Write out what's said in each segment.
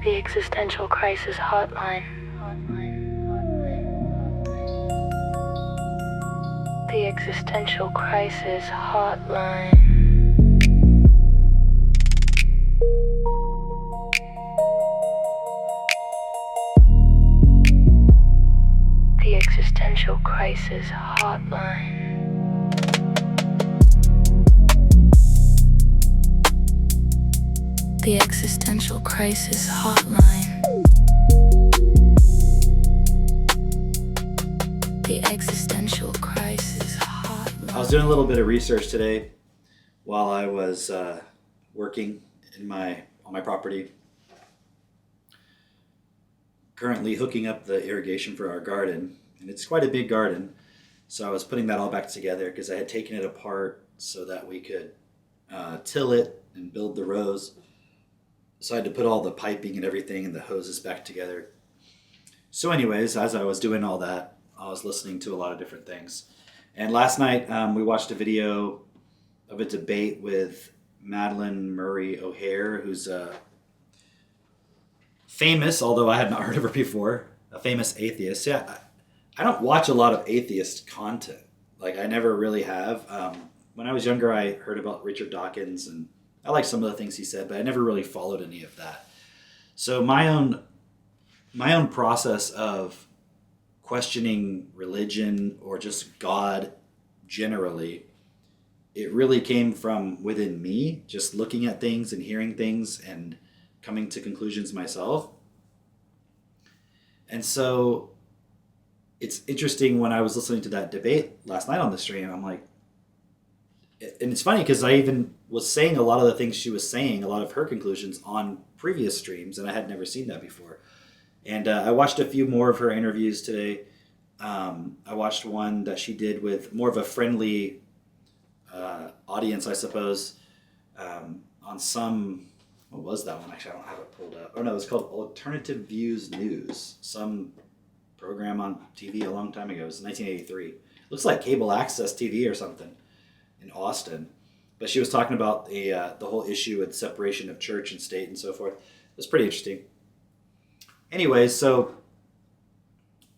The Existential Crisis Hotline. The Existential Crisis Hotline. The Existential Crisis Hotline. The Existential Crisis Hotline. The Existential Crisis Hotline. I was doing a little bit of research today while I was working on my property. Currently hooking up the irrigation for our garden, and it's quite a big garden. So I was putting that all back together because I had taken it apart so that we could till it and build the rows. So I had to put all the piping and everything and the hoses back together. So anyways, as I was doing all that, I was listening to a lot of different things. And last night we watched a video of a debate with Madeleine Murray O'Hair, who's famous, although I had not heard of her before, a famous atheist. Yeah, I don't watch a lot of atheist content. Like, I never really have. When I was younger, I heard about Richard Dawkins, and I like some of the things he said, but I never really followed any of that. So my own process of questioning religion or just God generally, it really came from within me, just looking at things and hearing things and coming to conclusions myself. And so it's interesting, when I was listening to that debate last night on the stream, I'm like, and it's funny because I even was saying a lot of the things she was saying, a lot of her conclusions on previous streams, and I had never seen that before. And I watched a few more of her interviews today. I watched one that she did with more of a friendly audience, I suppose, on some, what was that one? Actually, I don't have it pulled up. Oh no, it was called Alternative Views News, some program on TV a long time ago. It was 1983. Looks like cable access TV or something in Austin. But she was talking about the whole issue with separation of church and state and so forth. It was pretty interesting. Anyways, so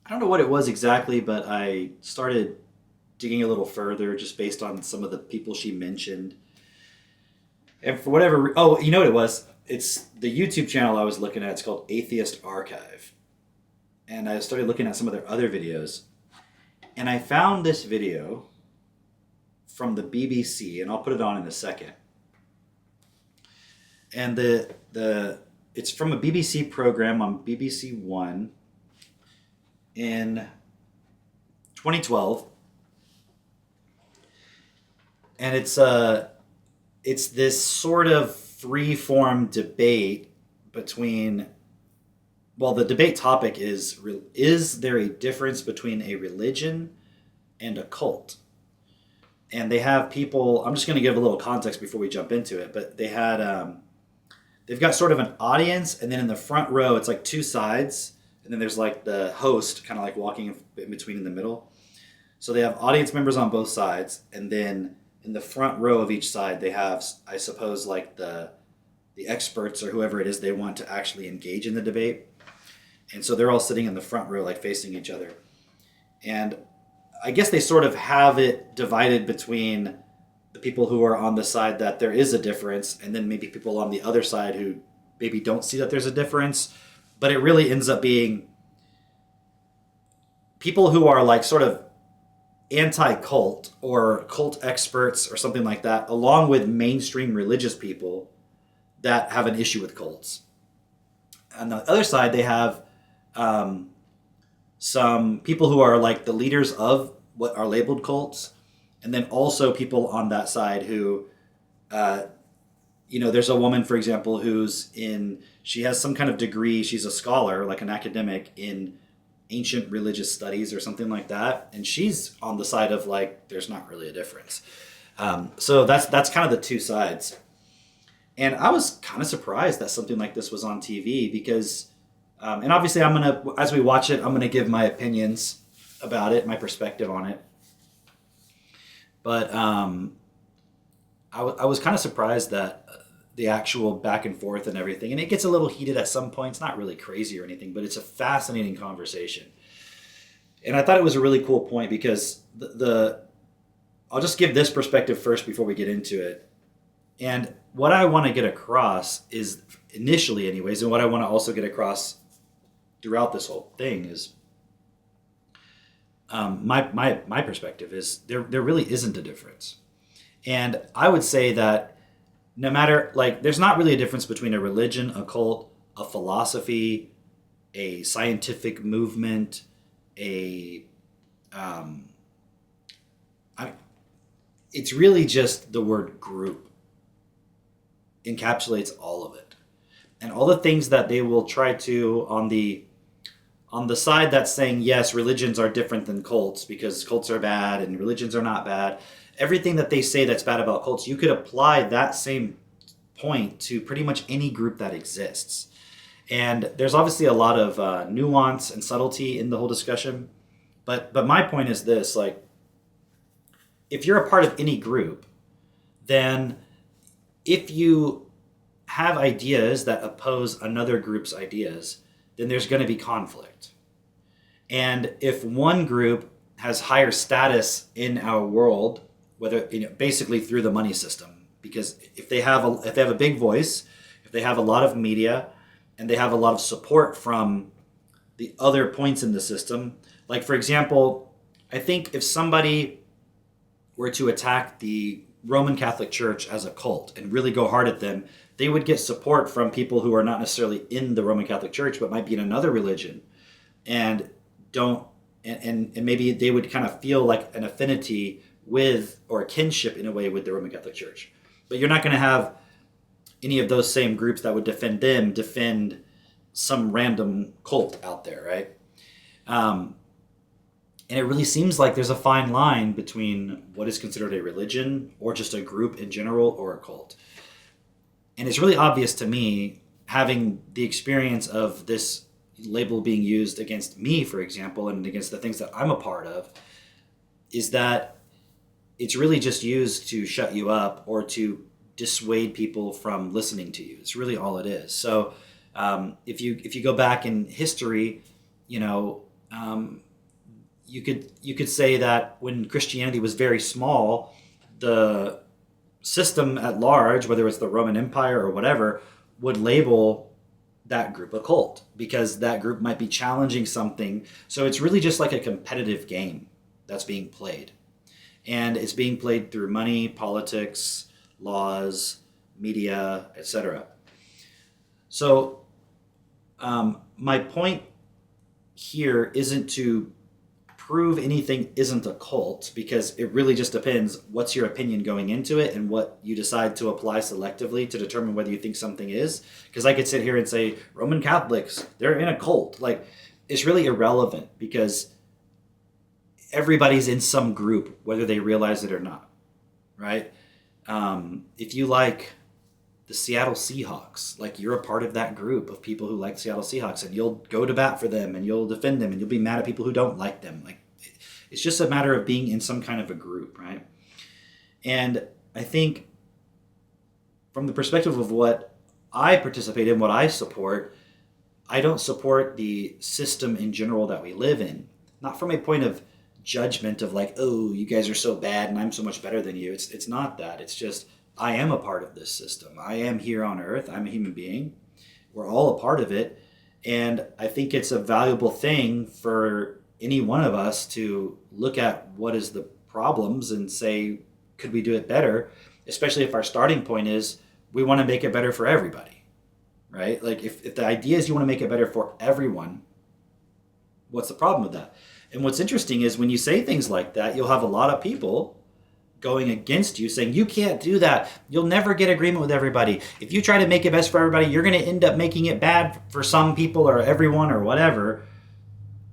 I don't know what it was exactly, but I started digging a little further just based on some of the people she mentioned. And for whatever, oh, you know what it was? It's the YouTube channel I was looking at. It's called Atheist Archive. And I started looking at some of their other videos. And I found this video from the BBC, and I'll put it on in a second. And it's from a BBC program on BBC One in 2012, and it's this sort of free-form debate between, well, the debate topic is there a difference between a religion and a cult? And they have people, I'm just going to give a little context before we jump into it, but they had, they've got sort of an audience, and then in the front row, it's like two sides, and then there's like the host kind of like walking in between in the middle. So they have audience members on both sides, and then in the front row of each side, they have, I suppose, like the experts or whoever it is they want to actually engage in the debate. And so they're all sitting in the front row, like facing each other. And I guess they sort of have it divided between the people who are on the side that there is a difference, and then maybe people on the other side who maybe don't see that there's a difference. But it really ends up being people who are like sort of anti-cult or cult experts or something like that, along with mainstream religious people that have an issue with cults. On the other side, they have some people who are like the leaders of what are labeled cults, and then also people on that side who, there's a woman, for example, she has some kind of degree, she's a scholar, like an academic in ancient religious studies or something like that, and she's on the side of like, there's not really a difference. So that's kind of the two sides. And I was kind of surprised that something like this was on TV because, and obviously as we watch it, I'm going to give my opinions about it, my perspective on it. But I was kind of surprised that the actual back and forth and everything. And it gets a little heated at some points, not really crazy or anything, but it's a fascinating conversation. And I thought it was a really cool point because I'll just give this perspective first before we get into it. And what I want to get across is, initially anyways, and what I want to also get across throughout this whole thing is, my perspective is there really isn't a difference. And I would say that no matter, like, there's not really a difference between a religion, a cult, a philosophy, a scientific movement, it's really just the word group encapsulates all of it. And all the things that they will try to, on the side that's saying, yes, religions are different than cults because cults are bad and religions are not bad, everything that they say that's bad about cults, you could apply that same point to pretty much any group that exists. And there's obviously a lot of nuance and subtlety in the whole discussion. But my point is this, like, if you're a part of any group, then if you have ideas that oppose another group's ideas, then there's going to be conflict. And if one group has higher status in our world, whether, basically through the money system, because if they have a big voice, if they have a lot of media, and they have a lot of support from the other points in the system, like, for example, I think if somebody were to attack the Roman Catholic Church as a cult and really go hard at them, they would get support from people who are not necessarily in the Roman Catholic Church, but might be in another religion, and maybe they would kind of feel like an affinity with, or a kinship in a way, with the Roman Catholic Church. But you're not going to have any of those same groups that would defend some random cult out there, right? And it really seems like there's a fine line between what is considered a religion or just a group in general or a cult. And it's really obvious to me, having the experience of this label being used against me, for example, and against the things that I'm a part of, is that it's really just used to shut you up or to dissuade people from listening to you. It's really all it is. So if you go back in history, you could say that when Christianity was very small, the system at large, whether it's the Roman Empire or whatever, would label that group a cult because that group might be challenging something. So it's really just like a competitive game that's being played. And it's being played through money, politics, laws, media, etc. So my point here isn't to prove anything isn't a cult, because it really just depends what's your opinion going into it and what you decide to apply selectively to determine whether you think something is. Because I could sit here and say, Roman Catholics, they're in a cult. Like, it's really irrelevant because everybody's in some group, whether they realize it or not, right? If you like the Seattle Seahawks, like, you're a part of that group of people who like Seattle Seahawks, and you'll go to bat for them and you'll defend them and you'll be mad at people who don't like them. Like, it's just a matter of being in some kind of a group, right? And I think from the perspective of what I participate in, what I support, I don't support the system in general that we live in. Not from a point of judgment of like, oh, you guys are so bad and I'm so much better than you. It's not that. It's just, I am a part of this system. I am here on earth. I'm a human being. We're all a part of it. And I think it's a valuable thing for any one of us to look at what is the problems and say, could we do it better? Especially if our starting point is we want to make it better for everybody, right? Like, if the idea is you want to make it better for everyone, what's the problem with that? And what's interesting is when you say things like that, you'll have a lot of people going against you, saying, you can't do that. You'll never get agreement with everybody. If you try to make it best for everybody, you're going to end up making it bad for some people or everyone or whatever.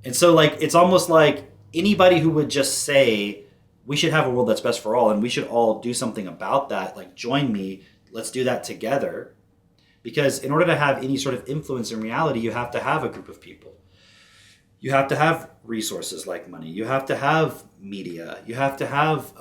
And so, like, it's almost like anybody who would just say, we should have a world that's best for all and we should all do something about that, like, join me, let's do that together. Because in order to have any sort of influence in reality, you have to have a group of people. You have to have resources like money. You have to have media. You have to have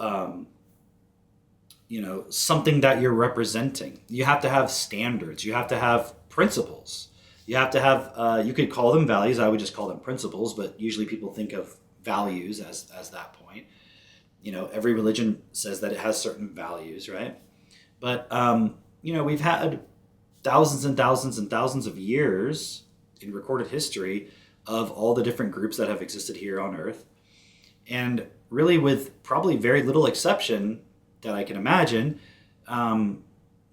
something that you're representing. You have to have standards. You have to have principles. You have to have, you could call them values. I would just call them principles, but usually people think of values as that point. Every religion says that it has certain values, right? But, we've had thousands and thousands and thousands of years in recorded history of all the different groups that have existed here on Earth. And really, with probably very little exception that I can imagine, none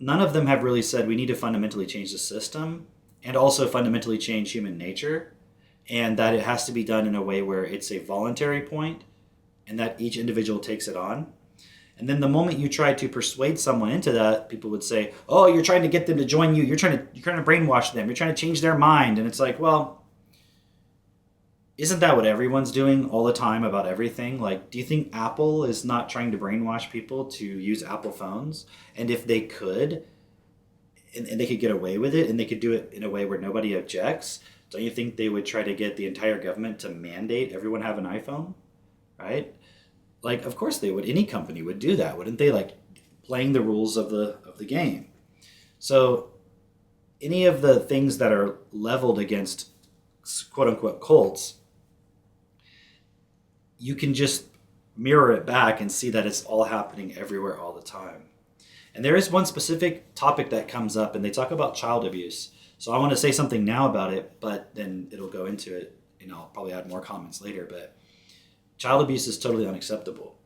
of them have really said we need to fundamentally change the system and also fundamentally change human nature, and that it has to be done in a way where it's a voluntary point and that each individual takes it on. And then the moment you try to persuade someone into that, people would say, "Oh, you're trying to get them to join you. You're trying to brainwash them. You're trying to change their mind." And it's like, well, isn't that what everyone's doing all the time about everything? Like, do you think Apple is not trying to brainwash people to use Apple phones? And if they could, and they could get away with it, and they could do it in a way where nobody objects, don't you think they would try to get the entire government to mandate everyone have an iPhone? Right? Like, of course they would. Any company would do that, wouldn't they? Like, playing the rules of the game. So any of the things that are leveled against quote unquote cults, you can just mirror it back and see that it's all happening everywhere all the time. And there is one specific topic that comes up, and they talk about child abuse. So I want to say something now about it, but then it'll go into it, and I'll probably add more comments later. But child abuse is totally unacceptable.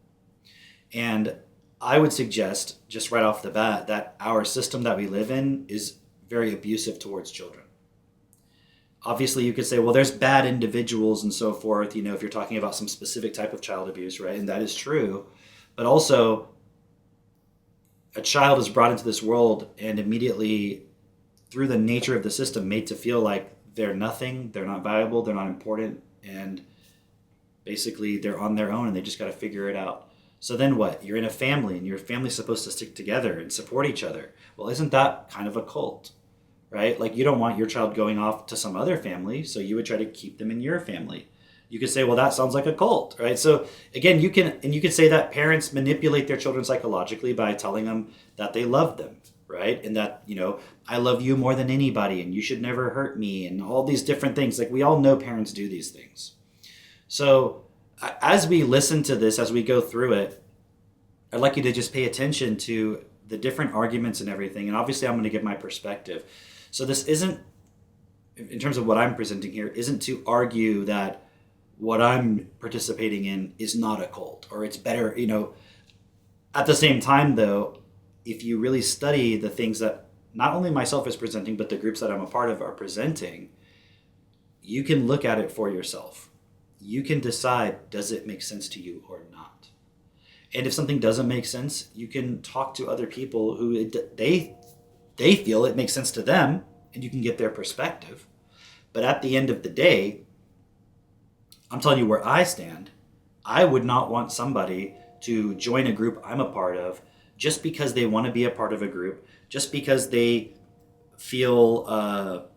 And I would suggest, just right off the bat, that our system that we live in is very abusive towards children. Obviously, you could say, well, there's bad individuals and so forth, if you're talking about some specific type of child abuse, right? And that is true. But also, a child is brought into this world and immediately, through the nature of the system, made to feel like they're nothing, they're not valuable, they're not important, and basically they're on their own and they just got to figure it out. So then what? You're in a family, and your family's supposed to stick together and support each other. Well, isn't that kind of a cult? Right? Like, you don't want your child going off to some other family, so you would try to keep them in your family. You could say, well, that sounds like a cult, right? So again, you could say that parents manipulate their children psychologically by telling them that they love them, right? And that, I love you more than anybody, and you should never hurt me, and all these different things. Like, we all know parents do these things. So as we listen to this, as we go through it, I'd like you to just pay attention to the different arguments and everything. And obviously I'm going to give my perspective. So this isn't, in terms of what I'm presenting here, isn't to argue that what I'm participating in is not a cult or it's better, At the same time, though, if you really study the things that not only myself is presenting, but the groups that I'm a part of are presenting, you can look at it for yourself. You can decide, does it make sense to you or not? And if something doesn't make sense, you can talk to other people who they feel it makes sense to them, and you can get their perspective. But at the end of the day, I'm telling you where I stand. I would not want somebody to join a group I'm a part of just because they want to be a part of a group, just because they feel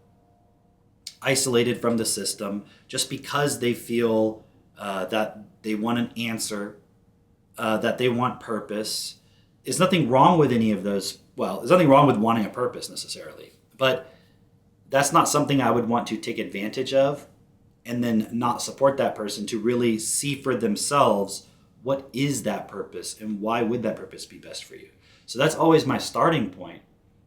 isolated from the system, just because they feel that they want an answer, that they want purpose. There's nothing wrong with any of those. Well, there's nothing wrong with wanting a purpose necessarily, but that's not something I would want to take advantage of and then not support that person to really see for themselves what is that purpose and why would that purpose be best for you. So that's always my starting point,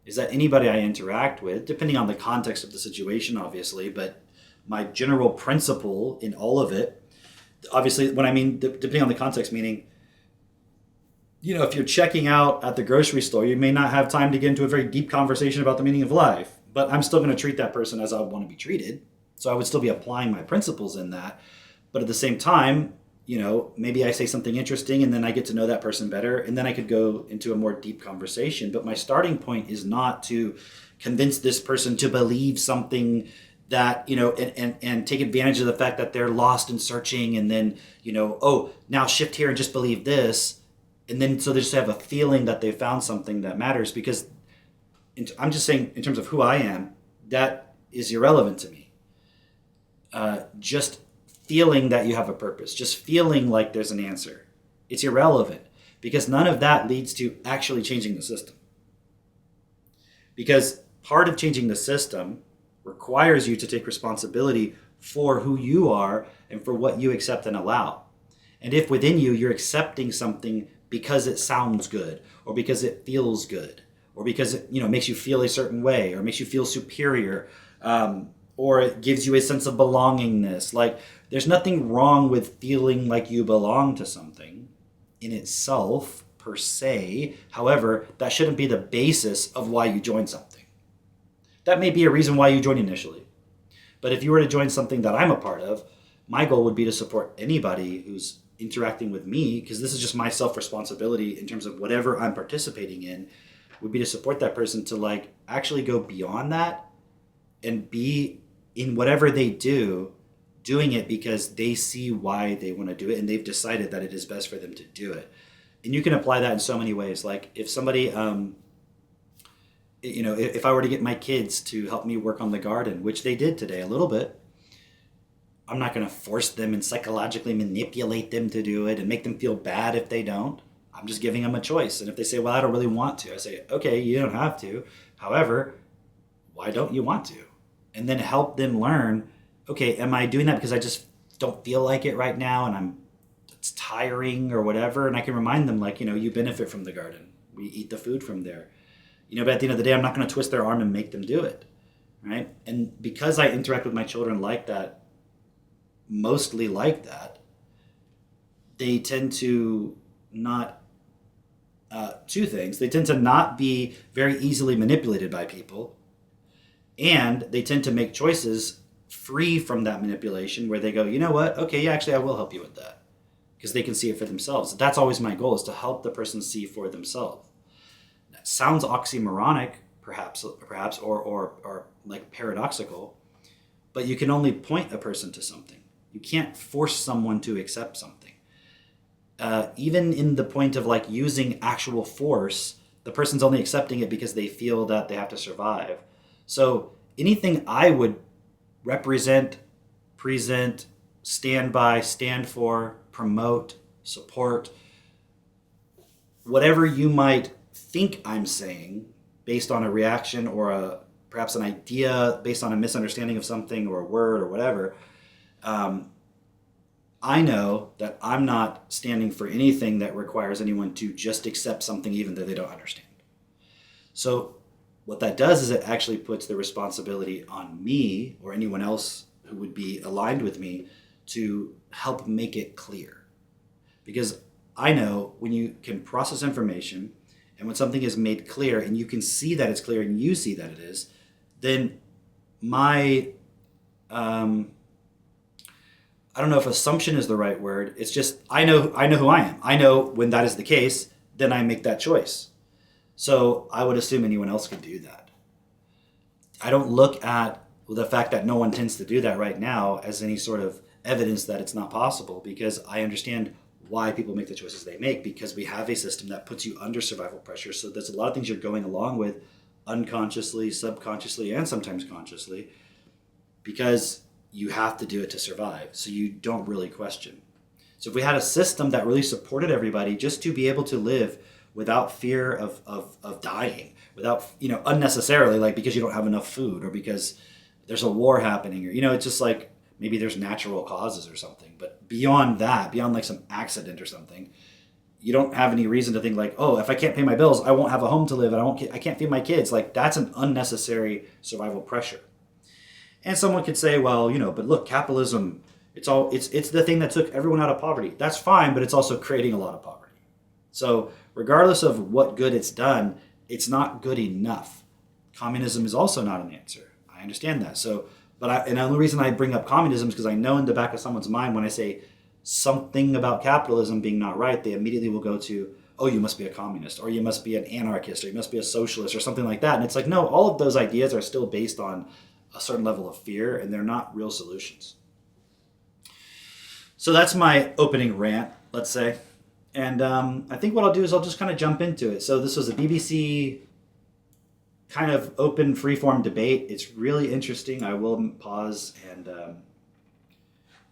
is that anybody I interact with, depending on the context of the situation, obviously, but my general principle in all of it, obviously, when I mean depending on the context, meaning, if you're checking out at the grocery store, you may not have time to get into a very deep conversation about the meaning of life, but I'm still going to treat that person as I would want to be treated. So I would still be applying my principles in that. But at the same time, maybe I say something interesting and then I get to know that person better, and then I could go into a more deep conversation. But my starting point is not to convince this person to believe something that, and take advantage of the fact that they're lost and searching, and then, now shift here and just believe this. And then so they just have a feeling that they found something that matters, because I'm just saying, in terms of who I am, that is irrelevant to me. Just feeling that you have a purpose, just feeling like there's an answer, it's irrelevant, because none of that leads to actually changing the system. Because part of changing the system requires you to take responsibility for who you are and for what you accept and allow. And if within you, you're accepting something because it sounds good, or because it feels good, or because it makes you feel a certain way, or makes you feel superior, or it gives you a sense of belongingness. Like, there's nothing wrong with feeling like you belong to something in itself, per se. However, that shouldn't be the basis of why you join something. That may be a reason why you join initially. But if you were to join something that I'm a part of, my goal would be to support anybody who's interacting with me, because this is just my self-responsibility in terms of whatever I'm participating in, would be to support that person to like actually go beyond that and be in whatever they do, doing it because they see why they want to do it and they've decided that it is best for them to do it. And you can apply that in so many ways. Like if somebody, if I were to get my kids to help me work on the garden, which they did today a little bit, I'm not going to force them and psychologically manipulate them to do it and make them feel bad if they don't. I'm just giving them a choice. And if they say, well, I don't really want to, I say, okay, you don't have to. However, why don't you want to? And then help them learn, okay, am I doing that because I just don't feel like it right now and it's tiring or whatever? And I can remind them, like, you benefit from the garden. We eat the food from there. But at the end of the day, I'm not going to twist their arm and make them do it, right? And because I interact with my children like that, mostly like that, they tend to not, two things. They tend to not be very easily manipulated by people, and they tend to make choices free from that manipulation where they go, you know what? Okay, yeah, actually, I will help you with that, because they can see it for themselves. That's always my goal, is to help the person see for themselves. That sounds oxymoronic, perhaps, or like paradoxical, but you can only point a person to something. You can't force someone to accept something. Even in the point of like using actual force, the person's only accepting it because they feel that they have to survive. So anything I would represent, present, stand by, stand for, promote, support, whatever you might think I'm saying based on a reaction or perhaps an idea based on a misunderstanding of something or a word or whatever, I know that I'm not standing for anything that requires anyone to just accept something even though they don't understand. So what that does is it actually puts the responsibility on me or anyone else who would be aligned with me to help make it clear. Because I know when you can process information and when something is made clear and you can see that it's clear and you see that it is, then my I don't know if assumption is the right word. It's just I know who I am. I know when that is the case, then I make that choice. So I would assume anyone else could do that. I don't look at the fact that no one tends to do that right now as any sort of evidence that it's not possible, because I understand why people make the choices they make, because we have a system that puts you under survival pressure. So there's a lot of things you're going along with unconsciously, subconsciously, and sometimes consciously, because you have to do it to survive. So you don't really question. So if we had a system that really supported everybody just to be able to live without fear of dying, without, unnecessarily, like because you don't have enough food or because there's a war happening, or, it's just like maybe there's natural causes or something. But beyond that, beyond like some accident or something, you don't have any reason to think like, oh, if I can't pay my bills, I won't have a home to live and I can't feed my kids. Like that's an unnecessary survival pressure. And someone could say, well, but look, capitalism, it's the thing that took everyone out of poverty. That's fine, but it's also creating a lot of poverty. So regardless of what good it's done, it's not good enough. Communism is also not an answer. I understand that. So, and the only reason I bring up communism is because I know in the back of someone's mind when I say something about capitalism being not right, they immediately will go to, oh, you must be a communist, or you must be an anarchist, or you must be a socialist, or something like that. And it's like, no, all of those ideas are still based on a certain level of fear, and they're not real solutions. So that's my opening rant, let's say. And I think what I'll do is I'll just kind of jump into it. So this was a BBC kind of open freeform debate. It's really interesting. I will pause and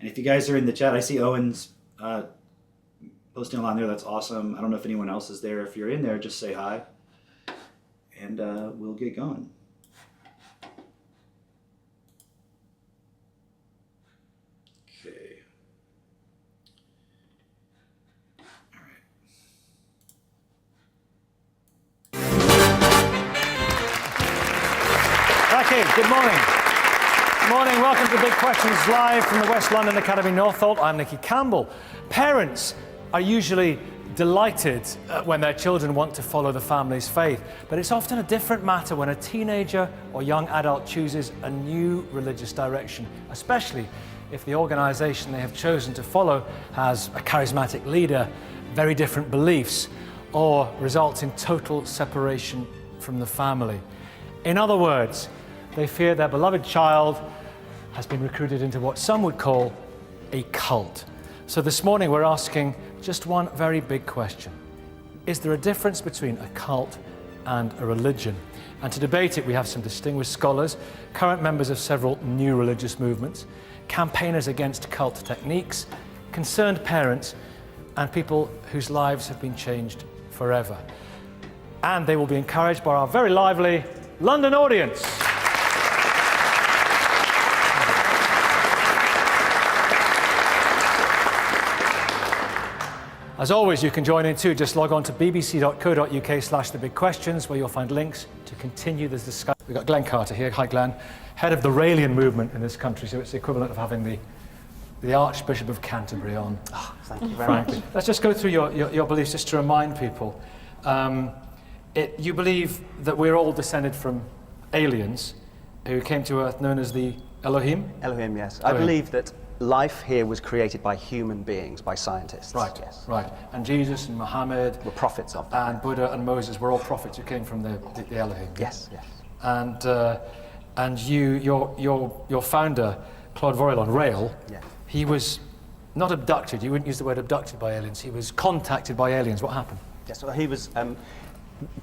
if you guys are in the chat, I see Owen's posting a lot in there. That's awesome. I don't know if anyone else is there. If you're in there, just say hi, and we'll get going. Okay. All right. Jackie, good morning. Good morning, welcome to Big Questions live from the West London Academy Northolt. I'm Nicky Campbell. Parents are usually delighted when their children want to follow the family's faith, but it's often a different matter when a teenager or young adult chooses a new religious direction, especially if the organization they have chosen to follow has a charismatic leader, very different beliefs, or results in total separation from the family. In other words, they fear their beloved child has been recruited into what some would call a cult. So this morning we're asking just one very big question. Is there a difference between a cult and a religion? And to debate it, we have some distinguished scholars, current members of several new religious movements, campaigners against cult techniques, concerned parents, and people whose lives have been changed forever. And they will be encouraged by our very lively London audience. As always, you can join in too. Just log on to bbc.co.uk/thebigquestions, where you'll find links to continue this discussion. We've got Glenn Carter here. Hi, Glenn. Head of the Raelian movement in this country, so it's the equivalent of having the Archbishop of Canterbury on. Oh, thank you very much. Let's just go through your beliefs just to remind people. You believe that we're all descended from aliens who came to Earth known as the Elohim? Elohim, yes. Elohim. I believe that life here was created by human beings, by scientists. Right, yes. right. And Jesus and Muhammad We're prophets of them. and Buddha and Moses were all prophets who came from the Elohim. Yes, yes. And your founder, Claude Vorilon, Rael, Yes. he was not abducted. You wouldn't use the word abducted by aliens. He was contacted by aliens. What happened? Yes, well, he was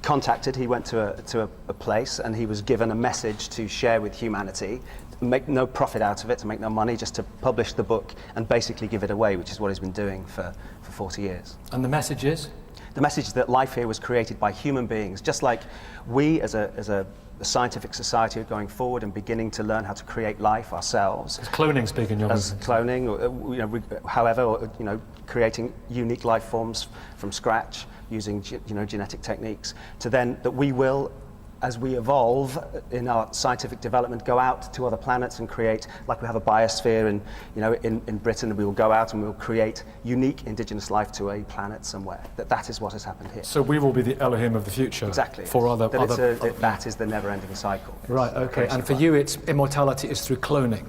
contacted. He went to a place and he was given a message to share with humanity, make no profit out of it, to make no money, just to publish the book and basically give it away, which is what he's been doing for 40 years. And the message is? The message is that life here was created by human beings, just like we as a scientific society are going forward and beginning to learn how to create life ourselves. Is cloning speaking your As cloning, however, creating unique life forms from scratch using genetic techniques, to then that we will, as we evolve in our scientific development, go out to other planets and create, like we have a biosphere in Britain, and we will go out and we will create unique indigenous life to a planet somewhere. That is what has happened here. So we will be the Elohim of the future. Exactly. For other. That is the never-ending cycle. Right. Okay. And for you, it's immortality is through cloning.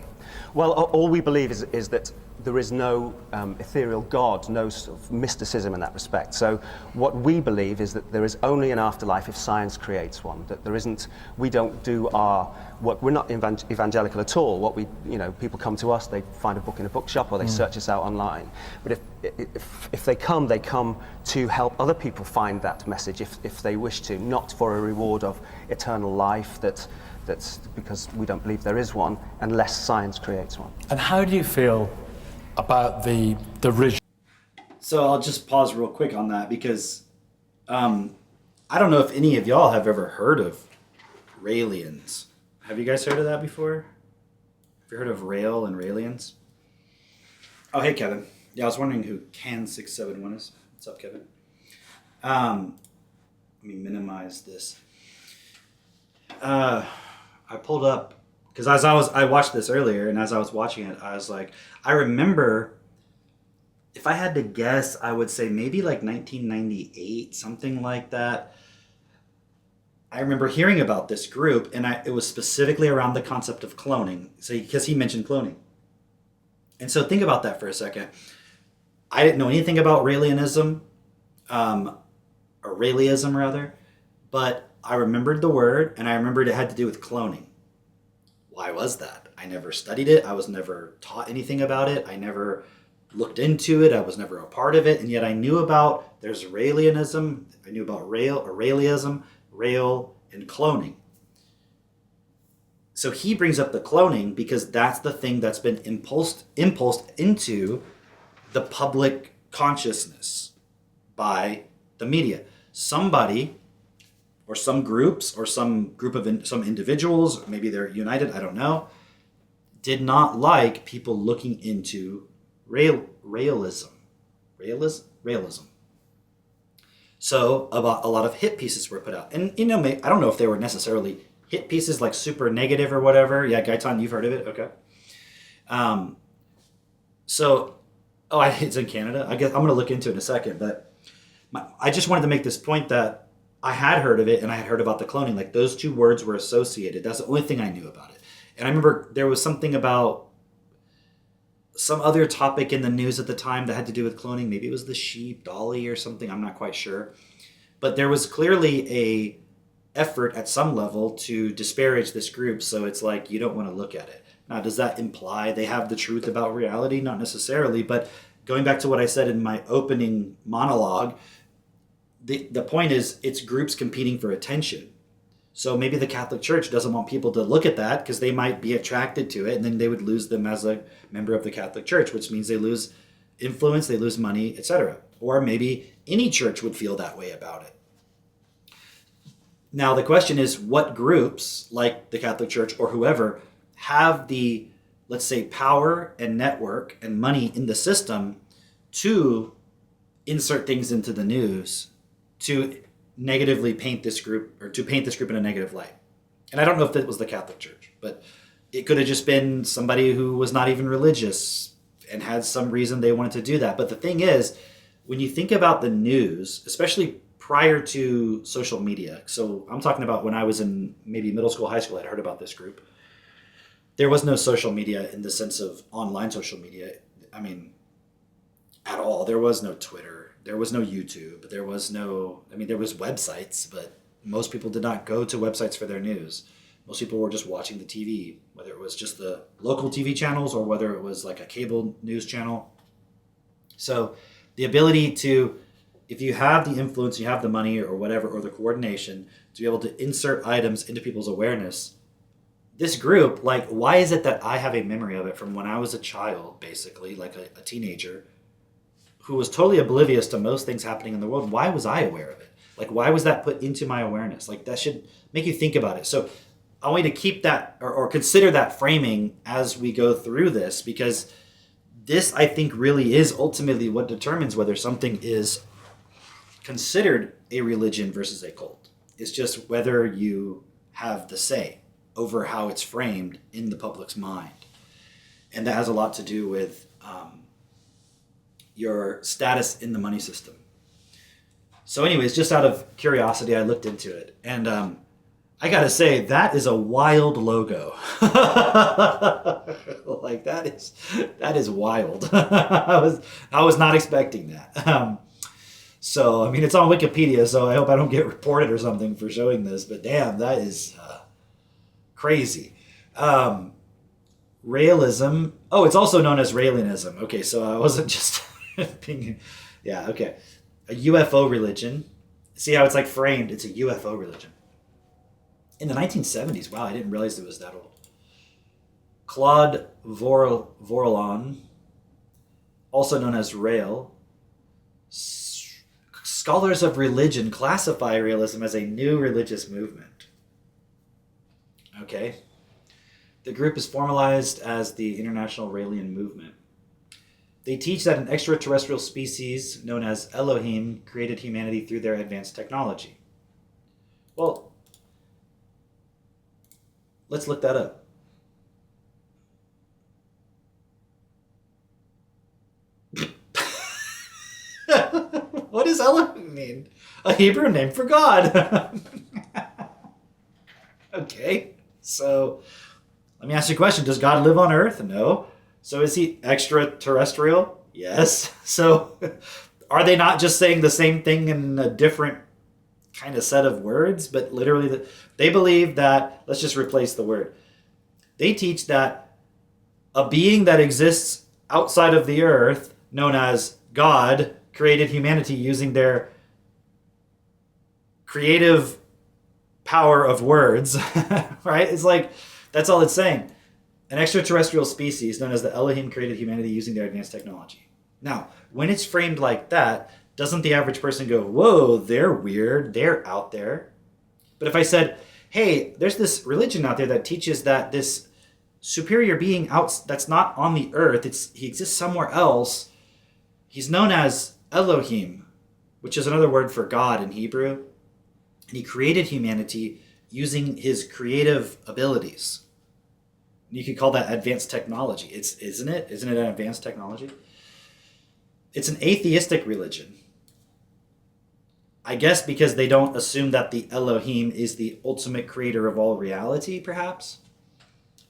Well, all we believe is that there is no ethereal God, no sort of mysticism in that respect. So what we believe is that there is only an afterlife if science creates one. That there isn't. We don't do our work. We're not evangelical at all. What people come to us, they find a book in a bookshop or they search us out online. But if they come to help other people find that message if they wish to, not for a reward of eternal life. That's because we don't believe there is one unless science creates one. And how do you feel about the regime? So I'll just pause real quick on that because I don't know if any of y'all have ever heard of Raelians. Have you guys heard of that before? Have you heard of Rael and Raelians? Oh, hey, Kevin. Yeah, I was wondering who Can671 is. What's up, Kevin? Let me minimize this. I pulled up, because I watched this earlier, and as I was watching it, I was like, I remember, if I had to guess, I would say maybe like 1998, something like that. I remember hearing about this group, and it was specifically around the concept of cloning, because he mentioned cloning. And so think about that for a second. I didn't know anything about Raelianism, or Raeliism rather, but I remembered the word, and I remembered it had to do with cloning. Why was that? I never studied it. I was never taught anything about it. I never looked into it. I was never a part of it. And yet I knew about, there's Raelianism. I knew about Raelism, Rael, and cloning. So he brings up the cloning because that's the thing that's been impulsed into the public consciousness. by the media. Somebody or some groups or some group of some individuals, maybe they're united, I don't know, did not like people looking into realism. So about a lot of hit pieces were put out. And, I don't know if they were necessarily hit pieces like super negative or whatever. Yeah, Gaitan, you've heard of it? Okay. It's in Canada. I guess I'm going to look into it in a second. But I just wanted to make this point that I had heard of it and I had heard about the cloning. Like those two words were associated. That's the only thing I knew about it. And I remember there was something about some other topic in the news at the time that had to do with cloning. Maybe it was the sheep, Dolly or something. I'm not quite sure. But there was clearly a effort at some level to disparage this group. So it's like, you don't want to look at it. Now, does that imply they have the truth about reality? Not necessarily. But going back to what I said in my opening monologue, the point is it's groups competing for attention. So maybe the Catholic Church doesn't want people to look at that because they might be attracted to it, and then they would lose them as a member of the Catholic Church, which means they lose influence, they lose money, etc. Or maybe any church would feel that way about it. Now, the question is, what groups, like the Catholic Church or whoever, have the, let's say, power and network and money in the system to insert things into the news to negatively paint this group, or to paint this group in a negative light. And I don't know if that was the Catholic Church, but it could have just been somebody who was not even religious and had some reason they wanted to do that. But the thing is, when you think about the news, especially prior to social media, so I'm talking about when I was in maybe middle school, high school, I'd heard about this group. There was no social media in the sense of online social media. I mean, at all. There was no Twitter. There was no YouTube. There was websites, but most people did not go to websites for their news. Most people were just watching the TV, whether it was just the local TV channels or whether it was like a cable news channel. So the ability to, if you have the influence, you have the money or whatever, or the coordination to be able to insert items into people's awareness, this group, like, why is it that I have a memory of it from when I was a child, basically, like a teenager, who was totally oblivious to most things happening in the world? Why was I aware of it? Like, why was that put into my awareness? Like, that should make you think about it. So I want you to keep that or consider that framing as we go through this, because this, I think, really is ultimately what determines whether something is considered a religion versus a cult. It's just whether you have the say over how it's framed in the public's mind. And that has a lot to do with your status in the money system. So anyways, just out of curiosity, I looked into it. And I gotta say, that is a wild logo. Like, that is wild. I was not expecting that. So, I mean, it's on Wikipedia, so I hope I don't get reported or something for showing this. But damn, that is crazy. Raelism. Oh, it's also known as Raelianism. Okay, so I wasn't just being... Yeah, okay. A UFO religion. See how it's like framed? It's a UFO religion. In the 1970s. Wow, I didn't realize it was that old. Claude Vorilhon, also known as Rael. Scholars of religion classify realism as a new religious movement. Okay. The group is formalized as the International Raelian Movement. They teach that an extraterrestrial species known as Elohim created humanity through their advanced technology. Well, let's look that up. What does Elohim mean? A Hebrew name for God. Okay, so let me ask you a question. Does God live on Earth? No. So is he extraterrestrial? Yes. So are they not just saying the same thing in a different kind of set of words? But literally, they believe that, let's just replace the word. They teach that a being that exists outside of the earth, known as God, created humanity using their creative power of words, right? It's like, that's all it's saying. An extraterrestrial species known as the Elohim created humanity using their advanced technology. Now, when it's framed like that, doesn't the average person go, whoa, they're weird, they're out there? But if I said, hey, there's this religion out there that teaches that this superior being out that's not on the earth, he exists somewhere else. He's known as Elohim, which is another word for God in Hebrew. And he created humanity using his creative abilities. You could call that advanced technology. Isn't it? Isn't it an advanced technology? It's an atheistic religion. I guess because they don't assume that the Elohim is the ultimate creator of all reality, perhaps.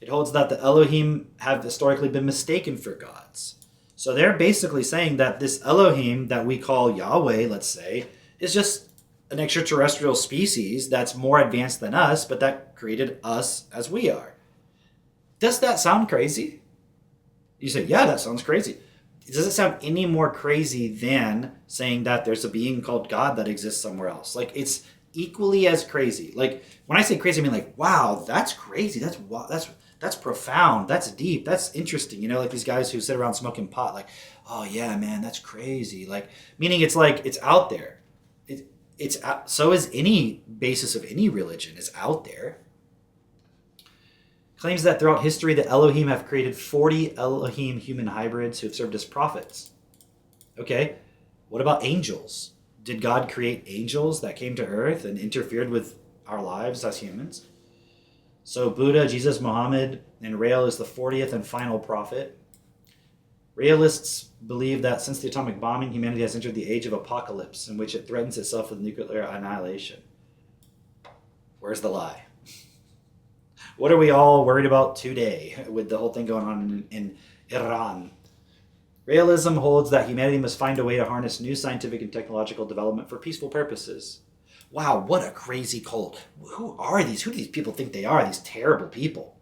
It holds that the Elohim have historically been mistaken for gods. So they're basically saying that this Elohim that we call Yahweh, let's say, is just an extraterrestrial species that's more advanced than us, but that created us as we are. Does that sound crazy? You say, yeah, that sounds crazy. Does it sound any more crazy than saying that there's a being called God that exists somewhere else? Like, it's equally as crazy. Like, when I say crazy, I mean like, wow, that's crazy. That's profound. That's deep. That's interesting. You know, like these guys who sit around smoking pot, like, oh yeah, man, that's crazy. Like, meaning it's like, it's out there. So is any basis of any religion is out there. Claims that throughout history, the Elohim have created 40 Elohim human hybrids who have served as prophets. Okay, what about angels? Did God create angels that came to earth and interfered with our lives as humans? So Buddha, Jesus, Muhammad, and Rael is the 40th and final prophet. Realists believe that since the atomic bombing, humanity has entered the age of apocalypse, in which it threatens itself with nuclear annihilation. Where's the lie? What are we all worried about today with the whole thing going on in Iran? Realism holds that humanity must find a way to harness new scientific and technological development for peaceful purposes. Wow, what a crazy cult. Who are these? Who do these people think they are? These terrible people.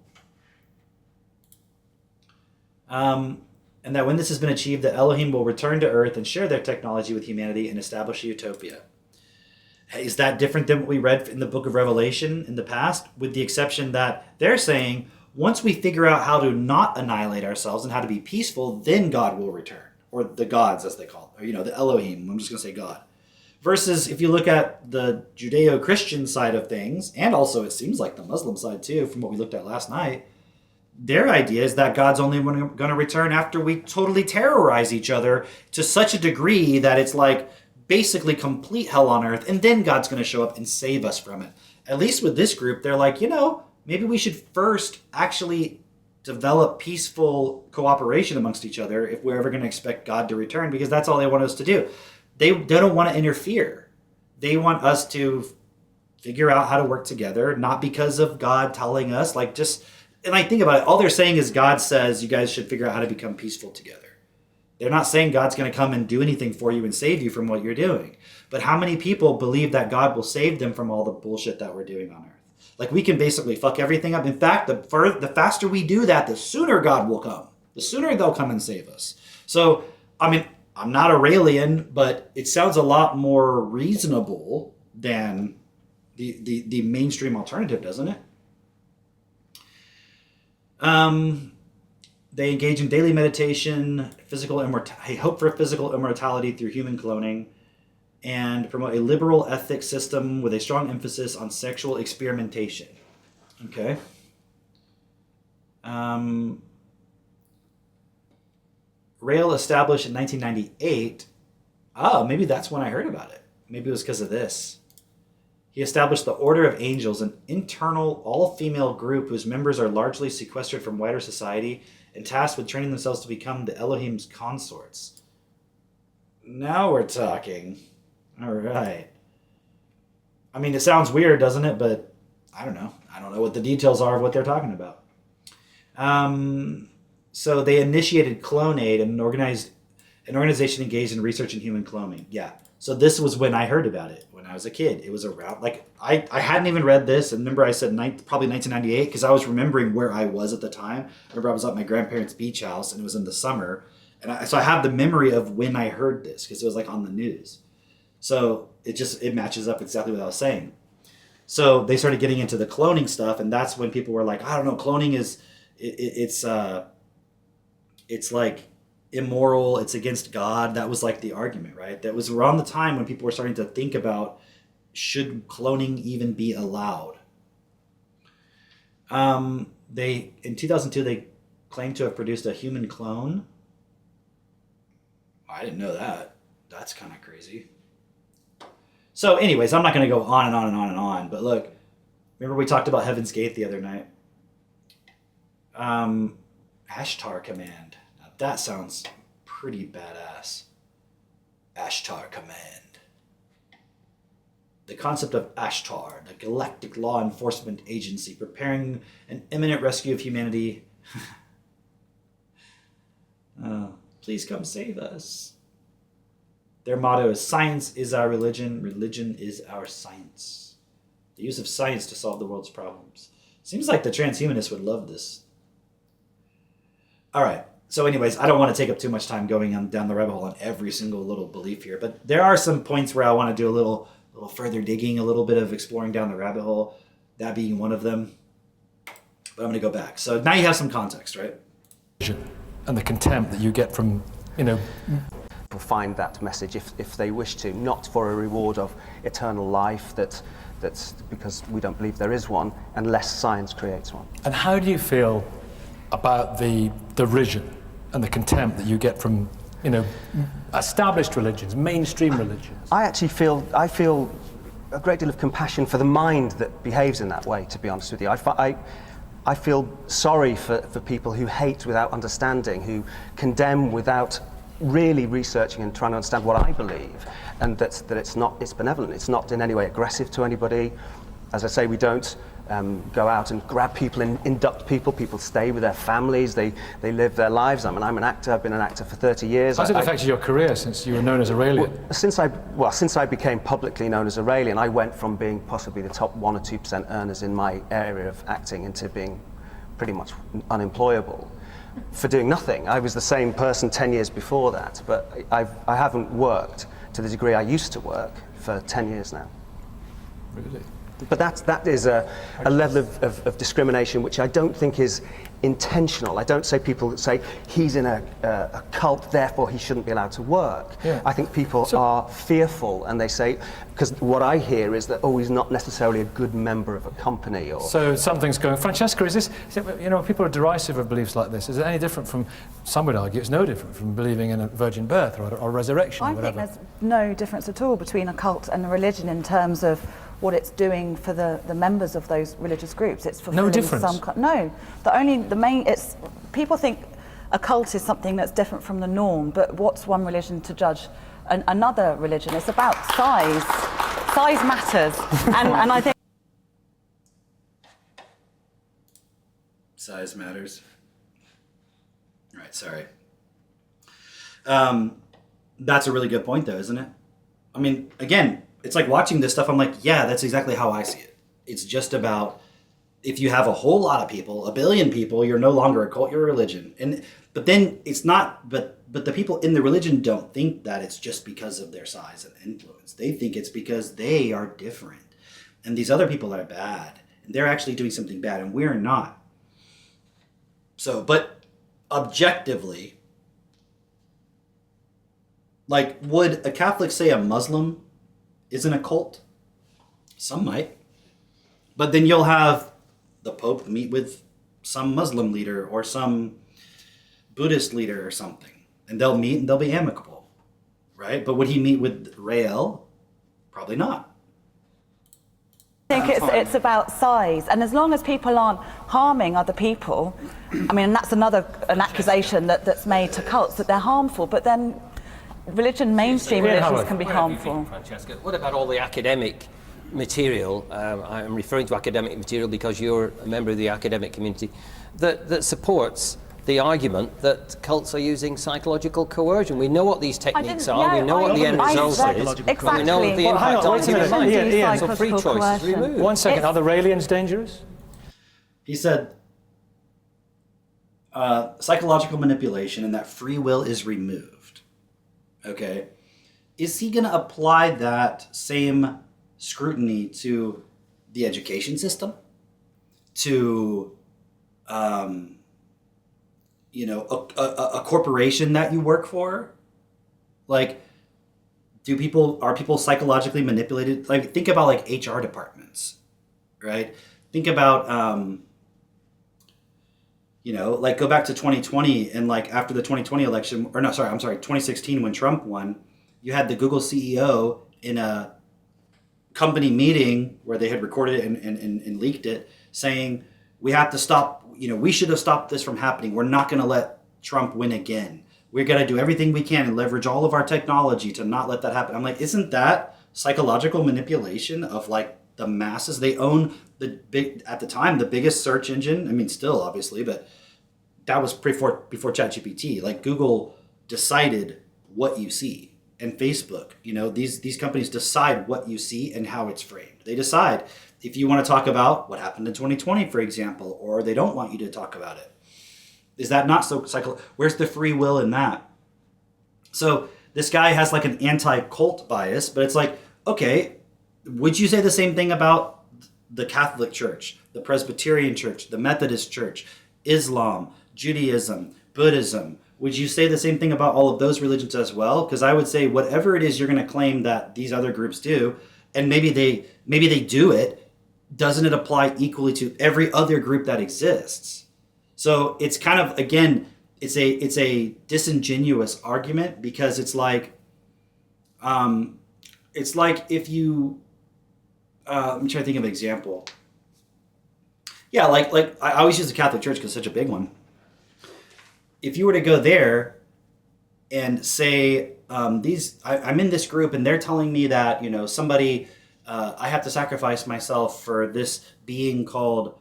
And that when this has been achieved, the Elohim will return to Earth and share their technology with humanity and establish a utopia. Is that different than what we read in the book of Revelation in the past? With the exception that they're saying, once we figure out how to not annihilate ourselves and how to be peaceful, then God will return. Or the gods, as they call it. Or, the Elohim. I'm just going to say God. Versus if you look at the Judeo-Christian side of things, and also it seems like the Muslim side too, from what we looked at last night, their idea is that God's only going to return after we totally terrorize each other to such a degree that it's like basically complete hell on earth, and then God's going to show up and save us from it. At least with this group, they're like, maybe we should first actually develop peaceful cooperation amongst each other if we're ever going to expect God to return, because that's all they want us to do. They don't want to interfere. They want us to figure out how to work together, not because of God telling us, and I think about it, all they're saying is God says you guys should figure out how to become peaceful together. They're not saying God's going to come and do anything for you and save you from what you're doing. But how many people believe that God will save them from all the bullshit that we're doing on earth? Like, we can basically fuck everything up. In fact, the faster we do that, the sooner God will come. The sooner they'll come and save us. So, I'm not a Raelian, but it sounds a lot more reasonable than the mainstream alternative, doesn't it? They engage in daily meditation, hope for physical immortality through human cloning, and promote a liberal ethics system with a strong emphasis on sexual experimentation. Okay. Rael established in 1998. Oh, maybe that's when I heard about it. Maybe it was because of this. He established the Order of Angels, an internal, all-female group whose members are largely sequestered from wider society and tasked with training themselves to become the Elohim's consorts. Now we're talking. All right. It sounds weird, doesn't it? But I don't know. I don't know what the details are of what they're talking about. So they initiated Clonaid, an organization engaged in research in human cloning. Yeah. So this was when I heard about it, when I was a kid. It was around, I hadn't even read this. And remember I said probably 1998, because I was remembering where I was at the time. I remember I was at my grandparents' beach house, and it was in the summer. And so I have the memory of when I heard this, because it was on the news. So it matches up exactly what I was saying. So they started getting into the cloning stuff, and that's when people were like, I don't know, cloning is, it's like immoral, it's against God. That was like the argument, right? That was around the time when people were starting to think about, should cloning even be allowed? In 2002, they claimed to have produced a human clone. I didn't know that. That's kind of crazy. So anyways, I'm not going to go on and on and on and on, but look, remember we talked about Heaven's Gate the other night? Ashtar Command. Now that sounds pretty badass. Ashtar Command. The concept of Ashtar, the galactic law enforcement agency, preparing an imminent rescue of humanity. Please come save us. Their motto is, science is our religion, religion is our science. The use of science to solve the world's problems. Seems like the transhumanists would love this. All right. So anyways, I don't want to take up too much time going down the rabbit hole on every single little belief here, but there are some points where I want to do a little further digging, a little bit of exploring down the rabbit hole, that being one of them. But I'm going to go back. So now you have some context, right? And the contempt that you get from, you know... People find that message if they wish to, not for a reward of eternal life, that's because we don't believe there is one, unless science creates one. And how do you feel about the derision and the contempt that you get from, you know, established religions, mainstream religions? I feel a great deal of compassion for the mind that behaves in that way, to be honest with you. I feel sorry for people who hate without understanding, who condemn without really researching and trying to understand what I believe, and that it's benevolent, it's not in any way aggressive to anybody. As I say, we don't go out and grab people and induct people. People stay with their families, they live their lives. I'm an actor, I've been an actor for 30 years. How's it affected your career since you were known as Aurelian? Since I became publicly known as Aurelian, I went from being possibly the top 1 or 2% earners in my area of acting into being pretty much unemployable for doing nothing. I was the same person 10 years before that, but I haven't worked to the degree I used to work for 10 years now. Really? But that is a level of discrimination which I don't think is intentional. I don't say people say he's in a cult, therefore he shouldn't be allowed to work. Yeah. I think people are fearful, and they say, because what I hear is that, oh, he's not necessarily a good member of a company. Or so something's going. Francesca, is it, you know, people are derisive of beliefs like this. Is it any different from, some would argue, it's no different from believing in a virgin birth or resurrection or whatever? I think there's no difference at all between a cult and a religion in terms of what it's doing for the members of those religious groups. It's fulfilling no difference. It's people think a cult is something that's different from the norm, but what's one religion to judge another religion? It's about size. Size matters, and I think Size matters. All right, sorry. That's a really good point, though, isn't it? I mean, again, it's like watching this stuff, I'm like, yeah, that's exactly how I see it. It's just about, if you have a whole lot of people, 1 billion people, you're no longer a cult, you're a religion. But then it's not, but the people in the religion don't think that it's just because of their size and influence. They think it's because they are different. And these other people are bad. And they're actually doing something bad, and we're not. So, but objectively, like, would a Catholic say a Muslim isn't a cult? Some might. But then you'll have the Pope meet with some Muslim leader or some Buddhist leader or something. And they'll meet and they'll be amicable. Right? But would he meet with Rael? Probably not. I think it's about size, and as long as people aren't harming other people, I mean, and that's an accusation that's made to cults, that they're harmful, but then mainstream religions can be harmful. Francesca, what about all the academic material? I'm referring to academic material because you're a member of the academic community that supports the argument that cults are using psychological coercion. We know what these techniques are. We know what the end result is. Exactly. We know what the impact on human life. Ian, so free choice is removed. 1 second, are the Raelians dangerous? He said psychological manipulation and that free will is removed. Okay. Is he going to apply that same scrutiny to the education system? To a corporation that you work for? Like, are people psychologically manipulated? Like, think about like HR departments, right? Think about, like go back to 2020 and like after the 2020 election, or no, sorry, I'm sorry, 2016 when Trump won, you had the Google CEO in a company meeting where they had recorded it and leaked it saying, we have to stop, we should have stopped this from happening. We're not going to let Trump win again. We're going to do everything we can and leverage all of our technology to not let that happen. I'm like, isn't that psychological manipulation of like the masses? They own at the time, the biggest search engine. I mean, still obviously, but that was before ChatGPT. Like Google decided what you see. And Facebook, these companies decide what you see and how it's framed. They decide if you want to talk about what happened in 2020, for example, or they don't want you to talk about it. Is that not so where's the free will in that? So this guy has like an anti-cult bias, but it's like, okay, would you say the same thing about the Catholic Church, the Presbyterian Church, the Methodist Church, Islam, Judaism, Buddhism? Would you say the same thing about all of those religions as well? Because I would say whatever it is you're going to claim that these other groups do, and maybe they do it, doesn't it apply equally to every other group that exists? So it's kind of, again, it's a disingenuous argument, because it's like if you let me try to think of an example. Yeah, like I always use the Catholic Church because it's such a big one. If you were to go there and say, I'm in this group and they're telling me that, somebody, I have to sacrifice myself for this being called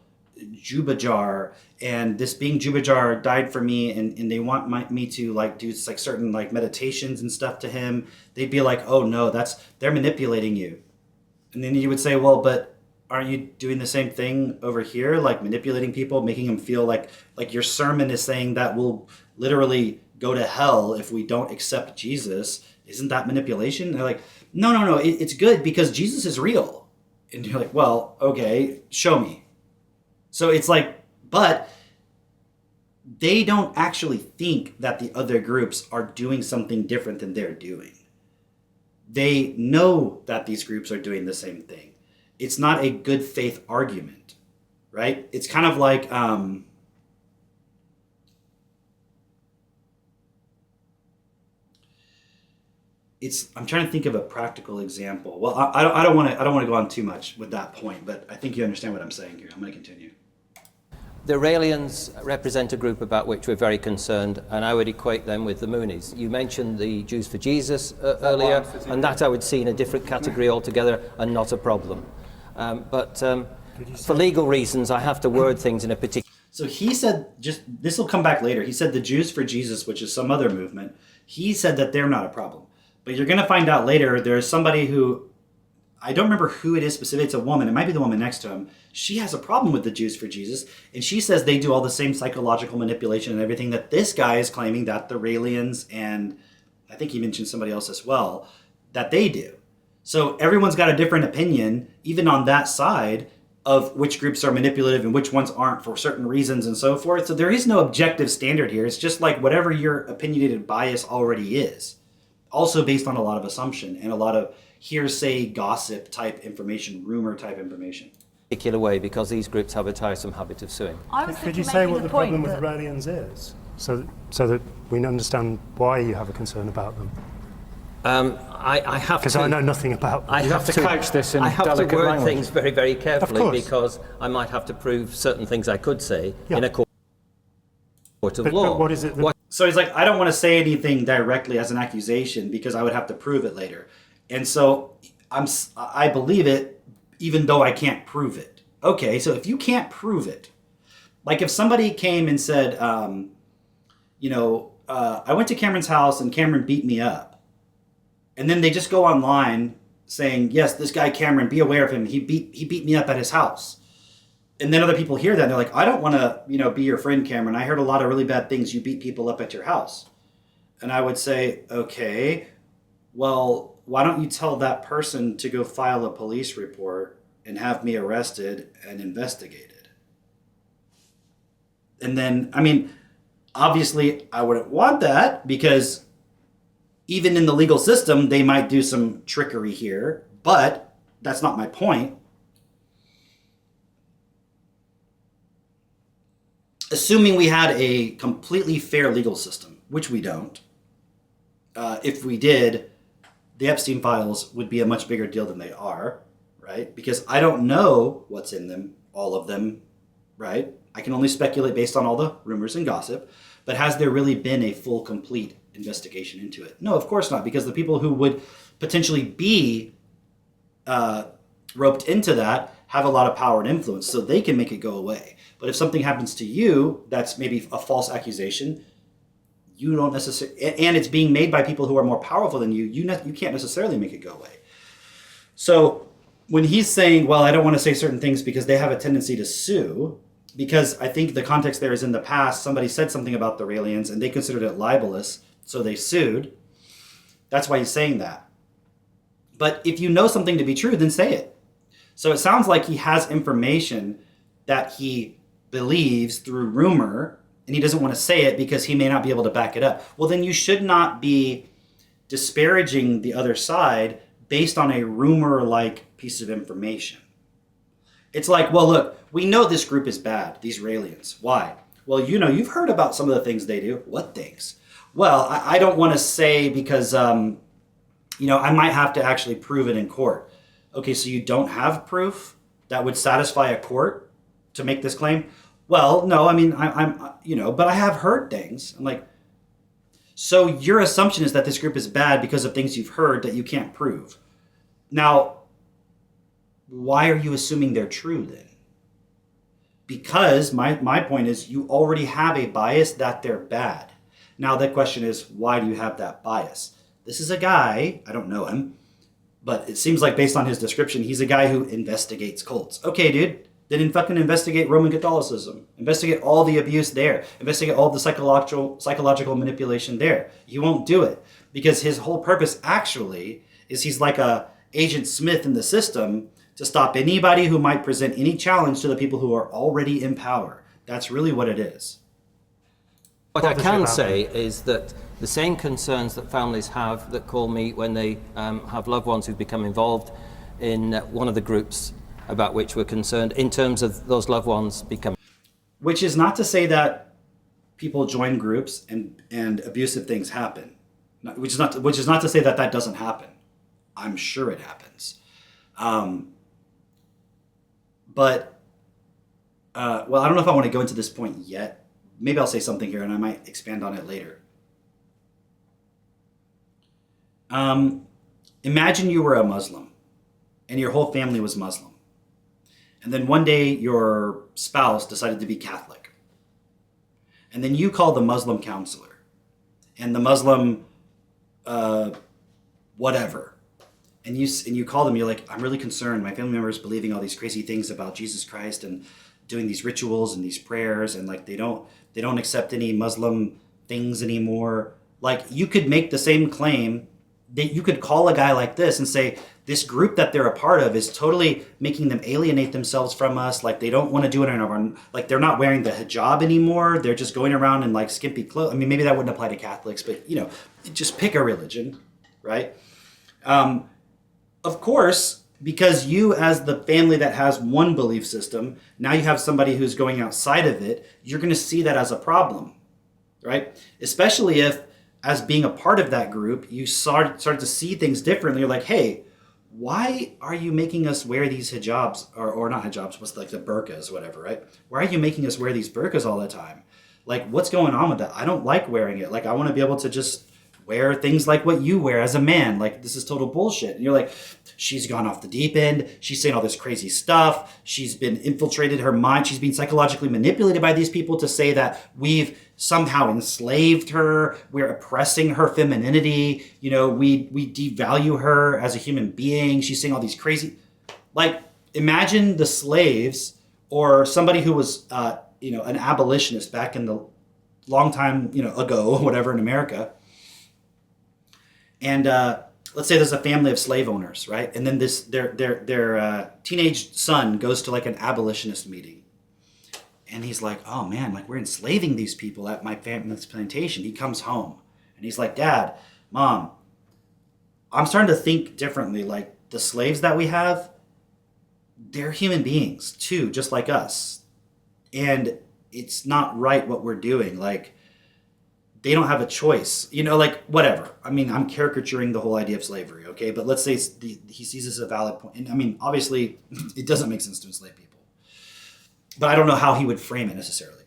Jubajar, and this being Jubajar died for me, and they want me to like do like certain like meditations and stuff to him, they'd be like, oh no, they're manipulating you. And then you would say, well, but aren't you doing the same thing over here, like manipulating people, making them feel like your sermon is saying that we'll literally go to hell if we don't accept Jesus? Isn't that manipulation? And they're like, no, it's good because Jesus is real. And you're like, well, okay, show me. So it's like, but they don't actually think that the other groups are doing something different than they're doing. They know that these groups are doing the same thing. It's not a good faith argument, right? It's kind of like, I'm trying to think of a practical example. Well, I don't want to go on too much with that point, but I think you understand what I'm saying here. I'm going to continue. The Raelians represent a group about which we're very concerned, and I would equate them with the Moonies. You mentioned the Jews for Jesus earlier, and that I would see in a different category altogether and not a problem. But for legal reasons, I have to word things in a particular... So he said, this will come back later, he said the Jews for Jesus, which is some other movement, he said that they're not a problem. But you're going to find out later, there's somebody who, I don't remember who it is specifically, it's a woman, it might be the woman next to him. She has a problem with the Jews for Jesus, and she says they do all the same psychological manipulation and everything that this guy is claiming that the Raelians, and I think he mentioned somebody else as well, that they do. So everyone's got a different opinion, even on that side, of which groups are manipulative and which ones aren't for certain reasons and so forth. So there is no objective standard here. It's just like whatever your opinionated bias already is. Also based on a lot of assumption and a lot of hearsay, gossip type information, rumor type information. Particular way, because these groups have a tiresome habit of suing. Could you say what the problem with Raelians is, so that we understand why you have a concern about them? I have to... Because I know nothing about them. You have to couch this in I have to delicate word language. things very, very carefully, Of course. because I might have to prove certain things I could say Yeah. in a court of But law. what is it that... So he's like, I don't want to say anything directly as an accusation because I would have to prove it later. And so I believe it even though I can't prove it. Okay, so if you can't prove it, like if somebody came and said, I went to Cameron's house and Cameron beat me up. And then they just go online saying, yes, this guy Cameron, be aware of him. He beat me up at his house. And then other people hear that and they're like, I don't want to, be your friend, Cameron. I heard a lot of really bad things. You beat people up at your house. And I would say, okay, well, why don't you tell that person to go file a police report and have me arrested and investigated? And then, Obviously, I wouldn't want that because even in the legal system, they might do some trickery here, but that's not my point. Assuming we had a completely fair legal system, which we don't, if we did, the Epstein files would be a much bigger deal than they are, right? Because I don't know what's in them, all of them, right? I can only speculate based on all the rumors and gossip, but has there really been a full, complete investigation into it? No, of course not, because the people who would potentially be roped into that have a lot of power and influence, so they can make it go away. But if something happens to you that's maybe a false accusation, you don't necessarily, and it's being made by people who are more powerful than you, you can't necessarily make it go away. So when he's saying, well, I don't want to say certain things because they have a tendency to sue, because I think the context there is in the past, somebody said something about the Raelians and they considered it libelous, so they sued. That's why he's saying that. But if you know something to be true, then say it. So it sounds like he has information that he believes through rumor, and he doesn't want to say it because he may not be able to back it up. Well, then you should not be disparaging the other side based on a rumor-like piece of information. It's like, well, look, we know this group is bad, these Raelians. Why? Well, you've heard about some of the things they do. What things? Well, I don't want to say because, I might have to actually prove it in court. Okay, so you don't have proof that would satisfy a court to make this claim? Well, no, I mean, but I have heard things. I'm like, so your assumption is that this group is bad because of things you've heard that you can't prove. Now, why are you assuming they're true then? Because my point is you already have a bias that they're bad. Now the question is, why do you have that bias? This is a guy, I don't know him, but it seems like based on his description, he's a guy who investigates cults. Okay, dude, then fucking investigate Roman Catholicism. Investigate all the abuse there. Investigate all the psychological manipulation there. You won't do it because his whole purpose actually is he's like a Agent Smith in the system to stop anybody who might present any challenge to the people who are already in power. That's really what it is. What I can say is that the same concerns that families have that call me when they have loved ones who've become involved in one of the groups about which we're concerned, in terms of those loved ones becoming. Which is not to say that people join groups and abusive things happen. Which is not to say that that doesn't happen. I'm sure it happens. Well, I don't know if I want to go into this point yet. Maybe I'll say something here and I might expand on it later. Imagine you were a Muslim and your whole family was Muslim. And then one day your spouse decided to be Catholic. And then you call the Muslim counselor and the Muslim whatever. And you call them, you're like, I'm really concerned. My family member is believing all these crazy things about Jesus Christ and doing these rituals and these prayers, and like they don't accept any Muslim things anymore. Like, you could make the same claim that you could call a guy like this and say, this group that they're a part of is totally making them alienate themselves from us. Like, they don't want to do it in our, like, they're not wearing the hijab anymore. They're just going around in like skimpy clothes. I mean, maybe that wouldn't apply to Catholics, but just pick a religion, right? Of course, because you as the family that has one belief system, now you have somebody who's going outside of it, you're going to see that as a problem, right? Especially if, as being a part of that group, you started to see things differently. You're like, hey, why are you making us wear these hijabs, or not hijabs, what's like the burqas, whatever, right? Why are you making us wear these burqas all the time? Like, what's going on with that? I don't like wearing it. Like, I want to be able to just wear things like what you wear as a man. Like, this is total bullshit. And you're like, she's gone off the deep end. She's saying all this crazy stuff. She's been infiltrated her mind. She's been psychologically manipulated by these people to say that we've somehow enslaved her. We're oppressing her femininity. We devalue her as a human being. She's saying all these crazy, like, imagine the slaves or somebody who was, an abolitionist back in the long time, ago, whatever, in America. And let's say there's a family of slave owners, right? And then their teenage son goes to like an abolitionist meeting, And he's like, oh man, like we're enslaving these people at my family's plantation. He comes home and he's like, Dad, Mom, I'm starting to think differently. Like the slaves that we have, they're human beings too, just like us. And it's not right what we're doing. Like they don't have a choice, like whatever. I mean, I'm caricaturing the whole idea of slavery, okay? But let's say he sees this as a valid point. And I mean, obviously it doesn't make sense to enslave people. But I don't know how he would frame it necessarily.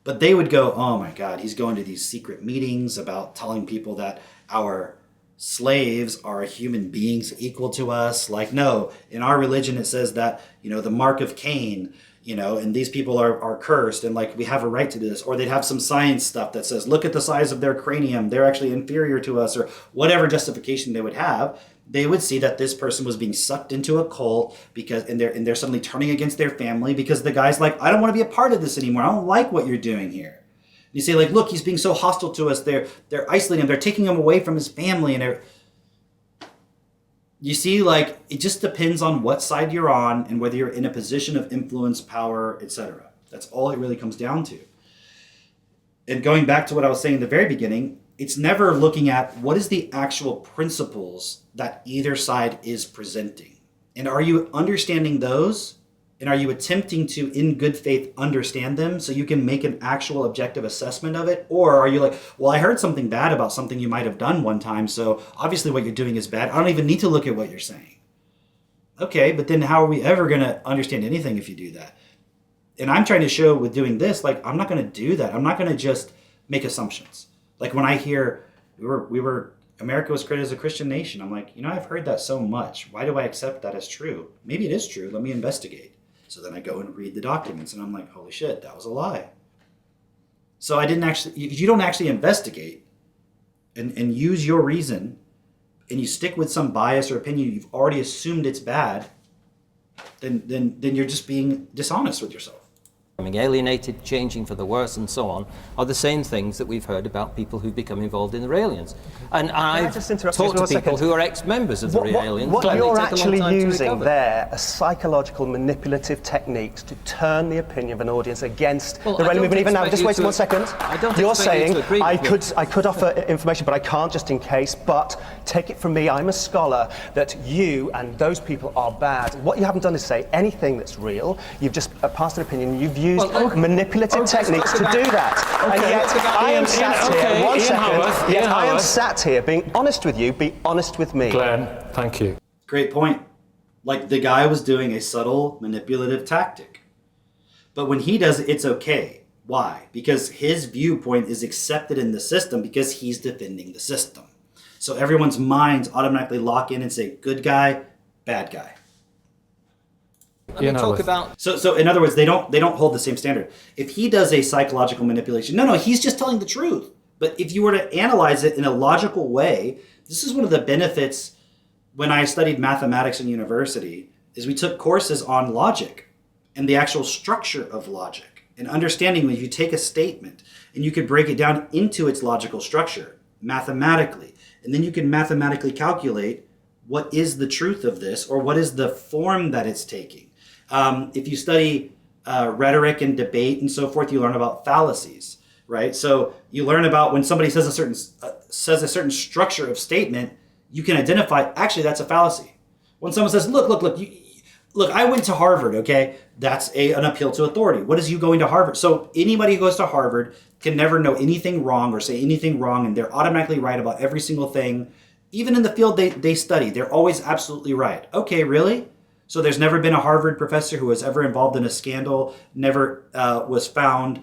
But they would go, oh my God, he's going to these secret meetings about telling people that our slaves are human beings equal to us. Like, no, in our religion, it says that, the mark of Cain, and these people are cursed and like we have a right to do this. Or they'd have some science stuff that says, look at the size of their cranium. They're actually inferior to us, or whatever justification they would have. They would see that this person was being sucked into a cult and they're suddenly turning against their family because the guy's like, I don't want to be a part of this anymore. I don't like what you're doing here. And you say like, look, he's being so hostile to us. They're isolating him. They're taking him away from his family. And you see, like, it just depends on what side you're on and whether you're in a position of influence, power, etc. That's all it really comes down to. And going back to what I was saying in the very beginning, it's never looking at what is the actual principles that either side is presenting. And are you understanding those? And are you attempting to, in good faith, understand them so you can make an actual objective assessment of it? Or are you like, well, I heard something bad about something you might have done one time, so obviously what you're doing is bad. I don't even need to look at what you're saying. Okay, but then how are we ever going to understand anything if you do that? And I'm trying to show with doing this, like, I'm not going to do that. I'm not going to just make assumptions. Like when I hear America was created as a Christian nation, I'm like, I've heard that so much. Why do I accept that as true? Maybe it is true. Let me investigate. So then I go and read the documents and I'm like, holy shit, that was a lie. So you don't actually investigate and use your reason and you stick with some bias or opinion you've already assumed it's bad, then you're just being dishonest with yourself. Alienated, changing for the worse, and so on, are the same things that we've heard about people who become involved in the Raelians. And I've talked to people who are ex-members of the Raelians. What you're actually using there are psychological manipulative techniques to turn the opinion of an audience against the Raelian movement. Even now, just wait 1 second. You're saying I could offer information, but I can't just in case. But take it from me, I'm a scholar, that you and those people are bad. What you haven't done is say anything that's real. You've just passed an opinion. You've used manipulative techniques to do that. And yet I am sat here, 1 second, yet I am sat here being honest with you, be honest with me. Glenn, thank you. Great point. Like the guy was doing a subtle manipulative tactic. But when he does it, it's okay. Why? Because his viewpoint is accepted in the system because he's defending the system. So everyone's minds automatically lock in and say, good guy, bad guy. Let me talk about... So in other words, they don't hold the same standard. If he does a psychological manipulation, no, he's just telling the truth. But if you were to analyze it in a logical way, this is one of the benefits when I studied mathematics in university, is we took courses on logic and the actual structure of logic and understanding when you take a statement and you could break it down into its logical structure mathematically. And then you can mathematically calculate what is the truth of this or what is the form that it's taking. If you study rhetoric and debate and so forth, you learn about fallacies, right? So you learn about when somebody says a certain structure of statement, you can identify, actually, that's a fallacy. When someone says, look, I went to Harvard, okay? That's an appeal to authority. What is you going to Harvard? So anybody who goes to Harvard can never know anything wrong or say anything wrong, and they're automatically right about every single thing. Even in the field they study, they're always absolutely right. Okay, really? So there's never been a Harvard professor who was ever involved in a scandal, never was found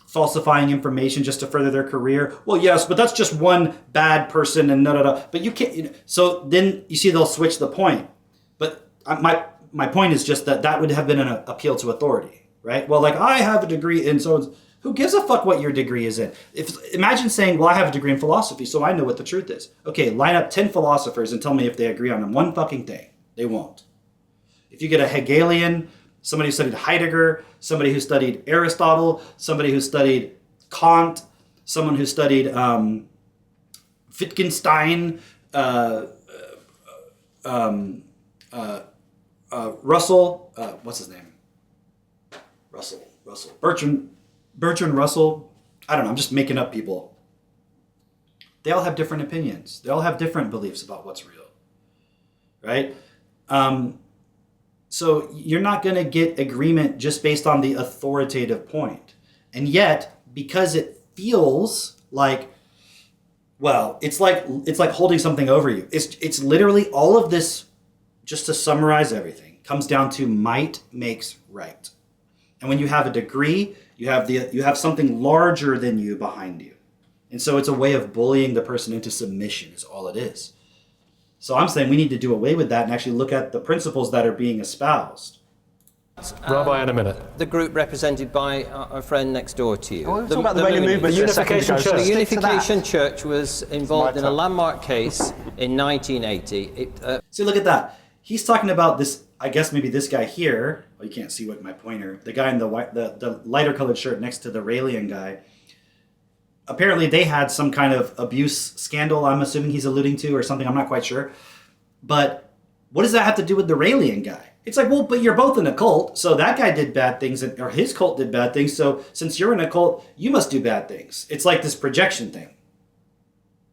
falsifying information just to further their career. Well, yes, but that's just one bad person and But you can't. So then you see they'll switch the point. But my point is just that would have been an appeal to authority, right? Well, like I have a degree in so who gives a fuck what your degree is in? Imagine saying, well, I have a degree in philosophy, so I know what the truth is. Okay, line up 10 philosophers and tell me if they agree on one fucking thing. They won't. If you get a Hegelian, somebody who studied Heidegger, somebody who studied Aristotle, somebody who studied Kant, someone who studied Wittgenstein, Russell, what's his name? Bertrand Russell, I don't know, I'm just making up people. They all have different opinions. They all have different beliefs about what's real, right? So you're not going to get agreement just based on the authoritative point. And yet, because it feels like, well, it's like holding something over you. It's literally all of this, just to summarize everything, comes down to might makes right. And when you have a degree, you have something larger than you behind you. And so it's a way of bullying the person into submission is all it is. So I'm saying we need to do away with that and actually look at the principles that are being espoused. Rabbi, in a minute. The group represented by our friend next door to you. Talk about the Rayleigh movement. The Unification Church. The Unification Church was involved in a landmark case in 1980. See, look at that. He's talking about this, I guess maybe this guy here. Well, you can't see what my pointer. The guy in the lighter colored shirt next to the Raelian guy. Apparently they had some kind of abuse scandal, I'm assuming he's alluding to, or something, I'm not quite sure. But what does that have to do with the Raelian guy? It's like, well, but you're both in a cult, so that guy did bad things, or his cult did bad things, so since you're in a cult, you must do bad things. It's like this projection thing,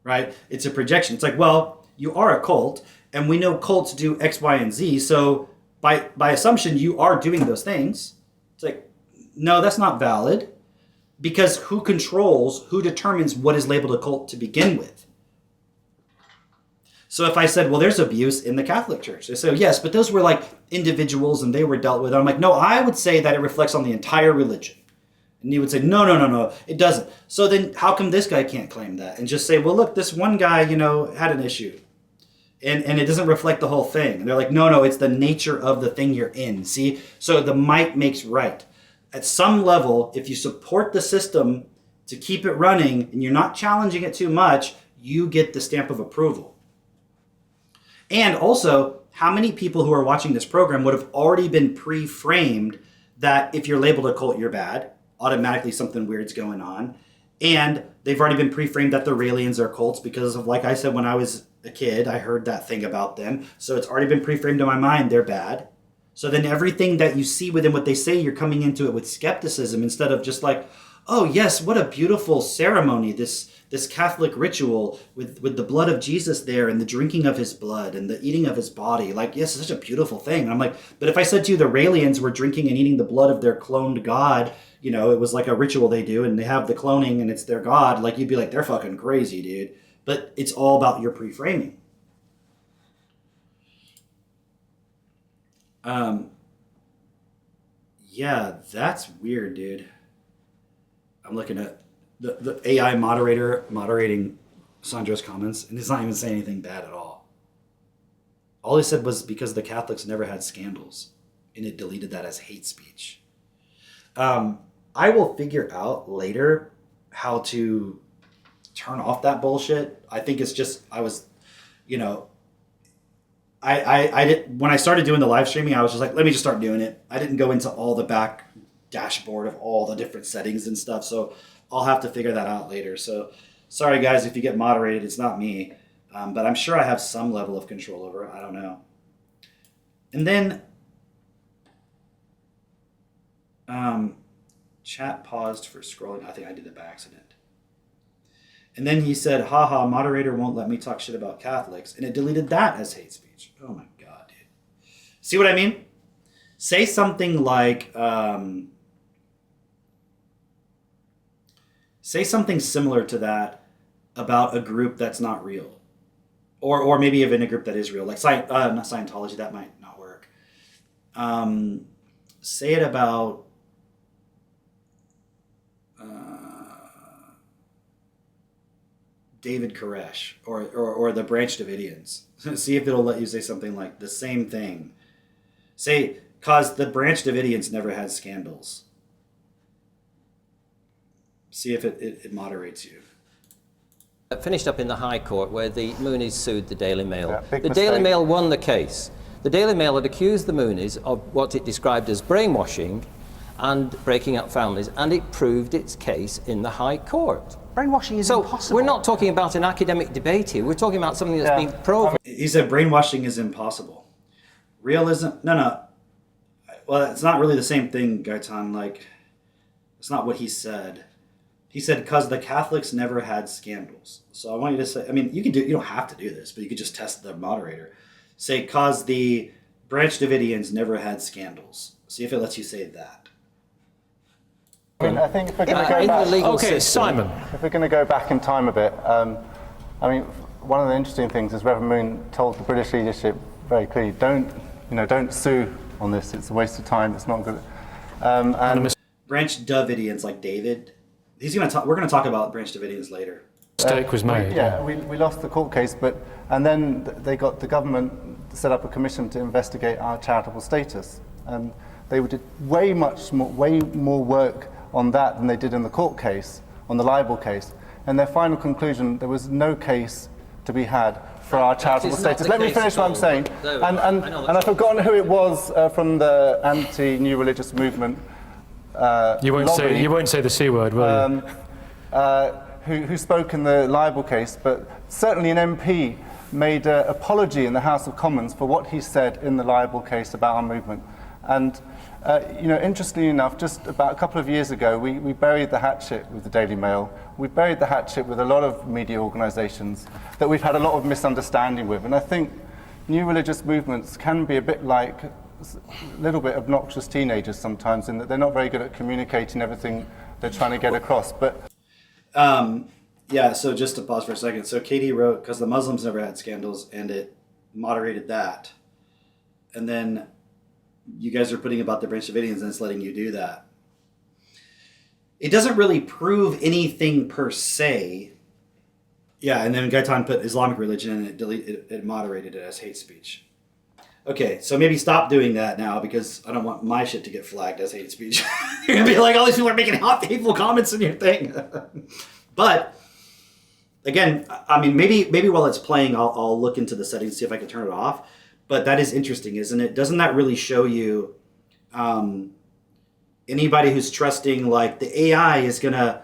right? It's a projection. It's like, well, you are a cult, and we know cults do X, Y, and Z, so by assumption, you are doing those things. It's like, no, that's not valid. Because who determines what is labeled a cult to begin with? So if I said, well, there's abuse in the Catholic Church, they say, yes, but those were like individuals and they were dealt with. I'm like, no, I would say that it reflects on the entire religion. And you would say, no, it doesn't. So then how come this guy can't claim that? And just say, well, look, this one guy, had an issue. And it doesn't reflect the whole thing. And they're like, no, it's the nature of the thing you're in. See? So the might makes right. At some level, if you support the system to keep it running and you're not challenging it too much, you get the stamp of approval. And also, how many people who are watching this program would have already been pre-framed that if you're labeled a cult, you're bad, automatically something weird's going on. And they've already been pre-framed that the Raelians are cults because of, like I said, when I was a kid, I heard that thing about them. So it's already been pre-framed in my mind, they're bad. So then everything that you see within what they say, you're coming into it with skepticism instead of just like, oh yes, what a beautiful ceremony, this Catholic ritual with the blood of Jesus there and the drinking of his blood and the eating of his body. Like, yes, it's such a beautiful thing. And I'm like, but if I said to you the Raelians were drinking and eating the blood of their cloned god, it was like a ritual they do and they have the cloning and it's their god, like you'd be like, they're fucking crazy, dude. But it's all about your pre-framing. Yeah, that's weird, dude. I'm looking at the AI moderator moderating Sandra's comments, and he's not even saying anything bad at all. All he said was because the Catholics never had scandals, and it deleted that as hate speech. I will figure out later how to turn off that bullshit. I think it's just, I did, when I started doing the live streaming, I was just like, let me just start doing it. I didn't go into all the back dashboard of all the different settings and stuff. So I'll have to figure that out later. So sorry guys, if you get moderated, it's not me. But I'm sure I have some level of control over it. I don't know. And then chat paused for scrolling. I think I did it by accident. And then he said, haha, moderator won't let me talk shit about Catholics. And it deleted that as hate speech. Oh my God, dude. See what I mean? Say something like, say something similar to that about a group that's not real. Or maybe even a group that is real. Like, not Scientology, that might not work. Say it about David Koresh or the Branch Davidians. See if it'll let you say something like the same thing. Say, cause the Branch Davidians never had scandals. See if it moderates you. Finished up in the High Court where the Moonies sued the Daily Mail. Yeah, the Daily Mail won the case. The Daily Mail had accused the Moonies of what it described as brainwashing and breaking up families, and it proved its case in the High Court. Brainwashing is impossible. So we're not talking about an academic debate here. We're talking about something that's been proven. He said brainwashing is impossible. Realism, no. Well, it's not really the same thing, Gaitan. Like, it's not what he said. He said, because the Catholics never had scandals. So I want you to say, I mean, you don't have to do this, but you could just test the moderator. Say, because the Branch Davidians never had scandals. See if it lets you say that. I think if we're going to go in back, the legal Okay, system, Simon. if we're going to go back in time a bit, I mean, one of the interesting things is Reverend Moon told the British leadership very clearly, don't sue on this. It's a waste of time. It's not good. And Branch Davidians, like David. We're going to talk about Branch Davidians later. Mistake was made. we lost the court case, and then they got the government set up a commission to investigate our charitable status, and they did way more work on that than they did in the court case, on the libel case. And their final conclusion, there was no case to be had for our charitable status. Let me finish what I'm saying. And I've forgotten who it was from the anti-new religious movement. You won't say the C word, will you? Who spoke in the libel case, but certainly an MP made an apology in the House of Commons for what he said in the libel case about our movement. And interestingly enough, just about a couple of years ago, we buried the hatchet with the Daily Mail. We buried the hatchet with a lot of media organisations that we've had a lot of misunderstanding with. And I think new religious movements can be a bit like a little bit obnoxious teenagers sometimes, in that they're not very good at communicating everything they're trying to get across. But yeah, so just to pause for a second. So Katie wrote, because the Muslims never had scandals, and it moderated that. And then you guys are putting about the Branch Davidians, and it's letting you do that. It doesn't really prove anything per se. Yeah, and then Gaitan put Islamic religion, and it moderated it as hate speech. Okay, so maybe stop doing that now, because I don't want my shit to get flagged as hate speech. You're going to be like, all these people are making hateful comments in your thing. But, again, I mean, maybe while it's playing, I'll look into the settings, see if I can turn it off. But that is interesting, isn't it? Doesn't that really show you anybody who's trusting, like, the AI is going to,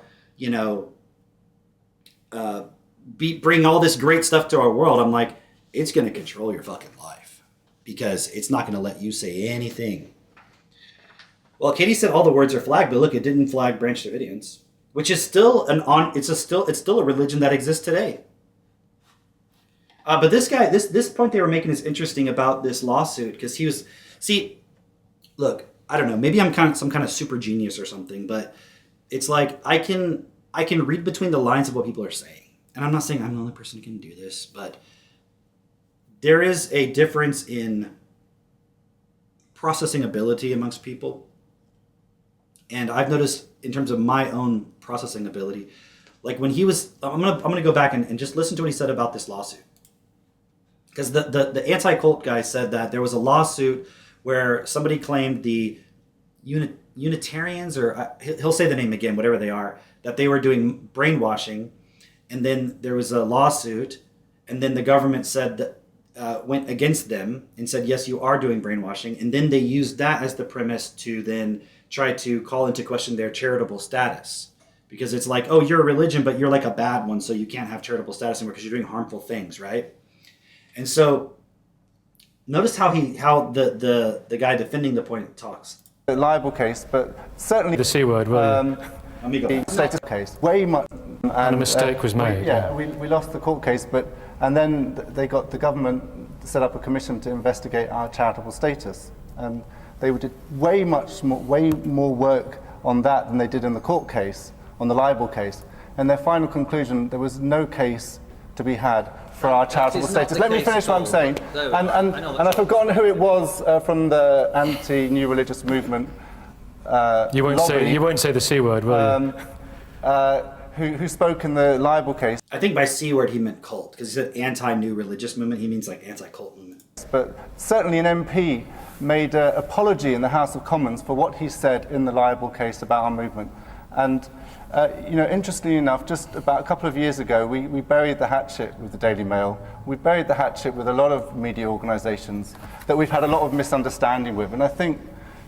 bring all this great stuff to our world? I'm like, it's going to control your fucking life, because it's not going to let you say anything. Well, Katie said all the words are flagged, but look, it didn't flag Branch Davidians, which is still it's still a religion that exists today. But this guy, this point they were making is interesting about this lawsuit, because look, I don't know, maybe I'm some kind of super genius or something, but it's like I can read between the lines of what people are saying. And I'm not saying I'm the only person who can do this, but there is a difference in processing ability amongst people. And I've noticed in terms of my own processing ability, like when he was, I'm gonna go back and just listen to what he said about this lawsuit. Because the anti-cult guy said that there was a lawsuit where somebody claimed the Unitarians, or he'll say the name again, whatever they are, that they were doing brainwashing. And then there was a lawsuit, and then the government said that, went against them and said, yes, you are doing brainwashing. And then they used that as the premise to then try to call into question their charitable status. Because it's like, oh, you're a religion, but you're like a bad one, so you can't have charitable status anymore because you're doing harmful things, right? And so notice how the guy defending the point talks. the libel case, but certainly The C word, will you? the status case, way much. And a mistake was made. We lost the court case, and then they got the government set up a commission to investigate our charitable status, and they did way more work on that than they did in the court case, on the libel case. And their final conclusion, there was no case to be had for our charitable status. Let me finish what I'm saying. And I've forgotten who it was from the anti-new religious movement. You won't say the C word, will you? Who spoke in the libel case. I think by C word he meant cult, because he said anti-new religious movement. He means like anti-cult movement. But certainly an MP made an apology in the House of Commons for what he said in the libel case about our movement. And interestingly enough, just about a couple of years ago, we buried the hatchet with the Daily Mail. We buried the hatchet with a lot of media organisations that we've had a lot of misunderstanding with. And I think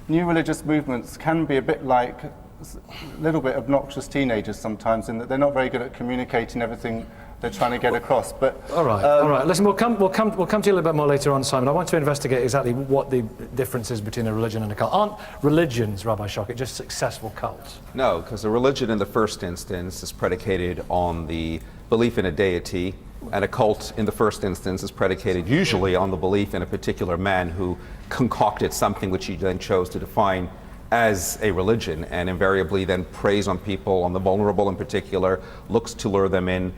new religious movements can be a bit like a little bit obnoxious teenagers sometimes, in that they're not very good at communicating everything they're trying to get across. But All right. Listen, we'll come to you a little bit more later on, Simon. I want to investigate exactly what the difference is between a religion and a cult. Aren't religions, Rabbi Shockett, just successful cults? No, because a religion in the first instance is predicated on the belief in a deity, and a cult in the first instance is predicated usually on the belief in a particular man who concocted something which he then chose to define as a religion, and invariably then preys on people, on the vulnerable in particular, looks to lure them in.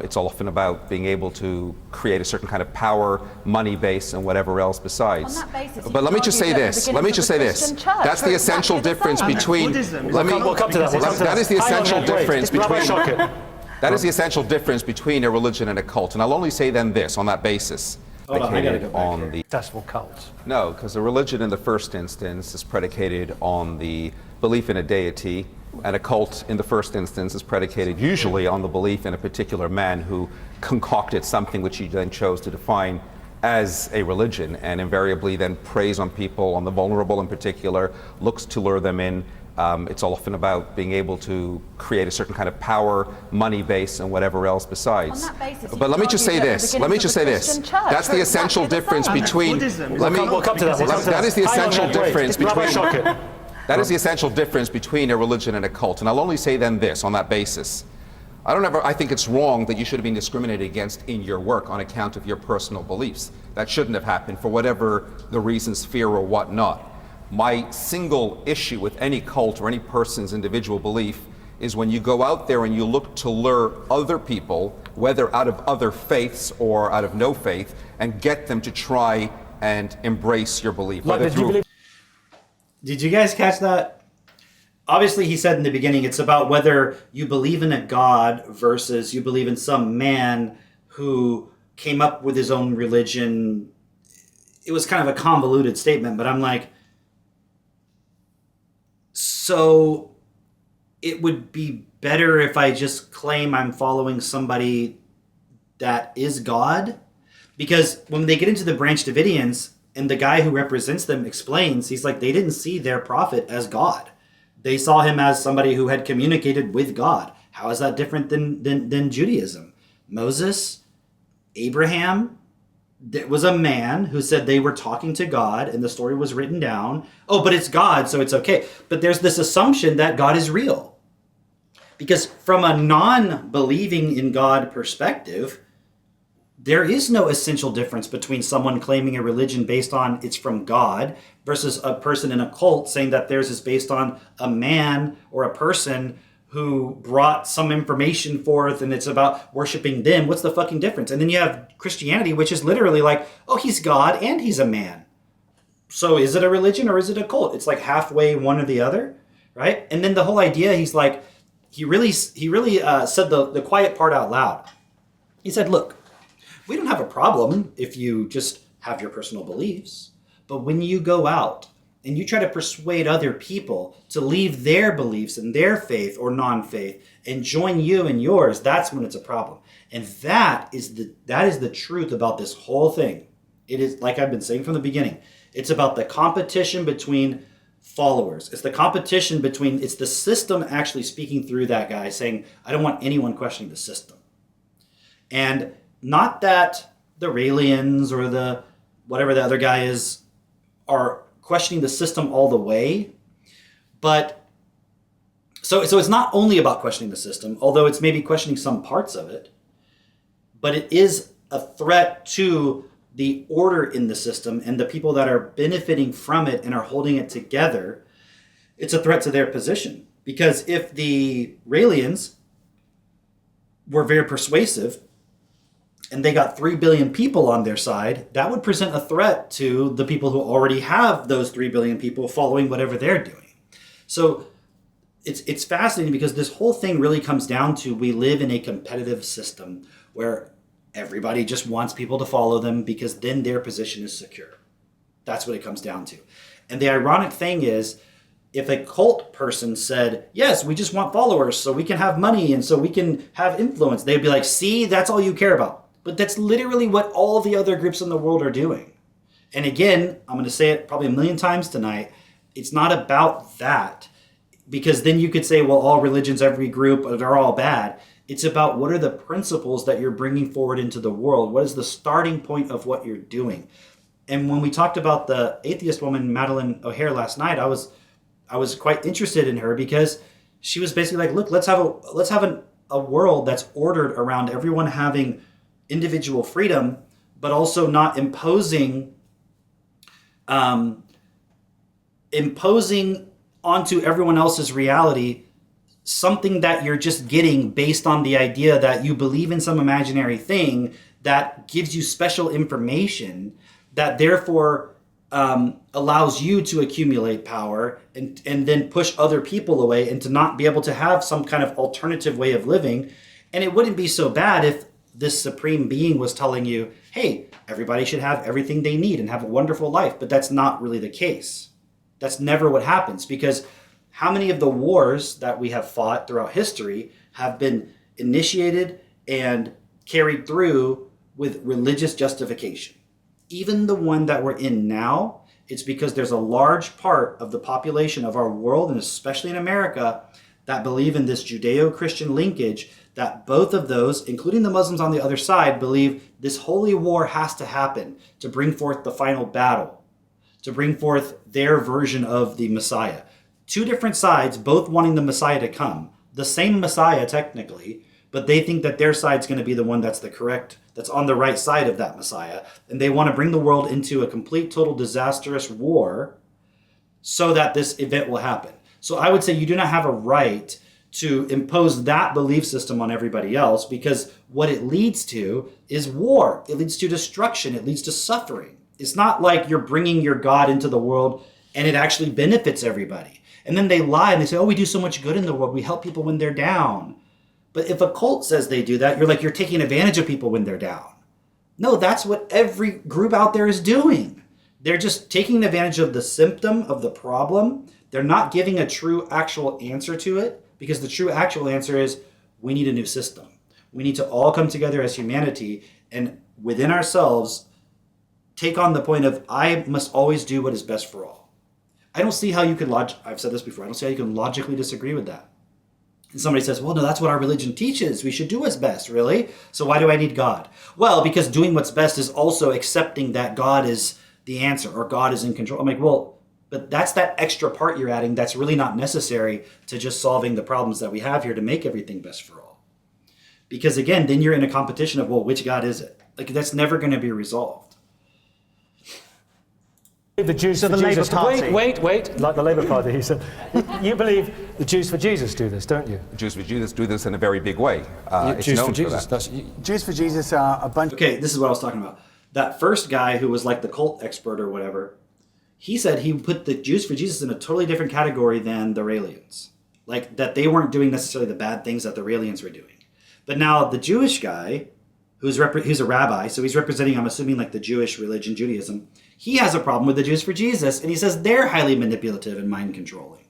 It's often about being able to create a certain kind of power, money base, and whatever else besides. On that basis, But let me just say this. Let me just say this. That's the essential difference between. We'll come to that. That is the essential difference Rabbi between. Shockett. That is the essential difference between a religion and a cult, and I'll only say then this on that basis. Hold on, I gotta go back on here. the Successful cults. No, because a religion in the first instance is predicated on the belief in a deity, and a cult in the first instance is predicated usually on the belief in a particular man who concocted something which he then chose to define as a religion, and invariably then preys on people, on the vulnerable in particular, looks to lure them in. It's often about being able to create a certain kind of power, money base, and whatever else besides. On that basis, But let me just say this. Let me just say this. That's the essential difference between. We'll come to that. That is the essential difference Rabbi between. Shockett. That is the essential difference between a religion and a cult, and I'll only say then this on that basis. I think it's wrong that you should have been discriminated against in your work on account of your personal beliefs. That shouldn't have happened for whatever the reasons, fear or whatnot. My single issue with any cult or any person's individual belief is when you go out there and you look to lure other people, whether out of other faiths or out of no faith, and get them to try and embrace your belief. Like, Did you guys catch that? Obviously, he said in the beginning, it's about whether you believe in a God versus you believe in some man who came up with his own religion. It was kind of a convoluted statement, but I'm like, so it would be better if I just claim I'm following somebody that is God? Because when they get into the Branch Davidians, and the guy who represents them explains, he's like, they didn't see their prophet as God. They saw him as somebody who had communicated with God. How is that different than Judaism? Moses, Abraham, there was a man who said they were talking to God and the story was written down. Oh, but it's God, so it's okay. But there's this assumption that God is real. Because from a non-believing in God perspective, there is no essential difference between someone claiming a religion based on it's from God versus a person in a cult saying that theirs is based on a man or a person who brought some information forth and it's about worshiping them. What's the fucking difference? And then you have Christianity, which is literally like, oh, he's God and he's a man. So is it a religion or is it a cult? It's like halfway one or the other, right? And then the whole idea, he's like, he really said the quiet part out loud. He said, look, we don't have a problem if you just have your personal beliefs. But when you go out and you try to persuade other people to leave their beliefs and their faith or non-faith and join you in yours, that's when it's a problem. And that is the truth about this whole thing. It is, like I've been saying from the beginning, it's about the competition between followers. It's the competition between, it's the system actually speaking through that guy saying, I don't want anyone questioning the system. And not that the Raelians or the whatever the other guy is are questioning the system all the way, but so it's not only about questioning the system, although it's maybe questioning some parts of it, but it is a threat to the order in the system and the people that are benefiting from it and are holding it together. It's a threat to their position, because if the Raelians were very persuasive and they got 3 billion people on their side, that would present a threat to the people who already have those 3 billion people following whatever they're doing. So it's fascinating because this whole thing really comes down to, we live in a competitive system where everybody just wants people to follow them because then their position is secure. That's what it comes down to. And the ironic thing is, if a cult person said, yes, we just want followers so we can have money and so we can have influence, they'd be like, see, that's all you care about. But that's literally what all the other groups in the world are doing. And again, I'm going to say it probably a million times tonight, it's not about that. Because then you could say, well, all religions, every group, they're all bad. It's about what are the principles that you're bringing forward into the world? What is the starting point of what you're doing? And when we talked about the atheist woman, Madeline O'Hare, last night, I was quite interested in her because she was basically like, look, let's have a world that's ordered around everyone having individual freedom, but also not imposing onto everyone else's reality something that you're just getting based on the idea that you believe in some imaginary thing that gives you special information that therefore allows you to accumulate power and then push other people away and to not be able to have some kind of alternative way of living. And it wouldn't be so bad if this supreme being was telling you, hey, everybody should have everything they need and have a wonderful life. But that's not really the case. That's never what happens, because how many of the wars that we have fought throughout history have been initiated and carried through with religious justification? Even the one that we're in now, it's because there's a large part of the population of our world, and especially in America, that believe in this Judeo-Christian linkage, that both of those, including the Muslims on the other side, believe this holy war has to happen to bring forth the final battle, to bring forth their version of the Messiah. Two different sides, both wanting the Messiah to come. The same Messiah, technically, but they think that their side's going to be the one that's the correct, that's on the right side of that Messiah. And they want to bring the world into a complete, total, disastrous war so that this event will happen. So I would say you do not have a right to impose that belief system on everybody else, because what it leads to is war. It leads to destruction. It leads to suffering. It's not like you're bringing your God into the world and it actually benefits everybody. And then they lie and they say, oh, we do so much good in the world. We help people when they're down. But if a cult says they do that, you're taking advantage of people when they're down. No, that's what every group out there is doing. They're just taking advantage of the symptom of the problem. They're not giving a true actual answer to it, because the true actual answer is we need a new system. We need to all come together as humanity and within ourselves take on the point of I must always do what is best for all. I don't see how you could I've said this before, I don't see how you can logically disagree with that. And somebody says, well, no, that's what our religion teaches. We should do what's best, really? So why do I need God? Well, because doing what's best is also accepting that God is the answer or God is in control. I'm like, well, but that's that extra part you're adding that's really not necessary to just solving the problems that we have here to make everything best for all. Because again, then you're in a competition of, well, which God is it? That's never going to be resolved. The Jews So for the Jesus. Labour Party. Wait. Like the Labour Party, he said. You believe the Jews for Jesus do this, don't you? The Jews for Jesus do this in a very big way. It's Jews known for Jesus. that. Jews for Jesus are a bunch. Okay, this is what I was talking about. That first guy who was like the cult expert or whatever, he said he put the Jews for Jesus in a totally different category than the Raelians. Like, that they weren't doing necessarily the bad things that the Raelians were doing. But now the Jewish guy, who's a rabbi, so he's representing, I'm assuming, like the Jewish religion, Judaism, he has a problem with the Jews for Jesus, and he says they're highly manipulative and mind-controlling.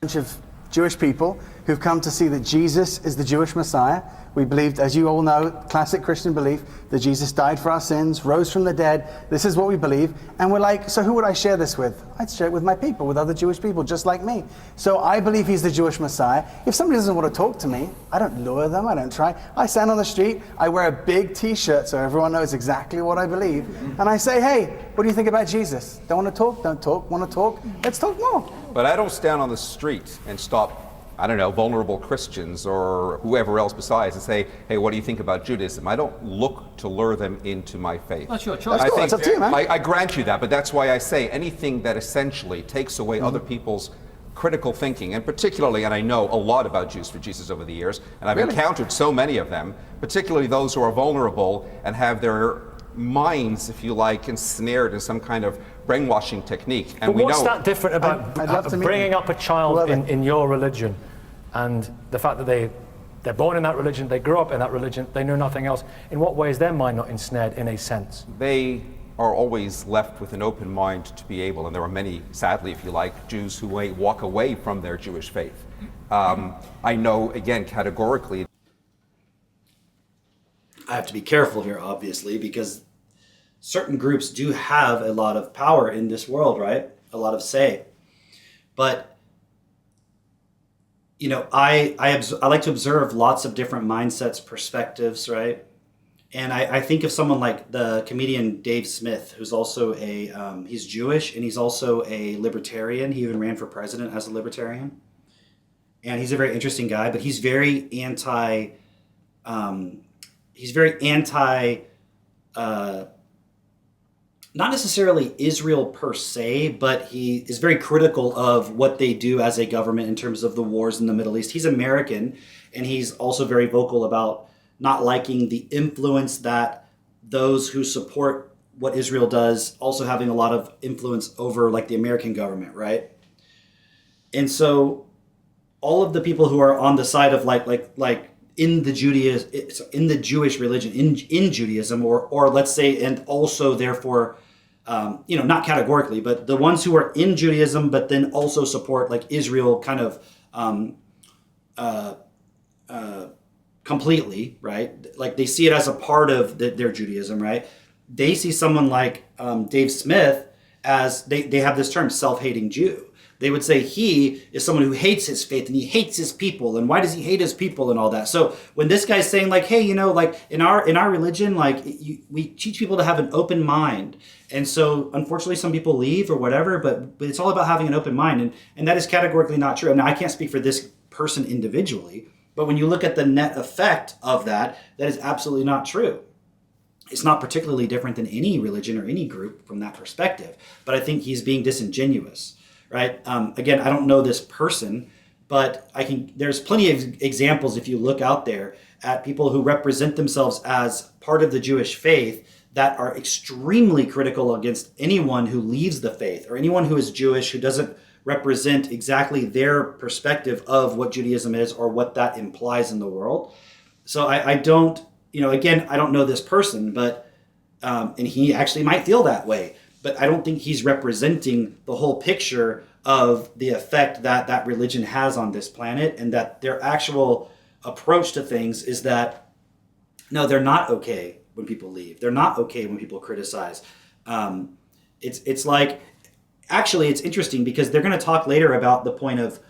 Bunch of Jewish people who've come to see that Jesus is the Jewish Messiah. We believed, as you all know, classic Christian belief, that Jesus died for our sins, rose from the dead. This is what we believe. And we're like, so who would I share this with? I'd share it with my people, with other Jewish people, just like me. So I believe he's the Jewish Messiah. If somebody doesn't want to talk to me, I don't lure them, I don't try. I stand on the street, I wear a big t-shirt so everyone knows exactly what I believe. And I say, hey, what do you think about Jesus? Don't want to talk? Don't talk. Want to talk? Let's talk more. But I don't stand on the street and stop, I don't know, vulnerable Christians or whoever else besides and say, hey, what do you think about Judaism? I don't look to lure them into my faith. That's your choice. That's cool. It's up to you, man. I grant you that, but that's why I say anything that essentially takes away other people's critical thinking, and particularly, and I know a lot about Jews for Jesus over the years, and I've encountered so many of them, particularly those who are vulnerable and have their minds, if you like, ensnared in some kind of brainwashing technique. And But what's that different about I'd love to meet bringing them. up a child in your religion and the fact that they're born in that religion, they grow up in that religion, they know nothing else? In what way is their mind not ensnared in a sense? They are always left with an open mind to be able, and there are many, sadly, if you like, Jews who walk away from their Jewish faith. I know, again, categorically. I have to be careful here, obviously, because certain groups do have a lot of power in this world, right? A lot of say. But, I like to observe lots of different mindsets, perspectives, right? And I think of someone like the comedian Dave Smith, who's also he's Jewish and he's also a libertarian. He even ran for president as a libertarian. And he's a very interesting guy, but he's very anti, not necessarily Israel per se, but he is very critical of what they do as a government in terms of the wars in the Middle East. He's American, and he's also very vocal about not liking the influence that those who support what Israel does also having a lot of influence over like the American government, right? And so all of the people who are on the side of like in the Jewish religion, in Judaism, or let's say, and also therefore, not categorically, but the ones who are in Judaism, but then also support like Israel kind of completely, right? Like they see it as a part of their Judaism, right? They see someone like Dave Smith as, they have this term, self-hating Jew. They would say he is someone who hates his faith and he hates his people. And why does he hate his people and all that? So when this guy's saying like, hey, like in our religion, like we teach people to have an open mind. And so unfortunately some people leave or whatever, but it's all about having an open mind. And that is categorically not true. Now I can't speak for this person individually, but when you look at the net effect of that, that is absolutely not true. It's not particularly different than any religion or any group from that perspective. But I think he's being disingenuous. Right. Again, I don't know this person, but there's plenty of examples if you look out there at people who represent themselves as part of the Jewish faith that are extremely critical against anyone who leaves the faith or anyone who is Jewish who doesn't represent exactly their perspective of what Judaism is or what that implies in the world. So I don't, again, I don't know this person, but and he actually might feel that way. But I don't think he's representing the whole picture of the effect that that religion has on this planet, and that their actual approach to things is that, no, they're not okay when people leave. They're not okay when people criticize. It's like, actually, it's interesting because they're going to talk later about the point of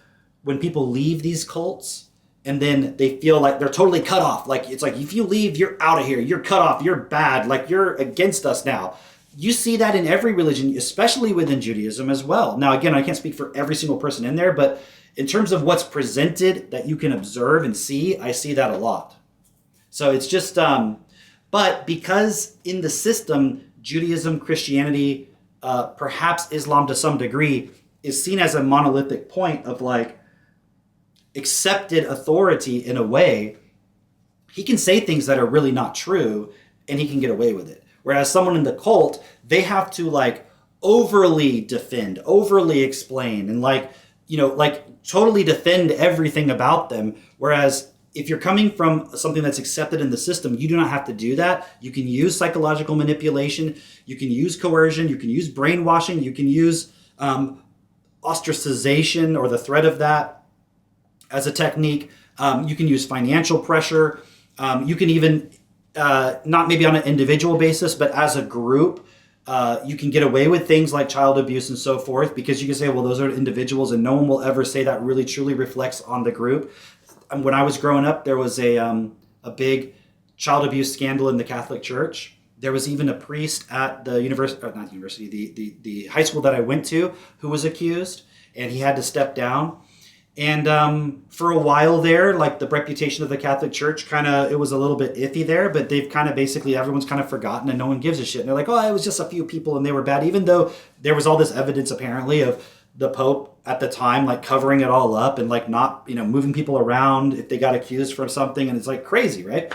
when people leave these cults and then they feel like they're totally cut off. Like, it's like, if you leave, you're out of here. You're cut off. You're bad. Like, you're against us now. You see that in every religion, especially within Judaism as well. Now, again, I can't speak for every single person in there, but in terms of what's presented that you can observe and see, I see that a lot. So it's just, but because in the system, Judaism, Christianity, perhaps Islam to some degree, is seen as a monolithic point of like accepted authority in a way, he can say things that are really not true and he can get away with it. Whereas someone in the cult, they have to like overly defend, overly explain, and like totally defend everything about them. Whereas if you're coming from something that's accepted in the system, you do not have to do that. You can use psychological manipulation. You can use coercion. You can use brainwashing. You can use ostracization or the threat of that as a technique. You can use financial pressure. You can even not maybe on an individual basis, but as a group, you can get away with things like child abuse and so forth, because you can say, well, those are individuals and no one will ever say that really truly reflects on the group. When I was growing up, there was a big child abuse scandal in the Catholic Church. There was even a priest at the the high school that I went to who was accused, and he had to step down. And for a while there, like the reputation of the Catholic Church it was a little bit iffy there, but they've kind of basically, everyone's kind of forgotten and no one gives a shit. And they're like, oh, it was just a few people and they were bad, even though there was all this evidence apparently of the Pope at the time, like covering it all up and like not, moving people around if they got accused for something. And it's like crazy, right?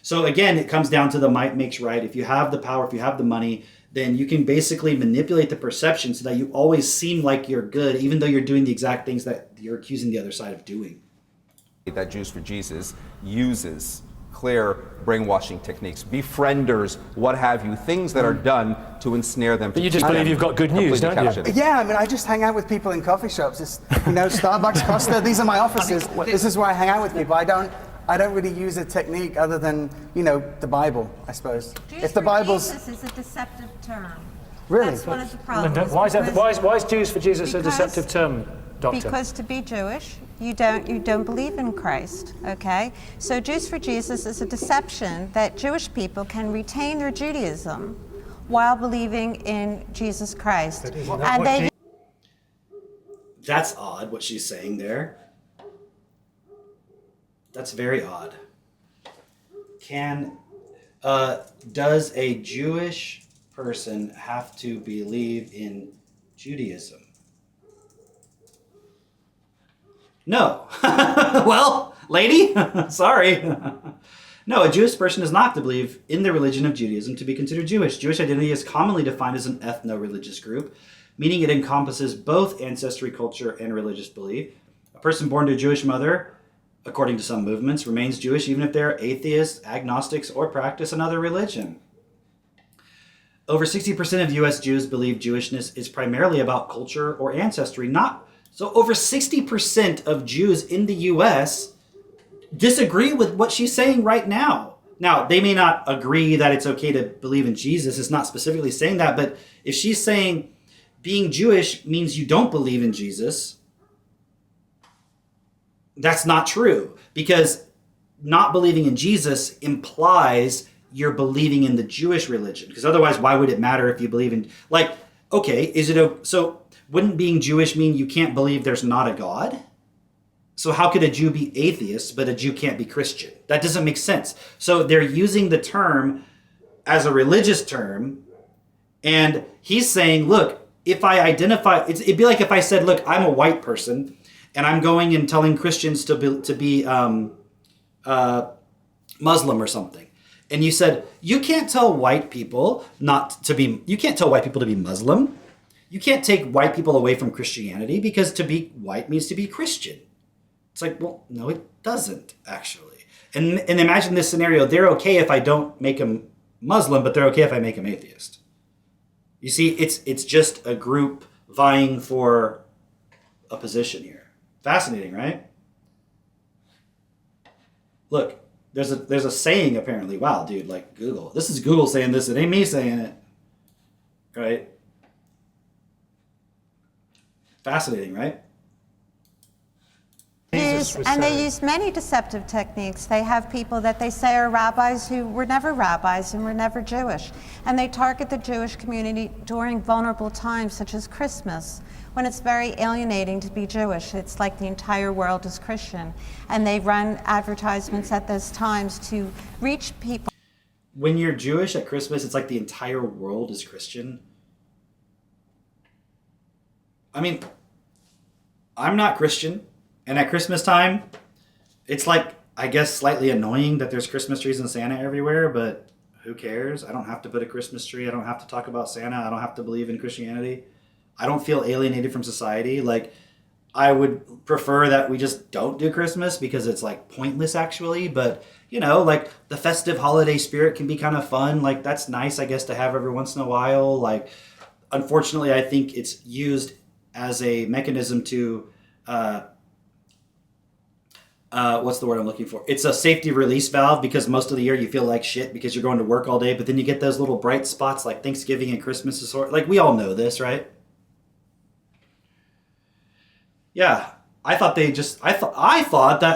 So again, it comes down to the might makes right. If you have the power, if you have the money, then you can basically manipulate the perception so that you always seem like you're good, even though you're doing the exact things that you're accusing the other side of doing. That Jews for Jesus uses clear brainwashing techniques, befrienders, what have you, things that are done to ensnare them. But you just believe you've got good news, don't you? Yeah, I mean, I just hang out with people in coffee shops. It's, Starbucks, Costa, these are my offices. This is where I hang out with people. I don't really use a technique other than, the Bible, I suppose. Jews for Jesus is a deceptive term. Really? That's one of the problems. Linda, why is Jews for Jesus a deceptive term, Doctor? Because to be Jewish, you don't believe in Christ, okay? So Jews for Jesus is a deception that Jewish people can retain their Judaism while believing in Jesus Christ. And they That's odd, what she's saying there. That's very odd. Does a Jewish person have to believe in Judaism? No. Well, lady, sorry. No, a Jewish person is not to believe in the religion of Judaism to be considered Jewish. Jewish identity is commonly defined as an ethno-religious group, meaning it encompasses both ancestry, culture, and religious belief. A person born to a Jewish mother, according to some movements, remains Jewish even if they're atheists, agnostics, or practice another religion. Over 60% of U.S. Jews believe Jewishness is primarily about culture or ancestry. So over 60% of Jews in the U.S. disagree with what she's saying right now. Now, they may not agree that it's okay to believe in Jesus. It's not specifically saying that, but if she's saying being Jewish means you don't believe in Jesus, that's not true, because not believing in Jesus implies you're believing in the Jewish religion, because otherwise why would it matter if you believe in, like, okay, so wouldn't being Jewish mean you can't believe there's not a God? So how could a Jew be atheist but a Jew can't be Christian? That doesn't make sense. So they're using the term as a religious term, and he's saying, look, if I identify, it'd be like if I said, look, I'm a white person and I'm going and telling Christians to be Muslim or something. And you said, you can't tell white people you can't tell white people to be Muslim. You can't take white people away from Christianity, because to be white means to be Christian. It's like, well, no, it doesn't actually. And imagine this scenario. They're okay if I don't make them Muslim, but they're okay if I make them atheist. You see, it's just a group vying for a position here. Fascinating, right? Look, there's a saying apparently. Wow, dude, like Google. This is Google saying this. It ain't me saying it. Right? Fascinating, right? They use many deceptive techniques. They have people that they say are rabbis who were never rabbis and were never Jewish. And they target the Jewish community during vulnerable times, such as Christmas, when it's very alienating to be Jewish. It's like the entire world is Christian. And they run advertisements at those times to reach people. When you're Jewish at Christmas, it's like the entire world is Christian. I mean, I'm not Christian. And at Christmas time, it's like, I guess, slightly annoying that there's Christmas trees and Santa everywhere, but who cares? I don't have to put a Christmas tree. I don't have to talk about Santa. I don't have to believe in Christianity. I don't feel alienated from society. Like, I would prefer that we just don't do Christmas because it's like pointless actually. But, you know, like the festive holiday spirit can be kind of fun. Like, that's nice, I guess, to have every once in a while. Like, unfortunately, I think it's used as a mechanism to, what's the word I'm looking for? It's a safety release valve, because most of the year you feel like shit because you're going to work all day, but then you get those little bright spots like Thanksgiving and Christmas is sort, like, we all know this, right? Yeah, I thought that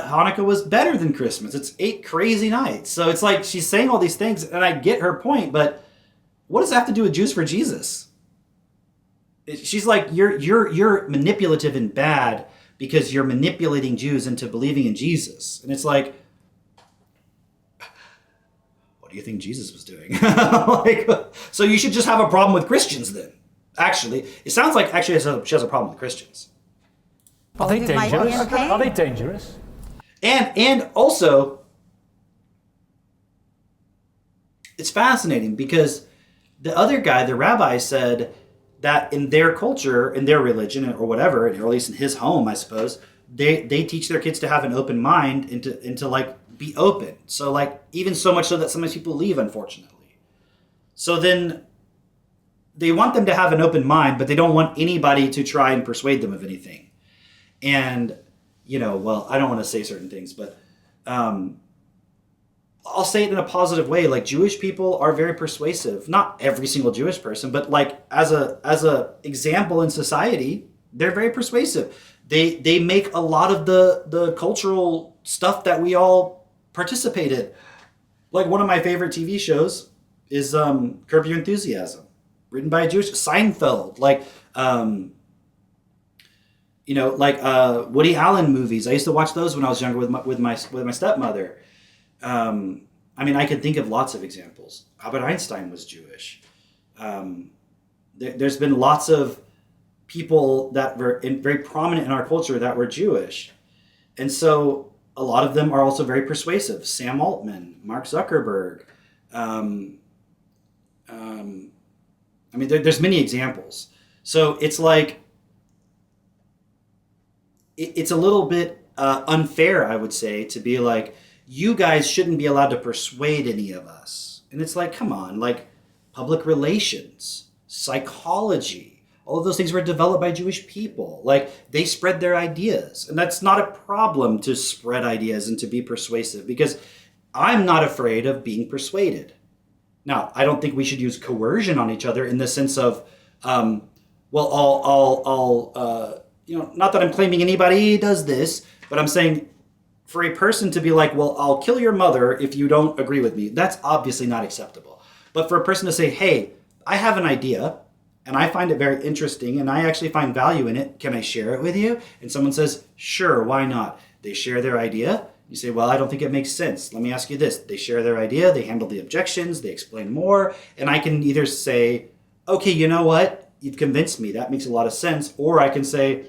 Hanukkah was better than Christmas. It's 8 crazy nights. So it's like she's saying all these things, and I get her point, but what does that have to do with Jews for Jesus? She's like, you're manipulative and bad because you're manipulating Jews into believing in Jesus. And it's like, what do you think Jesus was doing? Like, so you should just have a problem with Christians then. Actually, it sounds like actually she has a problem with Christians. Are they dangerous? Are they dangerous? And also, it's fascinating because the other guy, the rabbi, said that in their culture, in their religion, or whatever, or at least in his home, I suppose, they teach their kids to have an open mind and to like be open. So like, even so much so that sometimes people leave, unfortunately. So then they want them to have an open mind, but they don't want anybody to try and persuade them of anything. And, you know, well, I don't want to say certain things, but I'll say it in a positive way. Like, Jewish people are very persuasive. Not every single Jewish person, but like as a example in society, they're very persuasive. They make a lot of the cultural stuff that we all participate in. Like one of my favorite TV shows is Curb Your Enthusiasm, written by a Jewish Seinfeld. Like Woody Allen movies. I used to watch those when I was younger with my stepmother. I mean, I could think of lots of examples. Albert Einstein was Jewish. There's been lots of people that were very prominent in our culture that were Jewish. And so a lot of them are also very persuasive. Sam Altman, Mark Zuckerberg. There's many examples. So it's like, it's a little bit unfair, I would say, to be like, you guys shouldn't be allowed to persuade any of us. And it's like, come on, like public relations, psychology, all of those things were developed by Jewish people. Like they spread their ideas. And that's not a problem to spread ideas and to be persuasive, because I'm not afraid of being persuaded. Now, I don't think we should use coercion on each other in the sense of, not that I'm claiming anybody does this, but I'm saying for a person to be like, well, I'll kill your mother if you don't agree with me, that's obviously not acceptable. But for a person to say, hey, I have an idea and I find it very interesting and I actually find value in it, can I share it with you? And someone says, sure, why not? They share their idea. You say, well, I don't think it makes sense. Let me ask you this. They share their idea, they handle the objections, they explain more, and I can either say, okay, you know what? You've convinced me. That makes a lot of sense. Or I can say,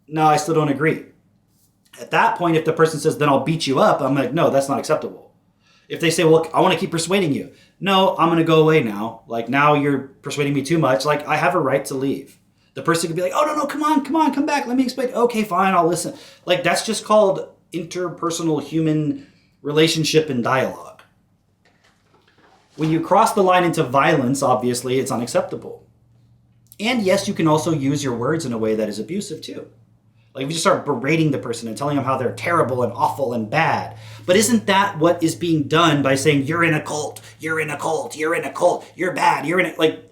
no, I still don't agree. At that point, if the person says, then I'll beat you up, I'm like, no, that's not acceptable. If they say, well, I want to keep persuading you. No, I'm going to go away now. Like, now you're persuading me too much. Like, I have a right to leave. The person could be like, oh, no, come on, come back. Let me explain. Okay, fine, I'll listen. Like, that's just called interpersonal human relationship and dialogue. When you cross the line into violence, obviously, it's unacceptable. And yes, you can also use your words in a way that is abusive too. Like if you just start berating the person and telling them how they're terrible and awful and bad. But isn't that what is being done by saying, you're in a cult, you're in a cult, you're in a cult, you're bad, you're in it? Like,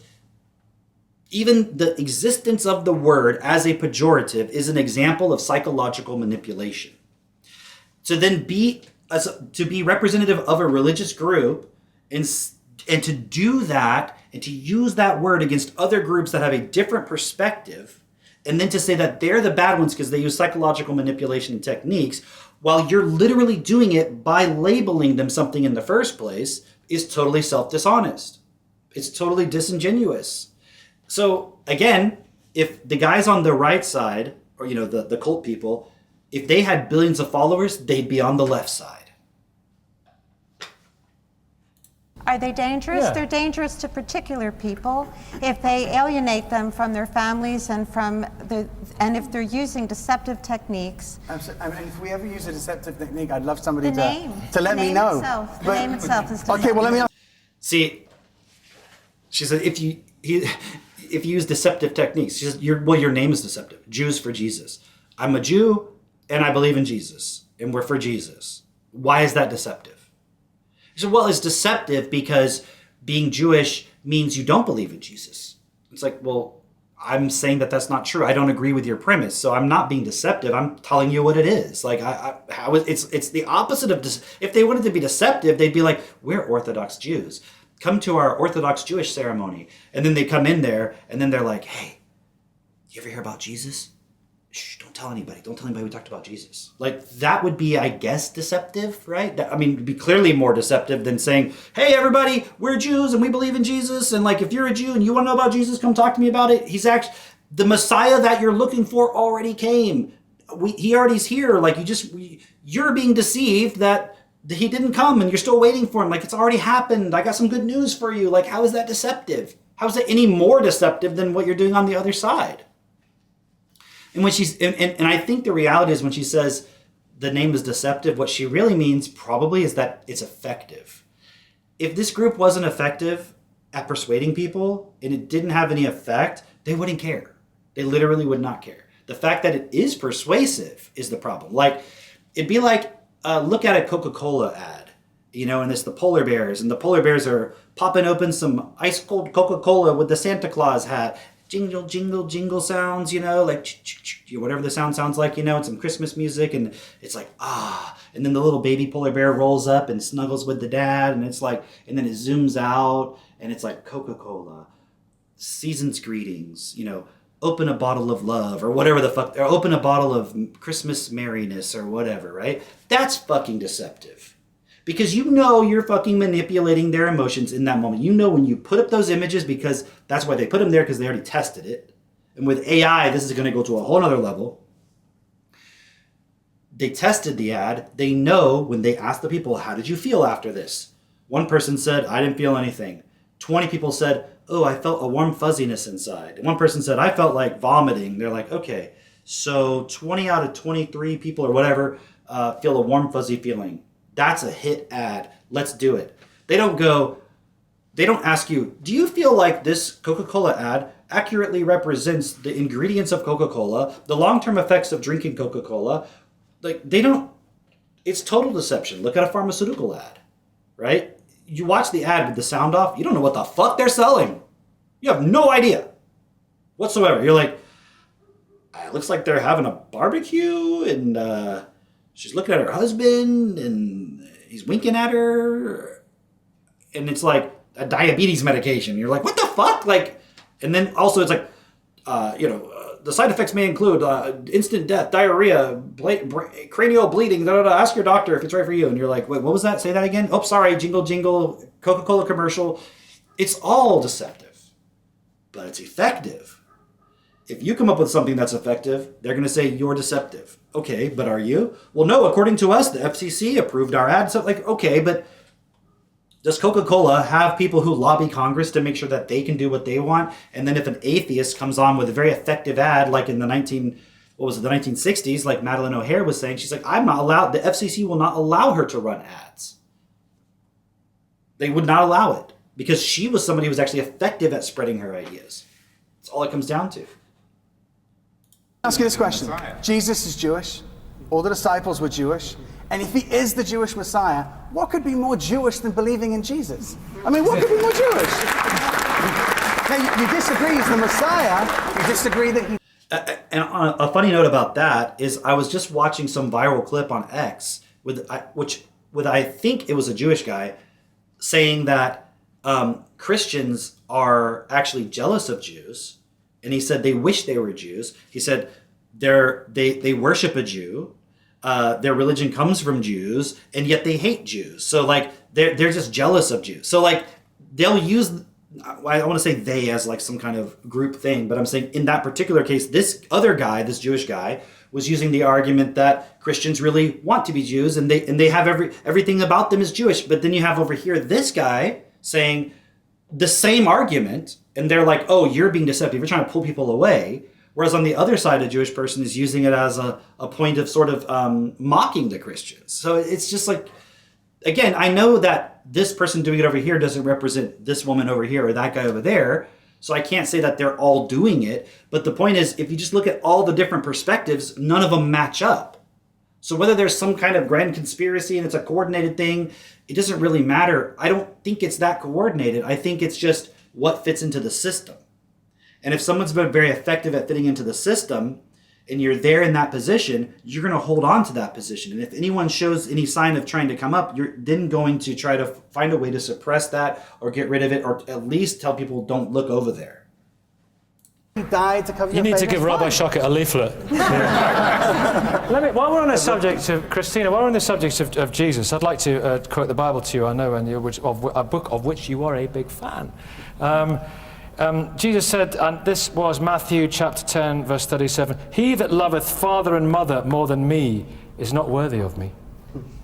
even the existence of the word as a pejorative is an example of psychological manipulation. To then be representative of a religious group and to do that and to use that word against other groups that have a different perspective, and then to say that they're the bad ones because they use psychological manipulation techniques, while you're literally doing it by labeling them something in the first place, is totally self-dishonest. It's totally disingenuous. So again, if the guys on the right side, or the cult people, if they had billions of followers, they'd be on the left side. Are they dangerous? Yeah. They're dangerous to particular people if they alienate them from their families and if they're using deceptive techniques. Absolutely. If we ever use a deceptive technique, I'd love somebody to let me know. The name itself is okay. Well, let me. See, she said if you use deceptive techniques, she says your name is deceptive. Jews for Jesus. I'm a Jew and I believe in Jesus and we're for Jesus. Why is that deceptive? He said, well, it's deceptive because being Jewish means you don't believe in Jesus. It's like, well, I'm saying that that's not true. I don't agree with your premise, so I'm not being deceptive. I'm telling you what it is. Like, it's the opposite of if they wanted to be deceptive, they'd be like, we're Orthodox Jews. Come to our Orthodox Jewish ceremony. And then they come in there, and then they're like, hey, you ever hear about Jesus? Shh, don't tell anybody. Don't tell anybody we talked about Jesus. Like, that would be, I guess, deceptive, right? It'd be clearly more deceptive than saying, hey, everybody, we're Jews and we believe in Jesus. And like, if you're a Jew and you want to know about Jesus, come talk to me about it. He's actually, the Messiah that you're looking for already came. He already's here. Like, you're being deceived that he didn't come and you're still waiting for him. Like, it's already happened. I got some good news for you. Like, how is that deceptive? How is it any more deceptive than what you're doing on the other side? And when and I think the reality is when she says the name is deceptive, what she really means probably is that it's effective. If this group wasn't effective at persuading people and it didn't have any effect, they wouldn't care. They literally would not care. The fact that it is persuasive is the problem. Like, it'd be like, look at a Coca-Cola ad, and it's the polar bears, and the polar bears are popping open some ice cold Coca-Cola with the Santa Claus hat. jingle, jingle, jingle sounds, like whatever the sound sounds like, and some Christmas music, and it's like, and then the little baby polar bear rolls up and snuggles with the dad, and it's like, and then it zooms out, and it's like Coca-Cola, season's greetings, open a bottle of love, or whatever the fuck, or open a bottle of Christmas merriness, or whatever, right? That's fucking deceptive. Because you're fucking manipulating their emotions in that moment. When you put up those images, because that's why they put them there, because they already tested it. And with AI, this is going to go to a whole other level. They tested the ad. They know when they asked the people, how did you feel after this? One person said, I didn't feel anything. 20 people said, oh, I felt a warm fuzziness inside. And one person said, I felt like vomiting. They're like, okay, so 20 out of 23 people or whatever feel a warm fuzzy feeling. That's a hit ad. Let's do it. They don't ask you, do you feel like this Coca-Cola ad accurately represents the ingredients of Coca-Cola, the long-term effects of drinking Coca-Cola? It's total deception. Look at a pharmaceutical ad, right? You watch the ad with the sound off, you don't know what the fuck they're selling. You have no idea whatsoever. You're like, it looks like they're having a barbecue, and she's looking at her husband, and he's winking at her, and it's like a diabetes medication. You're like, what the fuck? And then also it's like, the side effects may include instant death, diarrhea, cranial bleeding, Ask your doctor if it's right for you. And you're like, wait, what was that? Say that again? Oh, sorry, jingle, jingle, Coca-Cola commercial. It's all deceptive, but it's effective. If you come up with something that's effective, they're going to say you're deceptive. Okay, but are you? Well, no, according to us, the FCC approved our ad. So okay, but does Coca-Cola have people who lobby Congress to make sure that they can do what they want? And then if an atheist comes on with a very effective ad, like in the 1960s, like Madeleine O'Hare was saying, she's like, I'm not allowed, the FCC will not allow her to run ads. They would not allow it because she was somebody who was actually effective at spreading her ideas. That's all it comes down to. Ask you this question. Jesus is Jewish. All the disciples were Jewish. And if he is the Jewish Messiah, what could be more Jewish than believing in Jesus? I mean, what could be more Jewish? Now, you disagree he's the Messiah. You disagree that he... And on a funny note about that is I was just watching some viral clip on X with I think it was a Jewish guy saying that Christians are actually jealous of Jews. And he said they wish they were Jews. He said they worship a Jew. Their religion comes from Jews, and yet they hate Jews. So they're just jealous of Jews. So they'll use, I want to say they as some kind of group thing, but I'm saying in that particular case, this other guy, this Jewish guy, was using the argument that Christians really want to be Jews, and they have everything about them is Jewish. But then you have over here this guy saying the same argument, and they're like, oh, you're being deceptive. You're trying to pull people away. Whereas on the other side, a Jewish person is using it as a point of sort of mocking the Christians. So it's just again, I know that this person doing it over here doesn't represent this woman over here or that guy over there. So I can't say that they're all doing it. But the point is, if you just look at all the different perspectives, none of them match up. So whether there's some kind of grand conspiracy and it's a coordinated thing, it doesn't really matter. I don't think it's that coordinated. I think it's just what fits into the system. And if someone's been very effective at fitting into the system and you're there in that position, you're going to hold on to that position. And if anyone shows any sign of trying to come up, you're then going to try to find a way to suppress that or get rid of it, or at least tell people don't look over there. He died to cover You need to give Rabbi Shockett a leaflet. While we're on the subject of Christina, while we're on the subject of Jesus, I'd like to quote the Bible to you. I know, and a book of which you are a big fan. Jesus said, and this was Matthew chapter 10, verse 37, "He that loveth father and mother more than me is not worthy of me.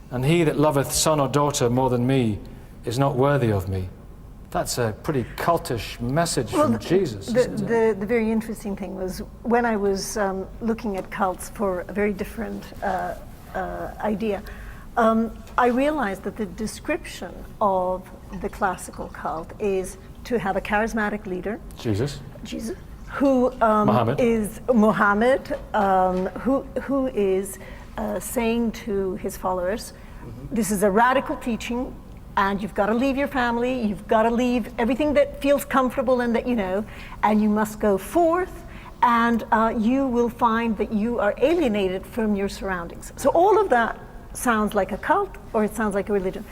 And he that loveth son or daughter more than me is not worthy of me." That's a pretty cultish message from Jesus. The very interesting thing was when I was looking at cults for a very different idea, I realized that the description of the classical cult is to have a charismatic leader, Jesus, who is Muhammad, who is saying to his followers, this is a radical teaching, and you've got to leave your family, you've got to leave everything that feels comfortable and that you know, and you must go forth, and you will find that you are alienated from your surroundings. So all of that sounds like a cult, or it sounds like a religion.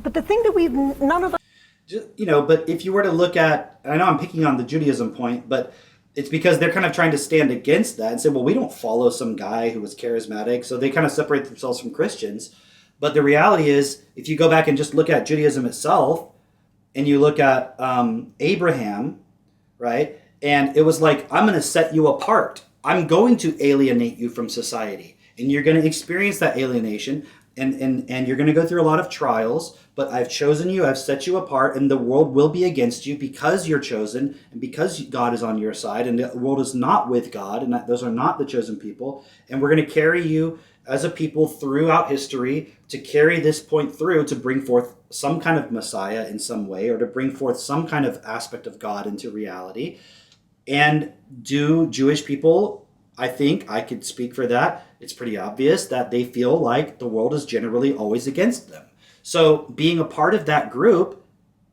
But the thing that none of us... You know, but if you were to look at, I know I'm picking on the Judaism point, but it's because they're kind of trying to stand against that and say, well, we don't follow some guy who was charismatic, so they kind of separate themselves from Christians. But the reality is, if you go back and just look at Judaism itself, and you look at Abraham, right? And it was like, I'm going to set you apart. I'm going to alienate you from society. And you're going to experience that alienation. And you're going to go through a lot of trials, but I've chosen you, I've set you apart, and the world will be against you because you're chosen and because God is on your side, and the world is not with God, and those are not the chosen people. And we're going to carry you as a people throughout history to carry this point through to bring forth some kind of Messiah in some way, or to bring forth some kind of aspect of God into reality. And do Jewish people, I think I could speak for that, it's pretty obvious that they feel like the world is generally always against them. So being a part of that group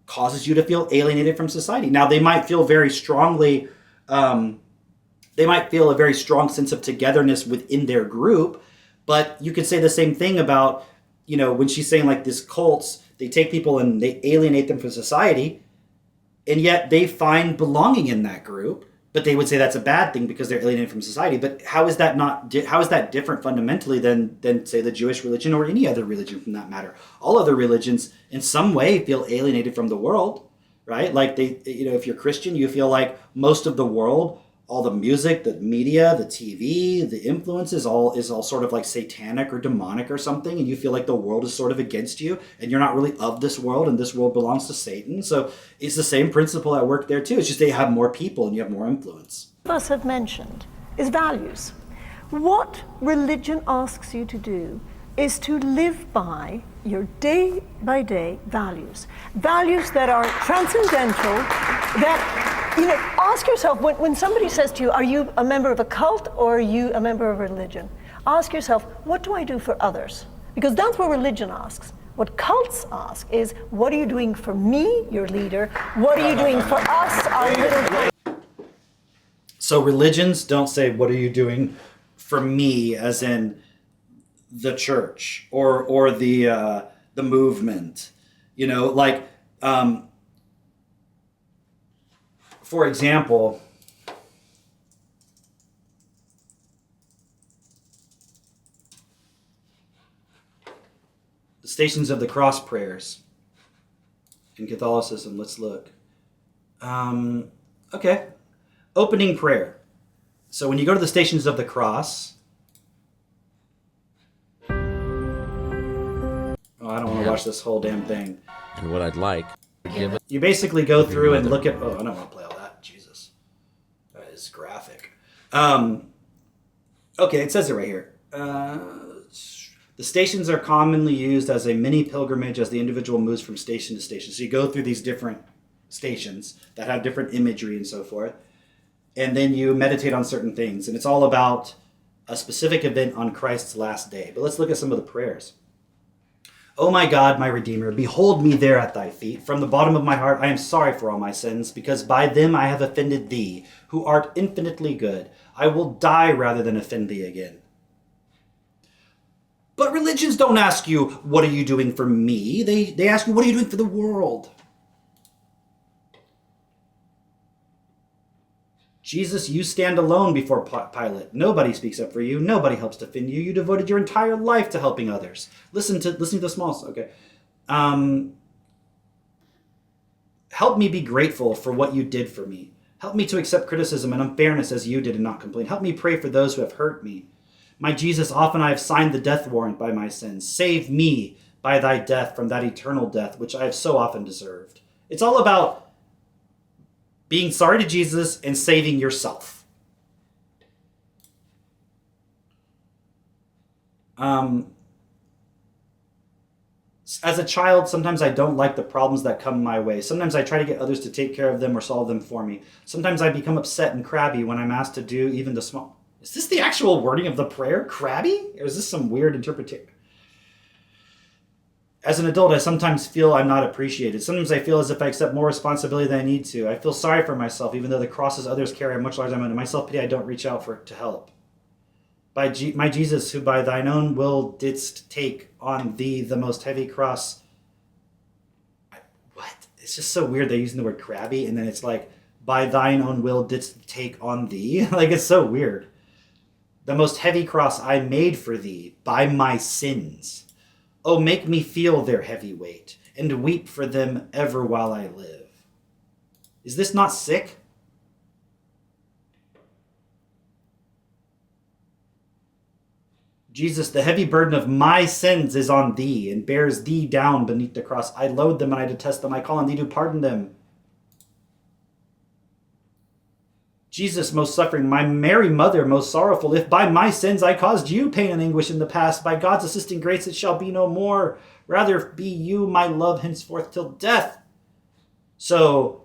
causes you to feel alienated from society. Now, they might feel very strongly, they might feel a very strong sense of togetherness within their group, but you could say the same thing about, you know, when she's saying like this cults, they take people and they alienate them from society, and yet they find belonging in that group. But they would say that's a bad thing because they're alienated from society. But how is that how is that different fundamentally than say the Jewish religion or any other religion from that matter? All other religions in some way feel alienated from the world, right? Like they, you know, if you're Christian, you feel like most of the world, all the music, the media, the TV, the influence is all sort of like satanic or demonic or something, and you feel like the world is sort of against you, and you're not really of this world, and this world belongs to Satan. So it's the same principle at work there too. It's just they have more people and you have more influence. Us have mentioned is values. What religion asks you to do is to live by your day-by-day values. Values that are transcendental, that, you know, ask yourself, when somebody says to you, are you a member of a cult or are you a member of a religion? Ask yourself, what do I do for others? Because that's what religion asks. What cults ask is, what are you doing for me, your leader? What are you doing for us, our little... So religions don't say, what are you doing for me, as in the church or the movement, you know, like, for example, the Stations of the Cross prayers in Catholicism. Let's look. Okay. Opening prayer. So when you go to the Stations of the Cross, I don't want to watch this whole damn thing. And what I'd like, you basically go through and look at. Oh, I don't want to play all that. Jesus, that is graphic. Okay, it says it right here. The stations are commonly used as a mini pilgrimage as the individual moves from station to station. So you go through these different stations that have different imagery and so forth, and then you meditate on certain things, and it's all about a specific event on Christ's last day. But let's look at some of the prayers. O my God, my Redeemer, behold me there at thy feet. From the bottom of my heart I am sorry for all my sins, because by them I have offended thee, who art infinitely good. I will die rather than offend thee again. But religions don't ask you, what are you doing for me? They ask you, what are you doing for the world? Jesus, you stand alone before Pilate. Nobody speaks up for you. Nobody helps defend you. You devoted your entire life to helping others. Listen to the small. Okay. Help me be grateful for what you did for me. Help me to accept criticism and unfairness as you did and not complain. Help me pray for those who have hurt me. My Jesus, often I have signed the death warrant by my sins. Save me by thy death from that eternal death, which I have so often deserved. It's all about being sorry to Jesus and saving yourself. As a child, sometimes I don't like the problems that come my way. Sometimes I try to get others to take care of them or solve them for me. Sometimes I become upset and crabby when I'm asked to do even the small... Is this the actual wording of the prayer? Crabby? Or is this some weird interpretation? As an adult, I sometimes feel I'm not appreciated. Sometimes I feel as if I accept more responsibility than I need to. I feel sorry for myself, even though the crosses others carry are much larger amount of my self-pity. I don't reach out to help. My Jesus, who by thine own will didst take on thee the most heavy cross. What? It's just so weird they're using the word crabby, and then it's like, by thine own will didst take on thee. Like, it's so weird. The most heavy cross I made for thee by my sins. Oh, make me feel their heavy weight, and weep for them ever while I live. Is this not sick? Jesus, the heavy burden of my sins is on thee, and bears thee down beneath the cross. I loathe them and I detest them. I call on thee to pardon them. Jesus, most suffering, my Mary Mother, most sorrowful, if by my sins I caused you pain and anguish in the past, by God's assisting grace it shall be no more. Rather be you my love henceforth till death. So,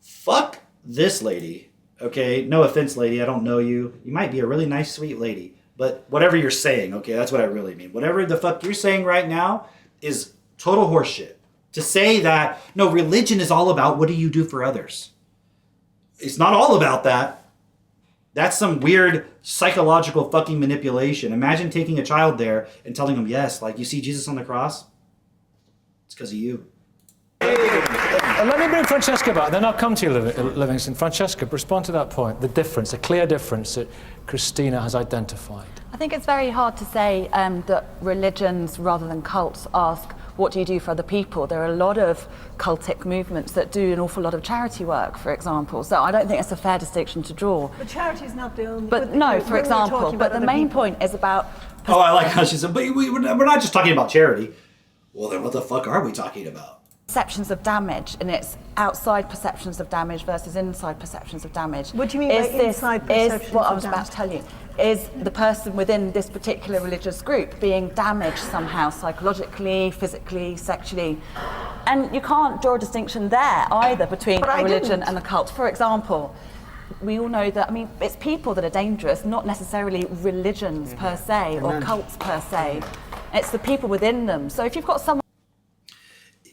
fuck this lady, okay? No offense, lady, I don't know you. You might be a really nice, sweet lady, but whatever you're saying, okay, that's what I really mean. Whatever the fuck you're saying right now is total horseshit. To say that, no, religion is all about what do you do for others. It's not all about that. That's some weird psychological fucking manipulation. Imagine taking a child there and telling them, yes, like you see Jesus on the cross? It's because of you. Let me bring Francesca back, then I'll come to you, Livingston. Francesca, respond to that point, the difference, the clear difference that Christina has identified. I think it's very hard to say that religions rather than cults ask, what do you do for other people? There are a lot of cultic movements that do an awful lot of charity work, for example. So I don't think it's a fair distinction to draw. But charity is not the only... But no, for example, but the main point is about... Oh, I like how she said, but we're not just talking about charity. Well, then what the fuck are we talking about? Perceptions of damage, and it's outside perceptions of damage versus inside perceptions of damage. What do you mean by inside perceptions Is what I was of about to tell you. Is the person within this particular religious group being damaged somehow, psychologically, physically, sexually? And you can't draw a distinction there either between a religion and a cult. For example, we all know that, I mean, it's people that are dangerous, not necessarily religions per se or cults per se. It's the people within them. So if you've got someone...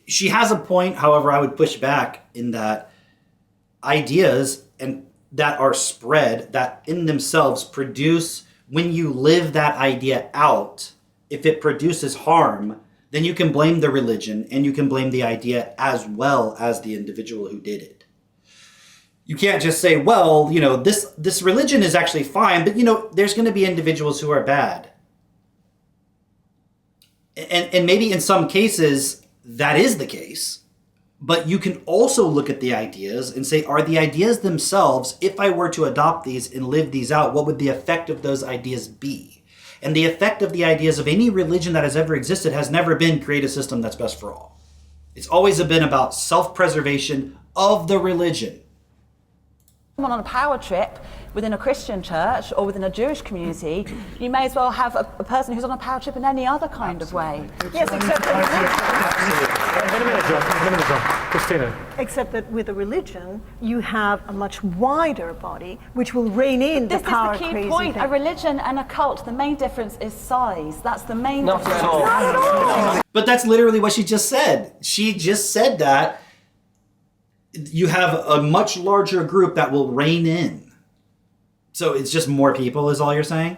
She has a point, however, I would push back in that ideas and that are spread, that in themselves produce, when you live that idea out, if it produces harm, then you can blame the religion and you can blame the idea as well as the individual who did it. You can't just say, well, you know, this religion is actually fine, but, you know, there's going to be individuals who are bad. And maybe in some cases that is the case. But you can also look at the ideas and say, are the ideas themselves, if I were to adopt these and live these out, what would the effect of those ideas be? And the effect of the ideas of any religion that has ever existed has never been create a system that's best for all. It's always been about self-preservation of the religion. Someone on a power trip within a Christian church or within a Jewish community, you may as well have a person who's on a power trip in any other kind of way. Yes, except that... In a minute, John. Christina. Except that with a religion, you have a much wider body which will rein in the power This is the key crazy point. thing. A religion and a cult, the main difference is size. That's the main difference. Not at all. But that's literally what she just said. She just said that you have a much larger group that will rein in. So it's just more people is all you're saying?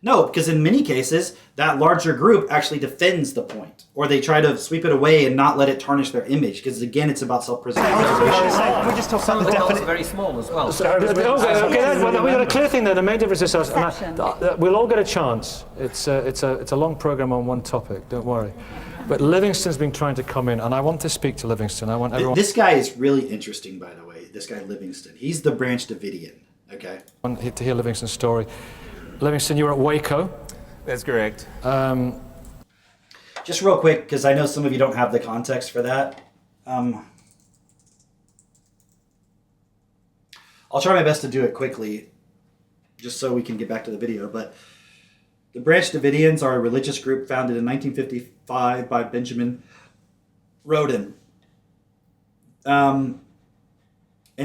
No, because in many cases, that larger group actually defends the point. Or they try to sweep it away and not let it tarnish their image. Because again, it's about self-preservation. We just talk Some about of the the cults definition. are very small as well. We've got a clear thing there. The main difference is us. We'll all get a chance. It's a long program on one topic. Don't worry. But Livingston's been trying to come in, and I want to speak to Livingston. I want everyone. This guy is really interesting, by the way. This guy Livingston. He's the Branch Davidian. Okay. I want to hear Livingston's story. Livingston, you were at Waco. That's correct. Just real quick, because I know some of you don't have the context for that. I'll try my best to do it quickly, just so we can get back to the video. But the Branch Davidians are a religious group founded in 1955 by Benjamin Roden. And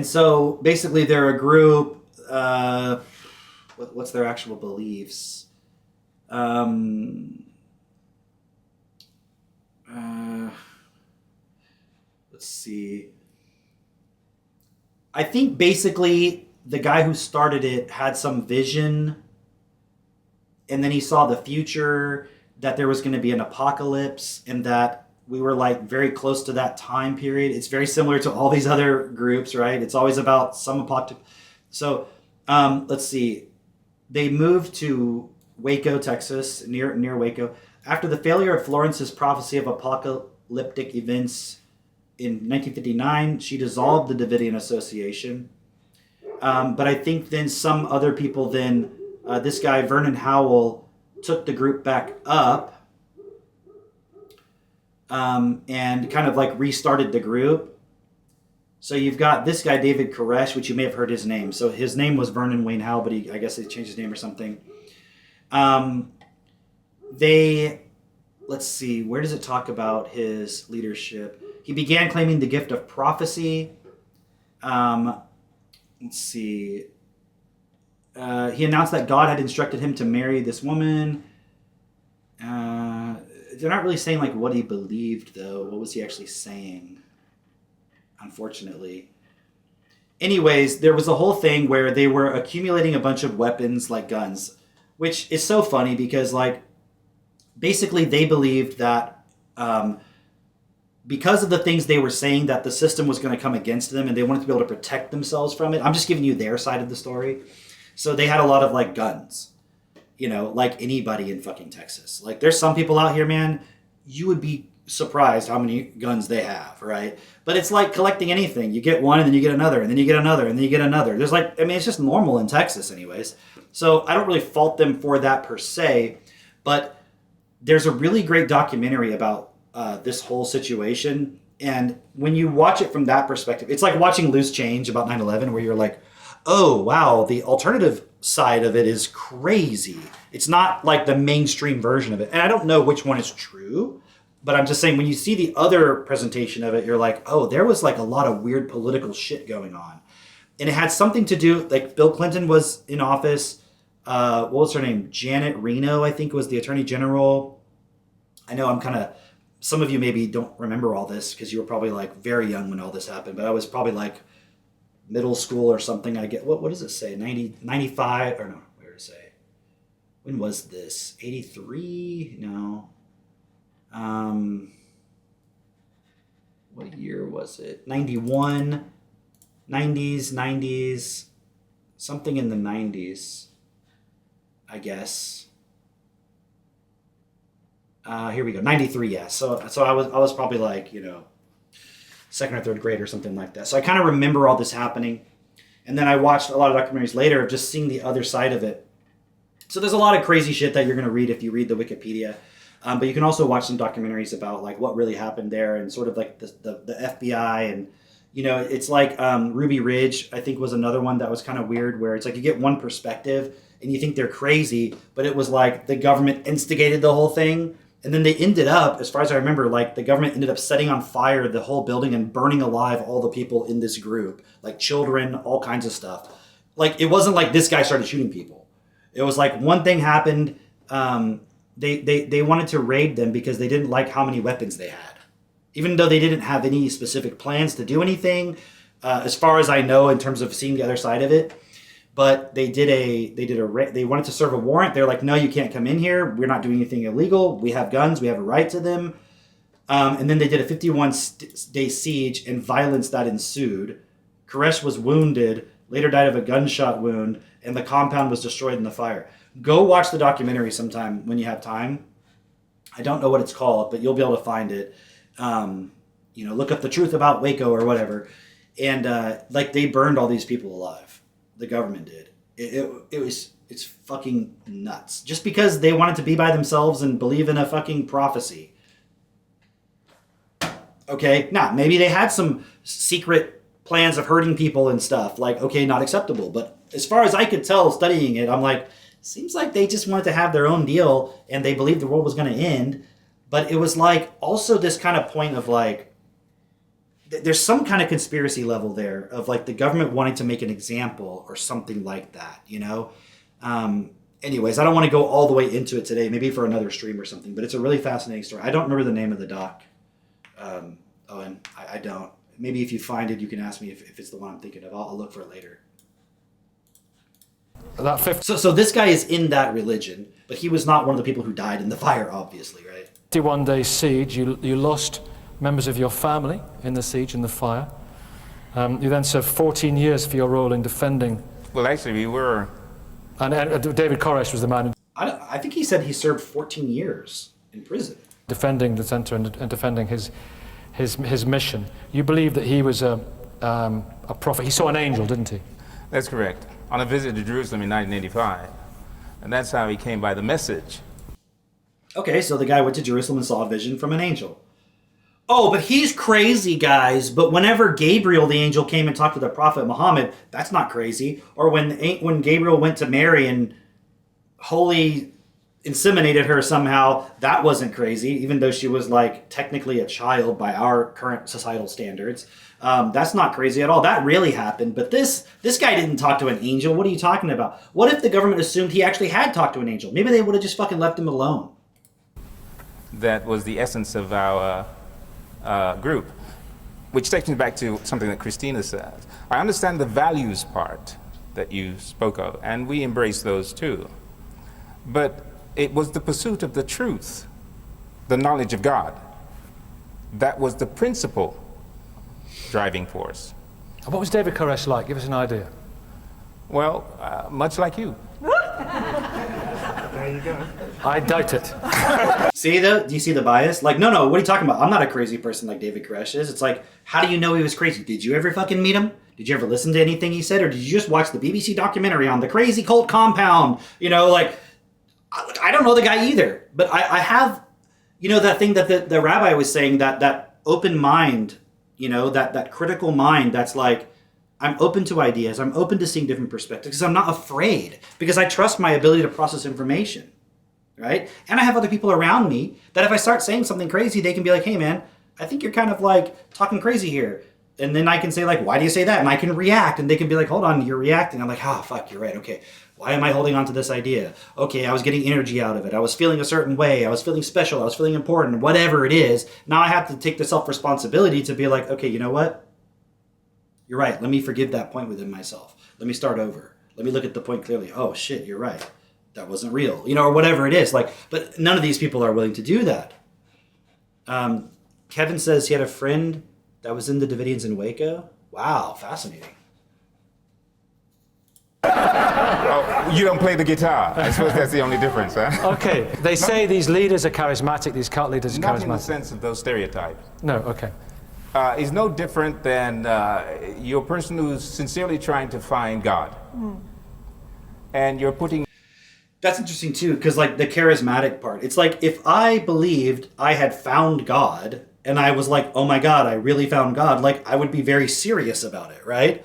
so basically they're a group, what's their actual beliefs? see. I think basically the guy who started it had some vision, and then he saw the future, that there was going to be an apocalypse, and that we were like very close to that time period. It's very similar to all these other groups, right? It's always about some apocalypse. So let's see. They moved to Waco, Texas, near Waco. After the failure of Florence's prophecy of apocalyptic events in 1959, she dissolved the Davidian Association. But I think then some other people then, this guy, Vernon Howell, took the group back up and kind of like restarted the group. So you've got this guy, David Koresh, which you may have heard his name. So his name was Vernon Wayne Howell, but I guess they changed his name or something. Let's see, where does it talk about his leadership? He began claiming the gift of prophecy. Let's see. He announced that God had instructed him to marry this woman. They're not really saying like what he believed, though. What was he actually saying? Unfortunately. Anyways, there was a whole thing where they were accumulating a bunch of weapons like guns, which is so funny because like basically they believed that because of the things they were saying that the system was going to come against them and they wanted to be able to protect themselves from it. I'm just giving you their side of the story. So they had a lot of like guns, you know, like anybody in fucking Texas. Like there's some people out here, man, you would be surprised how many guns they have, right? But it's like collecting anything. You get one and then you get another and then you get another and then you get another. There's like, I mean, it's just normal in Texas anyways. So I don't really fault them for that per se, but there's a really great documentary about this whole situation. And when you watch it from that perspective, it's like watching Loose Change about 9/11 where you're like, oh, wow, the alternative side of it is crazy. It's not like the mainstream version of it. And I don't know which one is true, but I'm just saying when you see the other presentation of it, you're like, oh, there was like a lot of weird political shit going on. And it had something to do, like Bill Clinton was in office. What was her name? Janet Reno, I think, was the Attorney General. I know I'm kind of, some of you maybe don't remember all this because you were probably like very young when all this happened, but I was probably like middle school or something. I get, what does it say? 95, or no, where did it say? When was this? 83? No. What year was it? 91, 90s, something in the 90s, I guess. Here we go, 93, yeah. So I was probably like, you know, second or third grade or something like that. So I kind of remember all this happening. And then I watched a lot of documentaries later of just seeing the other side of it. So there's a lot of crazy shit that you're going to read if you read the Wikipedia. But you can also watch some documentaries about like what really happened there and sort of like the FBI. And, you know, it's like Ruby Ridge, I think, was another one that was kind of weird where it's like you get one perspective and you think they're crazy, but it was like the government instigated the whole thing. And then they ended up, as far as I remember, like the government ended up setting on fire the whole building and burning alive all the people in this group, like children, all kinds of stuff. Like it wasn't like this guy started shooting people. It was like one thing happened. They wanted to raid them because they didn't like how many weapons they had, even though they didn't have any specific plans to do anything, as far as I know, in terms of seeing the other side of it. But they wanted to serve a warrant. They're like, no, you can't come in here. We're not doing anything illegal. We have guns. We have a right to them. And then they did a 51-day siege and violence that ensued. Koresh was wounded, later died of a gunshot wound, and the compound was destroyed in the fire. Go watch the documentary sometime when you have time. I don't know what it's called, but you'll be able to find it. You know, look up The Truth About Waco or whatever. And like they burned all these people alive. The government did. It's fucking nuts. Just because they wanted to be by themselves and believe in a fucking prophecy. Okay, maybe they had some secret plans of hurting people and stuff. Like, okay, not acceptable. But as far as I could tell studying it, I'm like, seems like they just wanted to have their own deal and they believed the world was going to end. But it was like also this kind of point of like, there's some kind of conspiracy level there of like the government wanting to make an example or something like that, you know? Anyways, I don't want to go all the way into it today, maybe for another stream or something, but it's a really fascinating story. I don't remember the name of the doc, Owen. I don't. maybe if you find it, you can ask me if it's the one I'm thinking of. I'll look for it later. That fifth. So this guy is in that religion, but he was not one of the people who died in the fire, obviously, right? 51-day siege, you lost members of your family in the siege and the fire. You then served 14 years for your role in defending. Well, actually, we were. And David Koresh was the man I think he said he served 14 years in prison. defending the center and defending his mission. You believe that he was a prophet. He saw an angel, didn't he? That's correct. On a visit to Jerusalem in 1985. And that's how he came by the message. Okay, so the guy went to Jerusalem and saw a vision from an angel. Oh, but he's crazy, guys. But whenever Gabriel, the angel, came and talked to the prophet Muhammad, that's not crazy. Or when Gabriel went to Mary and holy inseminated her somehow, that wasn't crazy, even though she was like technically a child by our current societal standards. That's not crazy at all. That really happened. But this guy didn't talk to an angel. What are you talking about? What if the government assumed he actually had talked to an angel? Maybe they would have just fucking left him alone. That was the essence of our group, which takes me back to something that Christina said. I understand the values part that you spoke of, and we embrace those too. But it was the pursuit of the truth, the knowledge of God. That was the principal driving force. What was David Koresh like? Give us an idea. Well, much like you. There you go. I doubt it. See, do you see the bias? Like, no, what are you talking about? I'm not a crazy person like David Koresh is. It's like, how do you know he was crazy? Did you ever fucking meet him? Did you ever listen to anything he said? Or did you just watch the BBC documentary on the crazy cult compound? You know, like, I don't know the guy either. But I have, you know, that thing that the rabbi was saying, that open mind, you know, that critical mind that's like, I'm open to ideas. I'm open to seeing different perspectives because I'm not afraid, because I trust my ability to process information, right? And I have other people around me that if I start saying something crazy, they can be like, hey, man, I think you're kind of like talking crazy here. And then I can say like, why do you say that? And I can react and they can be like, hold on, you're reacting. I'm like, fuck, you're right. Okay. Why am I holding on to this idea? Okay, I was getting energy out of it. I was feeling a certain way. I was feeling special. I was feeling important, whatever it is. Now I have to take the self-responsibility to be like, okay, you know what? You're right. Let me forgive that point within myself. Let me start over. Let me look at the point clearly. Oh shit, you're right. That wasn't real. You know, or whatever it is. Like, but none of these people are willing to do that. Kevin says he had a friend that was in the Davidians in Waco. Wow, fascinating. Oh, you don't play the guitar. I suppose that's the only difference, huh? Okay, they say these leaders are charismatic, these cult leaders are Not charismatic. in the sense of those stereotypes. No, okay. Is no different than you're a person who's sincerely trying to find God. And you're putting... That's interesting too, because like the charismatic part, it's like if I believed I had found God and I was like, oh my God, I really found God, like I would be very serious about it, right?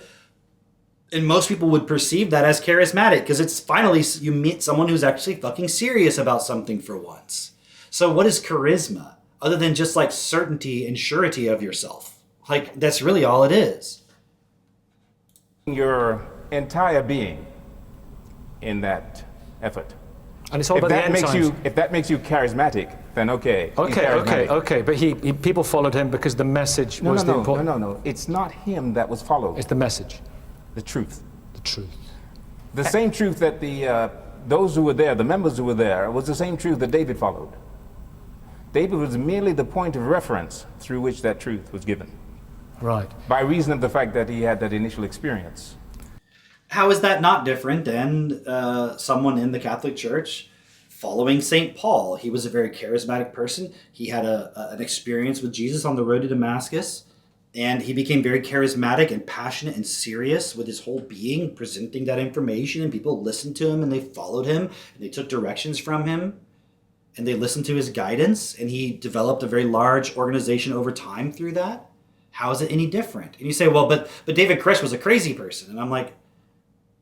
And most people would perceive that as charismatic because it's finally you meet someone who's actually fucking serious about something for once. So what is charisma other than just like certainty and surety of yourself? Like that's really all it is. Your entire being in that effort. And it's all about the end times. If that makes you charismatic, then okay. Okay. But people followed him because the message was the important. No. It's not him that was followed. It's the message. The truth. The truth. The same truth that those who were there, the members who were there, was the same truth that David followed. David was merely the point of reference through which that truth was given. Right. By reason of the fact that he had that initial experience. How is that not different than someone in the Catholic Church following St. Paul? He was a very charismatic person. He had an experience with Jesus on the road to Damascus, and he became very charismatic and passionate and serious with his whole being, presenting that information, and people listened to him and they followed him and they took directions from him and they listened to his guidance, and he developed a very large organization over time through that. How is it any different? And you say, well, but David Koresh was a crazy person. And I'm like,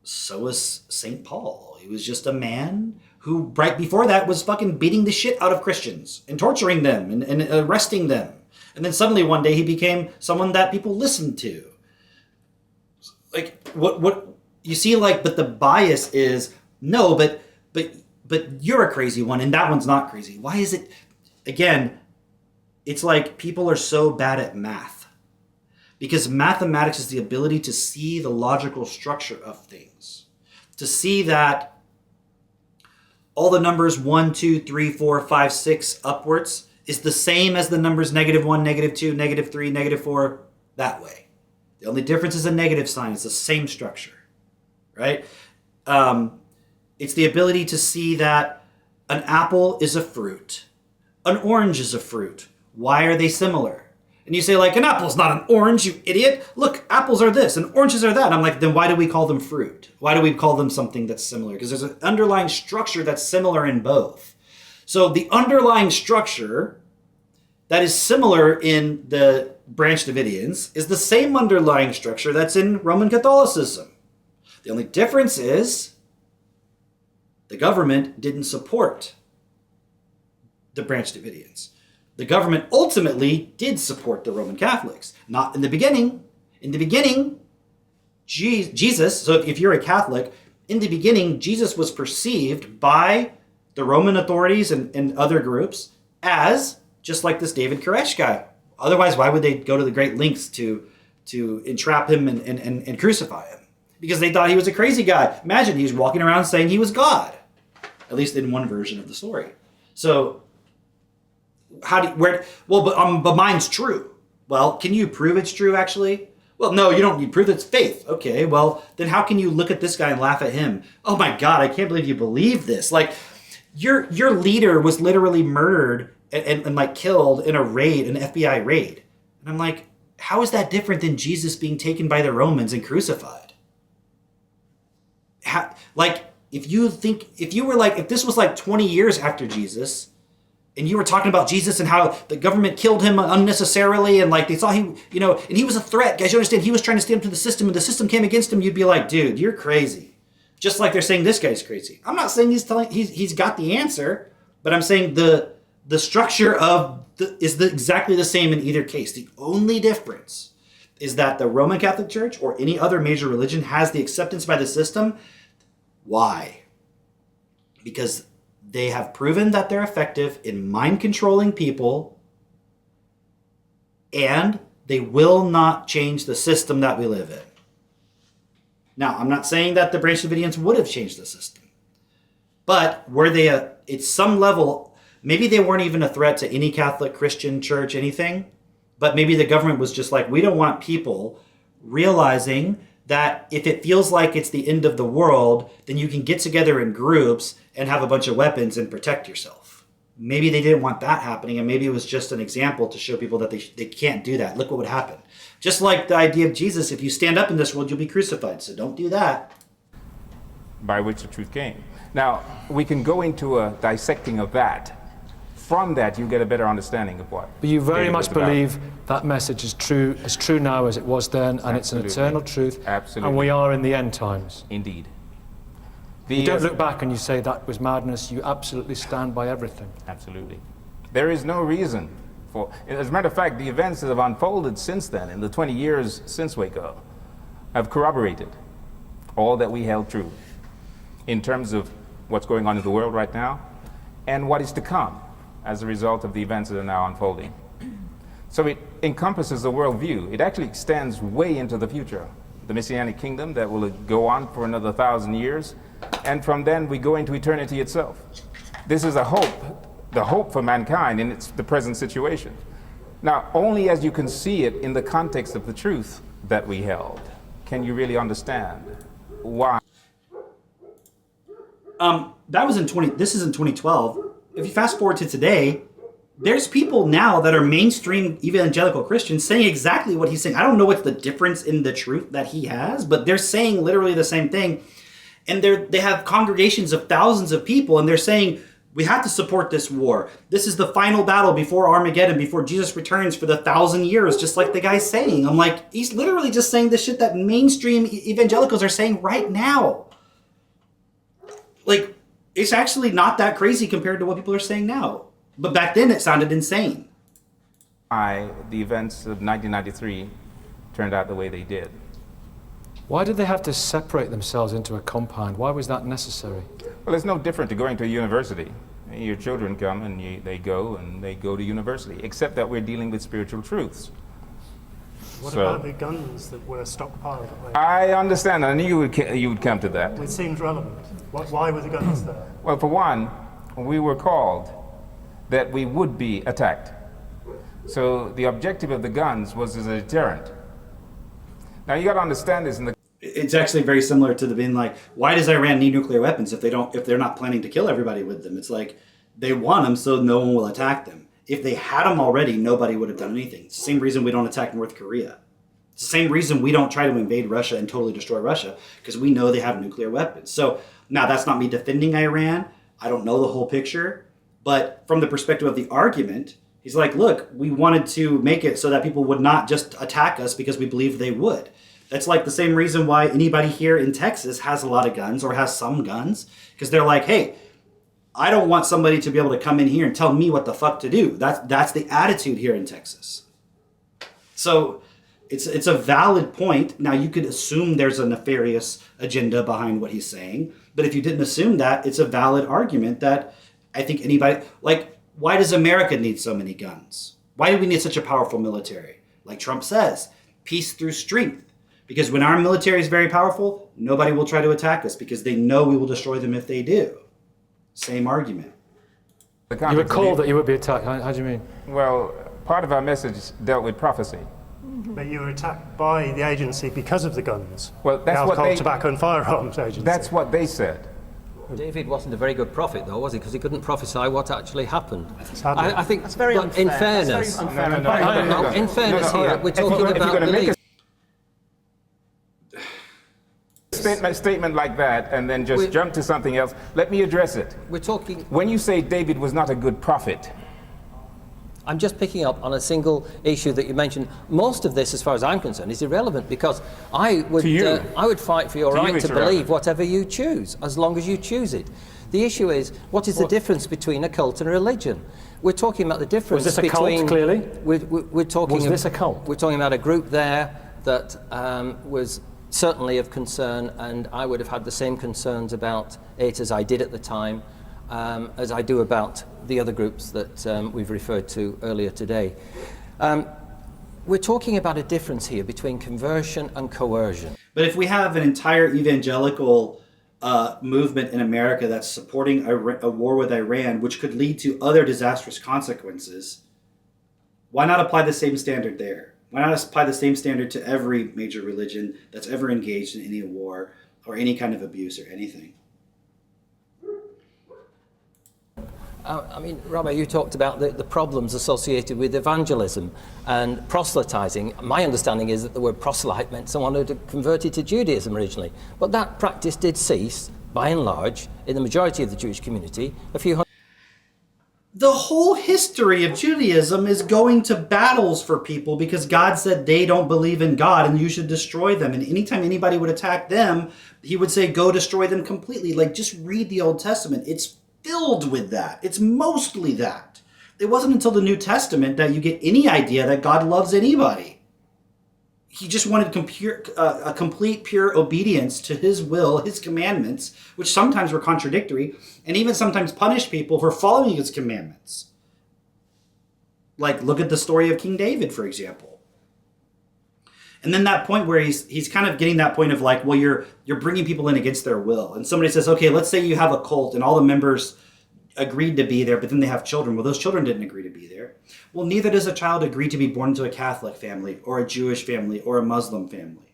so was St. Paul. He was just a man who right before that was fucking beating the shit out of Christians and torturing them and arresting them. And then suddenly one day he became someone that people listened to. Like what you see, like, but the bias is no, but you're a crazy one and that one's not crazy. Why is it? Again, it's like people are so bad at math. Because mathematics is the ability to see the logical structure of things. To see that all the numbers 1, 2, 3, 4, 5, 6 upwards is the same as the numbers -1, -2, -3, -4, that way. The only difference is a negative sign. It's the same structure, right? It's the ability to see that an apple is a fruit. An orange is a fruit. Why are they similar? And you say, like, an apple's not an orange, you idiot. Look, apples are this and oranges are that. And I'm like, then why do we call them fruit? Why do we call them something that's similar? Because there's an underlying structure that's similar in both. So the underlying structure that is similar in the Branch Davidians is the same underlying structure that's in Roman Catholicism. The only difference is the government didn't support the Branch Davidians. The government ultimately did support the Roman Catholics. Not in the beginning. In the beginning, Jesus, so if you're a Catholic, in the beginning, Jesus was perceived by the Roman authorities and other groups as just like this David Koresh guy. Otherwise, why would they go to the great lengths to entrap him and crucify him? Because they thought he was a crazy guy. Imagine he's walking around saying he was God, at least in one version of the story. So, but mine's true. Well, can you prove it's true, actually? Well, no, you don't need proof. It's faith. Okay, well, then how can you look at this guy and laugh at him? Oh my God, I can't believe you believe this. Like, your leader was literally murdered and like killed in a raid, an FBI raid. And I'm like, how is that different than Jesus being taken by the Romans and crucified? If this was like 20 years after Jesus, and you were talking about Jesus and how the government killed him unnecessarily, and like they thought he, and he was a threat. Guys, you understand? He was trying to stand up to the system, and the system came against him. You'd be like, dude, you're crazy. Just like they're saying this guy's crazy. I'm not saying he's got the answer, but I'm saying the structure is exactly the same in either case. The only difference is that the Roman Catholic Church or any other major religion has the acceptance by the system. Why? Because they have proven that they're effective in mind controlling people, and they will not change the system that we live in. Now, I'm not saying that the Branch Davidians would have changed the system, but were they at some level, maybe they weren't even a threat to any Catholic, Christian church, anything, but maybe the government was just like, we don't want people realizing that if it feels like it's the end of the world, then you can get together in groups and have a bunch of weapons and protect yourself. Maybe they didn't want that happening, and maybe it was just an example to show people that they can't do that. Look what would happen. Just like the idea of Jesus, if you stand up in this world, you'll be crucified, so don't do that. By which the truth came. Now, we can go into a dissecting of that. From that, you get a better understanding of what. But you very David much was about. believe that message is true, as true now as it was then, and it's an eternal truth. Absolutely. And we are in the end times. Indeed. You don't look back and you say that was madness. You absolutely stand by everything. Absolutely. There is no reason for. As a matter of fact, the events that have unfolded since then, in the 20 years since Waco, have corroborated all that we held true in terms of what's going on in the world right now and what is to come as a result of the events that are now unfolding. So it encompasses a worldview. It actually extends way into the future. The Messianic kingdom that will go on for another 1,000 years, and from then we go into eternity itself. This is a hope, the hope for mankind in the present situation. Now, only as you can see it in the context of the truth that we held, can you really understand why. This is in 2012. If you fast forward to today, there's people now that are mainstream evangelical Christians saying exactly what he's saying. I don't know what's the difference in the truth that he has, but they're saying literally the same thing. And they have congregations of thousands of people, and they're saying, we have to support this war. This is the final battle before Armageddon, before Jesus returns for the 1,000 years, just like the guy's saying. I'm like, he's literally just saying the shit that mainstream evangelicals are saying right now. Like, it's actually not that crazy compared to what people are saying now. But back then it sounded insane. The events of 1993 turned out the way they did. Why did they have to separate themselves into a compound? Why was that necessary? Well, it's no different to going to a university. Your children come and they go to university, except that we're dealing with spiritual truths. What So- about the guns that were stockpiled? I understand. I knew you would come to that. It seems relevant. Why were the guns there? Well, for one, we were called that we would be attacked. So the objective of the guns was as a deterrent. Now you got to understand this. It's actually very similar to the being like, why does Iran need nuclear weapons if they're not planning to kill everybody with them? It's like they want them so no one will attack them. If they had them already, nobody would have done anything. It's the same reason we don't attack North Korea. It's the same reason we don't try to invade Russia and totally destroy Russia, because we know they have nuclear weapons. So now that's not me defending Iran. I don't know the whole picture. But from the perspective of the argument, he's like, look, we wanted to make it so that people would not just attack us because we believed they would. That's like the same reason why anybody here in Texas has a lot of guns or has some guns, because they're like, hey, I don't want somebody to be able to come in here and tell me what the fuck to do. That's the attitude here in Texas. So it's a valid point. Now, you could assume there's a nefarious agenda behind what he's saying, but if you didn't assume that, it's a valid argument that I think anybody, like, why does America need so many guns? Why do we need such a powerful military? Like Trump says, peace through strength. Because when our military is very powerful, nobody will try to attack us because they know we will destroy them if they do. Same argument. You were called that you would be attacked. How do you mean? Well, part of our message dealt with prophecy. But you were attacked by the agency because of the guns. Well, that's the what Alcohol, they, Tobacco and Firearms Agency. That's what they said. David wasn't a very good prophet, though, was he? Because he couldn't prophesy what actually happened. Sadly. I think That's very but unfair. in That's fairness, very unfair. No, in fairness here, we're talking about belief. Statement like that and then just jump to something else. Let me address it. We're talking. When you say David was not a good prophet, I'm just picking up on a single issue that you mentioned. Most of this, as far as I'm concerned, is irrelevant because I would fight for your right to believe whatever you choose, as long as you choose it. The issue is, what is the difference between a cult and a religion? We're talking about the difference Was this a between... cult, clearly? We're talking... Was this a cult? We're talking about a group there that was certainly of concern, and I would have had the same concerns about it as I did at the time, as I do about the other groups that we've referred to earlier today. We're talking about a difference here between conversion and coercion. But if we have an entire evangelical movement in America that's supporting a war with Iran, which could lead to other disastrous consequences, why not apply the same standard there? Why not apply the same standard to every major religion that's ever engaged in any war or any kind of abuse or anything? I mean, Rabbi, you talked about the problems associated with evangelism and proselytizing. My understanding is that the word proselyte meant someone who had converted to Judaism originally. But that practice did cease, by and large, in the majority of the Jewish community a few hundred. The whole history of Judaism is going to battles for people because God said they don't believe in God and you should destroy them. And anytime anybody would attack them, he would say, go destroy them completely. Like, just read the Old Testament. It's filled with that. It's mostly that. It wasn't until the New Testament that you get any idea that God loves anybody. He just wanted a complete, pure obedience to his will, his commandments, which sometimes were contradictory, and even sometimes punished people for following his commandments. Like, look at the story of King David, for example. And then that point where he's kind of getting that point of like, well, you're bringing people in against their will. And somebody says, okay, let's say you have a cult and all the members agreed to be there, but then they have children. Well, those children didn't agree to be there. Well, neither does a child agree to be born into a Catholic family or a Jewish family or a Muslim family.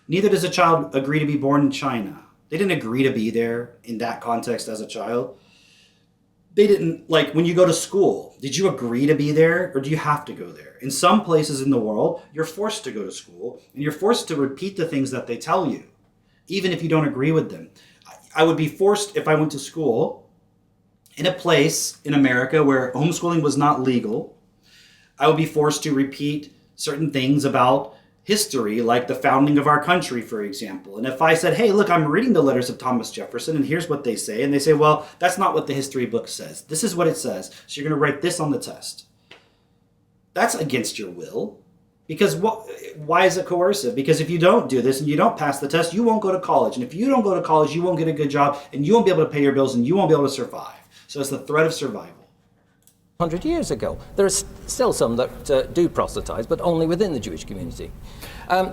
Neither does a child agree to be born in China. They didn't agree to be there in that context as a child. They didn't, like, when you go to school, did you agree to be there or do you have to go there? In some places in the world, you're forced to go to school and you're forced to repeat the things that they tell you, even if you don't agree with them. I would be forced, if I went to school in a place in America where homeschooling was not legal, I would be forced to repeat certain things about history, like the founding of our country, for example. And if I said, hey, look, I'm reading the letters of Thomas Jefferson, and here's what they say, and they say, well, that's not what the history book says. This is what it says. So you're going to write this on the test. That's against your will. Because why is it coercive? Because if you don't do this and you don't pass the test, you won't go to college. And if you don't go to college, you won't get a good job, and you won't be able to pay your bills, and you won't be able to survive. So it's the threat of survival. 100 years ago. There are still some that do proselytize, but only within the Jewish community.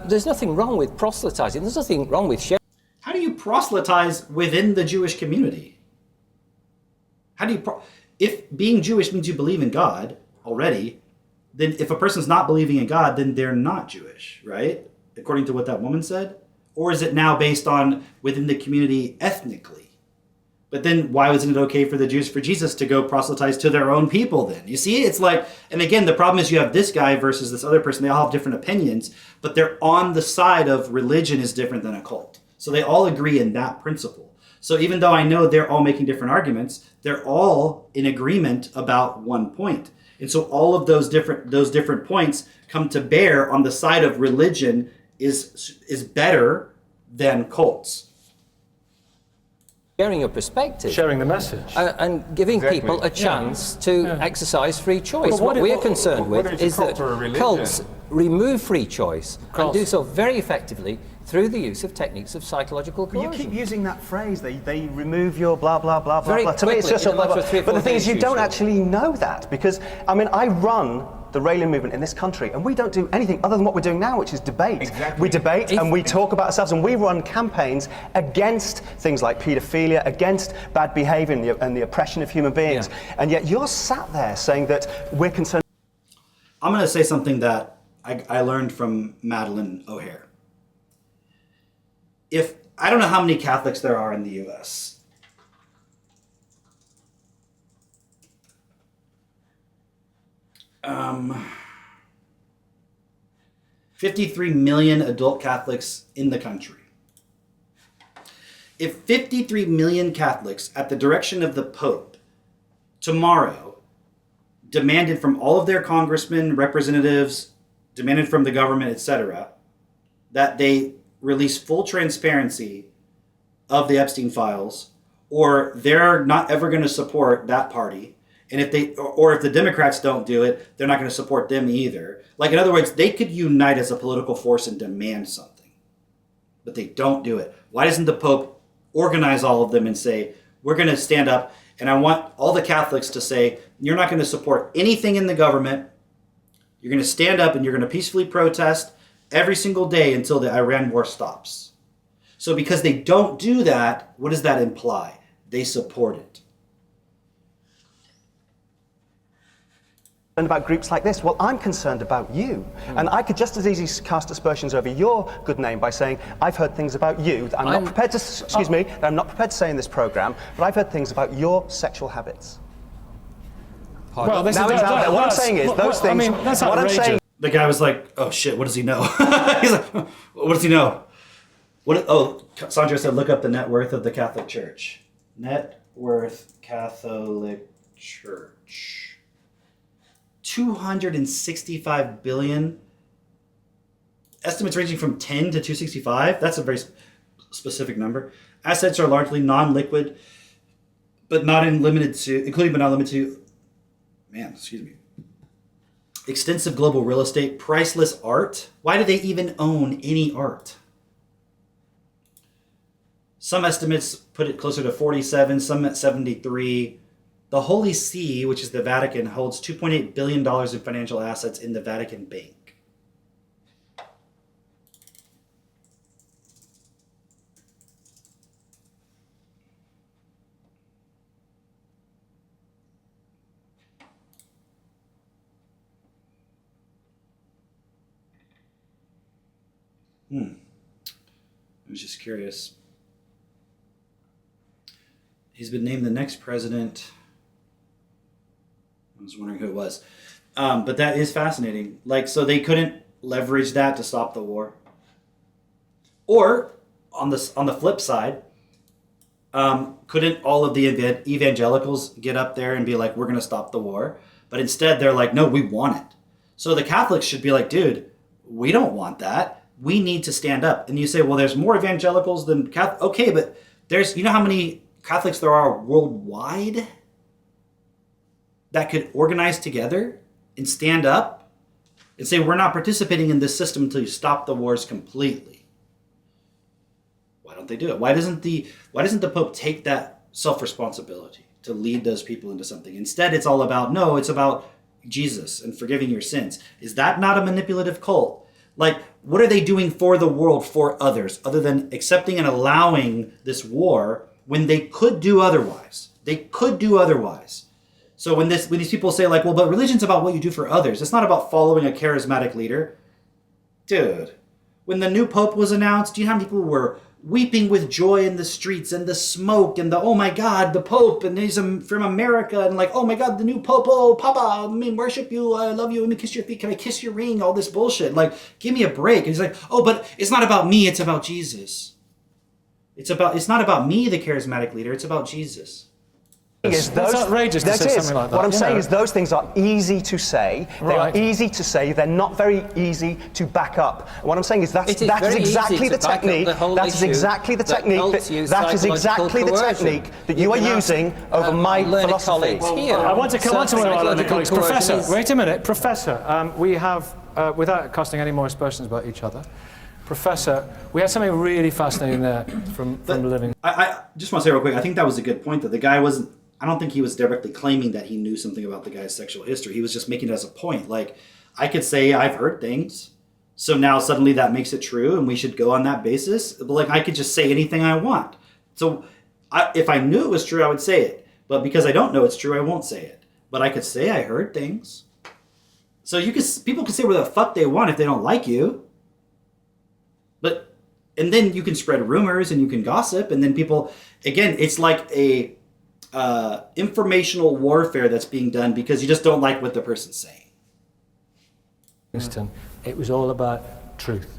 There's nothing wrong with proselytizing. There's nothing wrong with sharing. How do you proselytize within the Jewish community? How do you... if being Jewish means you believe in God already, then if a person's not believing in God, then they're not Jewish, right? According to what that woman said? Or is it now based on within the community ethnically? But then why wasn't it okay for the Jews, for Jesus to go proselytize to their own people then? You see, it's like, and again, the problem is you have this guy versus this other person. They all have different opinions, but they're on the side of religion is different than a cult. So they all agree in that principle. So even though I know they're all making different arguments, they're all in agreement about one point. And so all of those different points come to bear on the side of religion is better than cults. Sharing your perspective. Sharing the message. And giving people a chance to exercise free choice. Well, what we're concerned with is that cults remove free choice and do so very effectively through the use of techniques of psychological coercion. You keep using that phrase, they remove your blah, blah, blah, blah, Very blah. To me, it's just a blah, blah. But the thing is, you don't actually know that, because, I mean, I run the railing movement in this country, and we don't do anything other than what we're doing now, which is debate. Exactly. We debate and we talk about ourselves, and we run campaigns against things like paedophilia, against bad behaviour and the oppression of human beings. Yeah. And yet you're sat there saying that we're concerned. I'm going to say something that I learned from Madeleine O'Hare. I don't know how many Catholics there are in the U.S. Um, 53 million adult Catholics in the country. If 53 million Catholics, at the direction of the Pope, tomorrow demanded from all of their congressmen, representatives, demanded from the government, etc., that they release full transparency of the Epstein files, or they're not ever going to support that party. And if the Democrats don't do it, they're not going to support them either. Like, in other words, they could unite as a political force and demand something, but they don't do it. Why doesn't the Pope organize all of them and say, we're going to stand up, and I want all the Catholics to say, you're not going to support anything in the government. You're going to stand up and you're going to peacefully protest every single day until the Iran war stops. So because they don't do that, what does that imply? They support it. And about groups like this, well, I'm concerned about you. And I could just as easily cast aspersions over your good name by saying, I've heard things about you that I'm not prepared to, that I'm not prepared to say in this program, but I've heard things about your sexual habits. Well, what I'm saying is, those things, I mean, that's what I'm saying. The guy was like, oh shit, what does he know? He's like, what does he know? Sandra said, look up the net worth of the Catholic Church. Net worth Catholic Church. 265 billion. Estimates ranging from 10 to 265. That's a very specific number. Assets are largely non-liquid, including but not limited to, extensive global real estate, priceless art. Why do they even own any art? Some estimates put it closer to 47, some at 73. The Holy See, which is the Vatican, holds $2.8 billion in financial assets in the Vatican Bank. I was just curious. He's been named the next president. I was wondering who it was. But that is fascinating. Like, so they couldn't leverage that to stop the war. Or, on the flip side, couldn't all of the evangelicals get up there and be like, we're going to stop the war? But instead, they're like, no, we want it. So the Catholics should be like, dude, we don't want that. We need to stand up. And you say, well, there's more evangelicals than Catholics. Okay, but you know how many Catholics there are worldwide that could organize together and stand up and say, we're not participating in this system until you stop the wars completely. Why don't they do it? Why doesn't the Pope take that self-responsibility to lead those people into something. Instead, it's all about, no, it's about Jesus and forgiving your sins. Is that not a manipulative cult? Like, what are they doing for the world, for others, other than accepting and allowing this war when they could do otherwise? They could do otherwise. So when these people say like, well, but religion's about what you do for others. It's not about following a charismatic leader. Dude, when the new pope was announced, do you know how many people were weeping with joy in the streets and the smoke and the, oh my God, the pope, and he's from America, and like, oh my God, the new pope, oh, Papa, I mean, worship you, I love you, let me kiss your feet, can I kiss your ring, all this bullshit. Like, give me a break. And he's like, oh, but it's not about me, it's about Jesus. It's not about me, the charismatic leader, it's about Jesus. That's outrageous to say something like that. What I'm saying is those things are easy to say. Right. They are easy to say. They're not very easy to back up. What I'm saying is that is exactly the technique. That is exactly the technique. That is exactly the technique that you are using over my philosophy. I want to come on to one of our learned colleagues. Professor, wait a minute. Professor, we have, without casting any more aspersions about each other, Professor, we had something really fascinating there from living. I just want to say real quick, I think that was a good point, that the guy wasn't, I don't think he was directly claiming that he knew something about the guy's sexual history. He was just making it as a point. Like, I could say I've heard things, so now suddenly that makes it true, and we should go on that basis. But like, I could just say anything I want. So if I knew it was true, I would say it. But because I don't know it's true, I won't say it. But I could say I heard things. So people can say whatever the fuck they want if they don't like you. And then you can spread rumors and you can gossip, and then people, again, it's like a informational warfare that's being done because you just don't like what the person's saying. It was all about truth.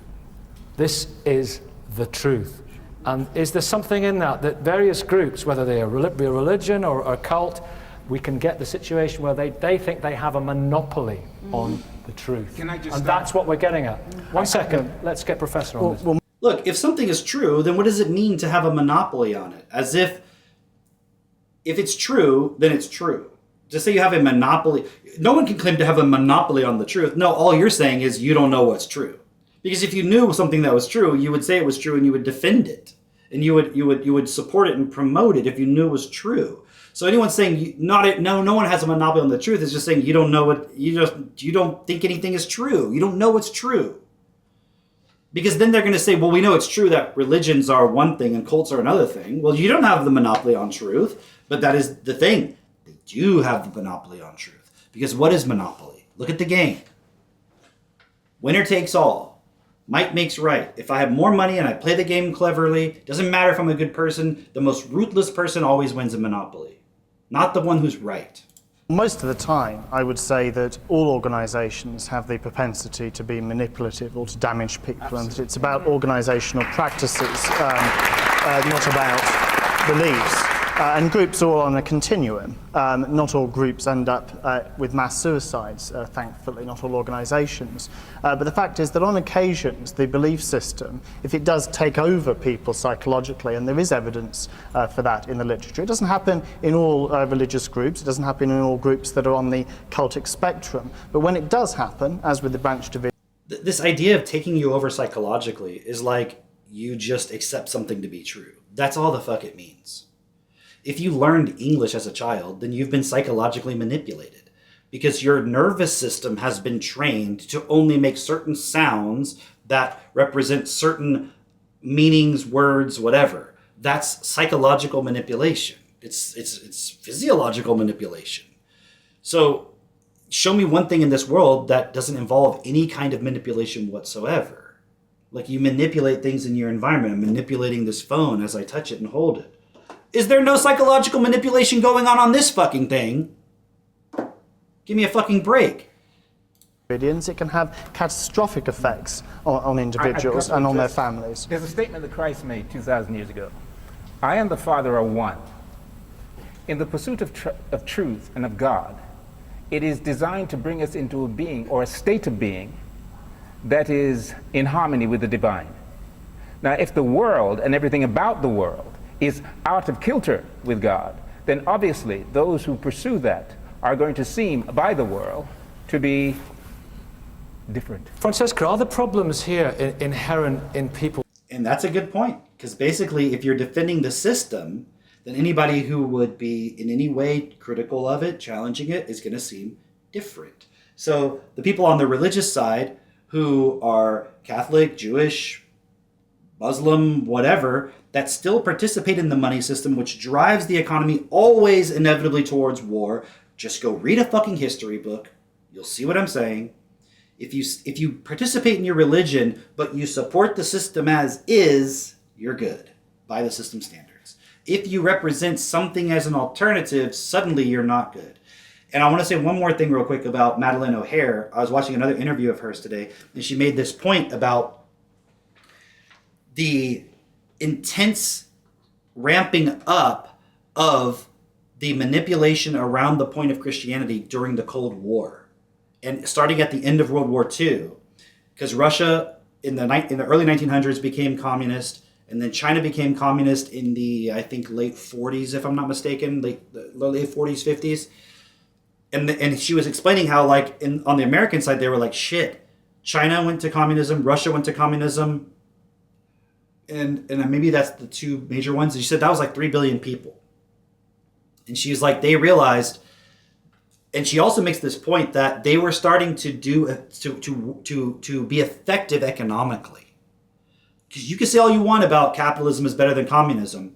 This is the truth. And is there something in that various groups, whether they are be a religion or a cult, we can get the situation where they think they have a monopoly on the truth. And that's what we're getting at. One second, let's get Professor on this. Look, if something is true, then what does it mean to have a monopoly on it? As if it's true, then it's true. Just say you have a monopoly. No one can claim to have a monopoly on the truth. No, all you're saying is you don't know what's true. Because if you knew something that was true, you would say it was true and you would defend it. And you would support it and promote it if you knew it was true. So anyone saying no one has a monopoly on the truth is just saying you don't know what you don't think anything is true. You don't know what's true. Because then they're going to say, well, we know it's true that religions are one thing and cults are another thing. Well, you don't have the monopoly on truth, but that is the thing. They do have the monopoly on truth. Because what is monopoly? Look at the game. Winner takes all. Might makes right. If I have more money and I play the game cleverly, doesn't matter if I'm a good person, the most ruthless person always wins a monopoly. Not the one who's right. Most of the time, I would say that all organisations have the propensity to be manipulative or to damage people. Absolutely. And it's about organisational practices, not about beliefs. And groups are all on a continuum. Not all groups end up with mass suicides, thankfully, not all organisations. But the fact is that on occasions, the belief system, if it does take over people psychologically, and there is evidence for that in the literature, it doesn't happen in all religious groups, it doesn't happen in all groups that are on the cultic spectrum. But when it does happen, as with the branch division... This idea of taking you over psychologically is like you just accept something to be true. That's all the fuck it means. If you learned English as a child, then you've been psychologically manipulated because your nervous system has been trained to only make certain sounds that represent certain meanings, words, whatever. That's psychological manipulation. It's physiological manipulation. So show me one thing in this world that doesn't involve any kind of manipulation whatsoever. Like you manipulate things in your environment. I'm manipulating this phone as I touch it and hold it. Is there no psychological manipulation going on this fucking thing? Give me a fucking break. It can have catastrophic effects on individuals and on their families. There's a statement that Christ made 2,000 years ago. I and the Father are one. In the pursuit of truth and of God, it is designed to bring us into a being or a state of being that is in harmony with the divine. Now, if the world and everything about the world is out of kilter with God, then obviously those who pursue that are going to seem by the world to be different. Francesca, are the problems here inherent in people? And that's a good point, because basically if you're defending the system, then anybody who would be in any way critical of it, challenging it, is going to seem different. So the people on the religious side who are Catholic, Jewish, Muslim, whatever, that still participate in the money system, which drives the economy always inevitably towards war. Just go read a fucking history book. You'll see what I'm saying. If you participate in your religion, but you support the system as is, you're good by the system standards. If you represent something as an alternative, suddenly you're not good. And I want to say one more thing real quick about Madeleine O'Hare. I was watching another interview of hers today, and she made this point about the intense ramping up of the manipulation around the point of Christianity during the Cold War, and starting at the end of World War II, because Russia in the early 1900s became communist, and then China became communist in the, I think, late 40s, if I'm not mistaken, late 40s, 50s. And she was explaining how, like, on the American side, they were like, shit, China went to communism, Russia went to communism, and maybe that's the two major ones. And she said that was like 3 billion people. And she's like, they realized, and she also makes this point that they were starting to do to be effective economically. Because you can say all you want about capitalism is better than communism,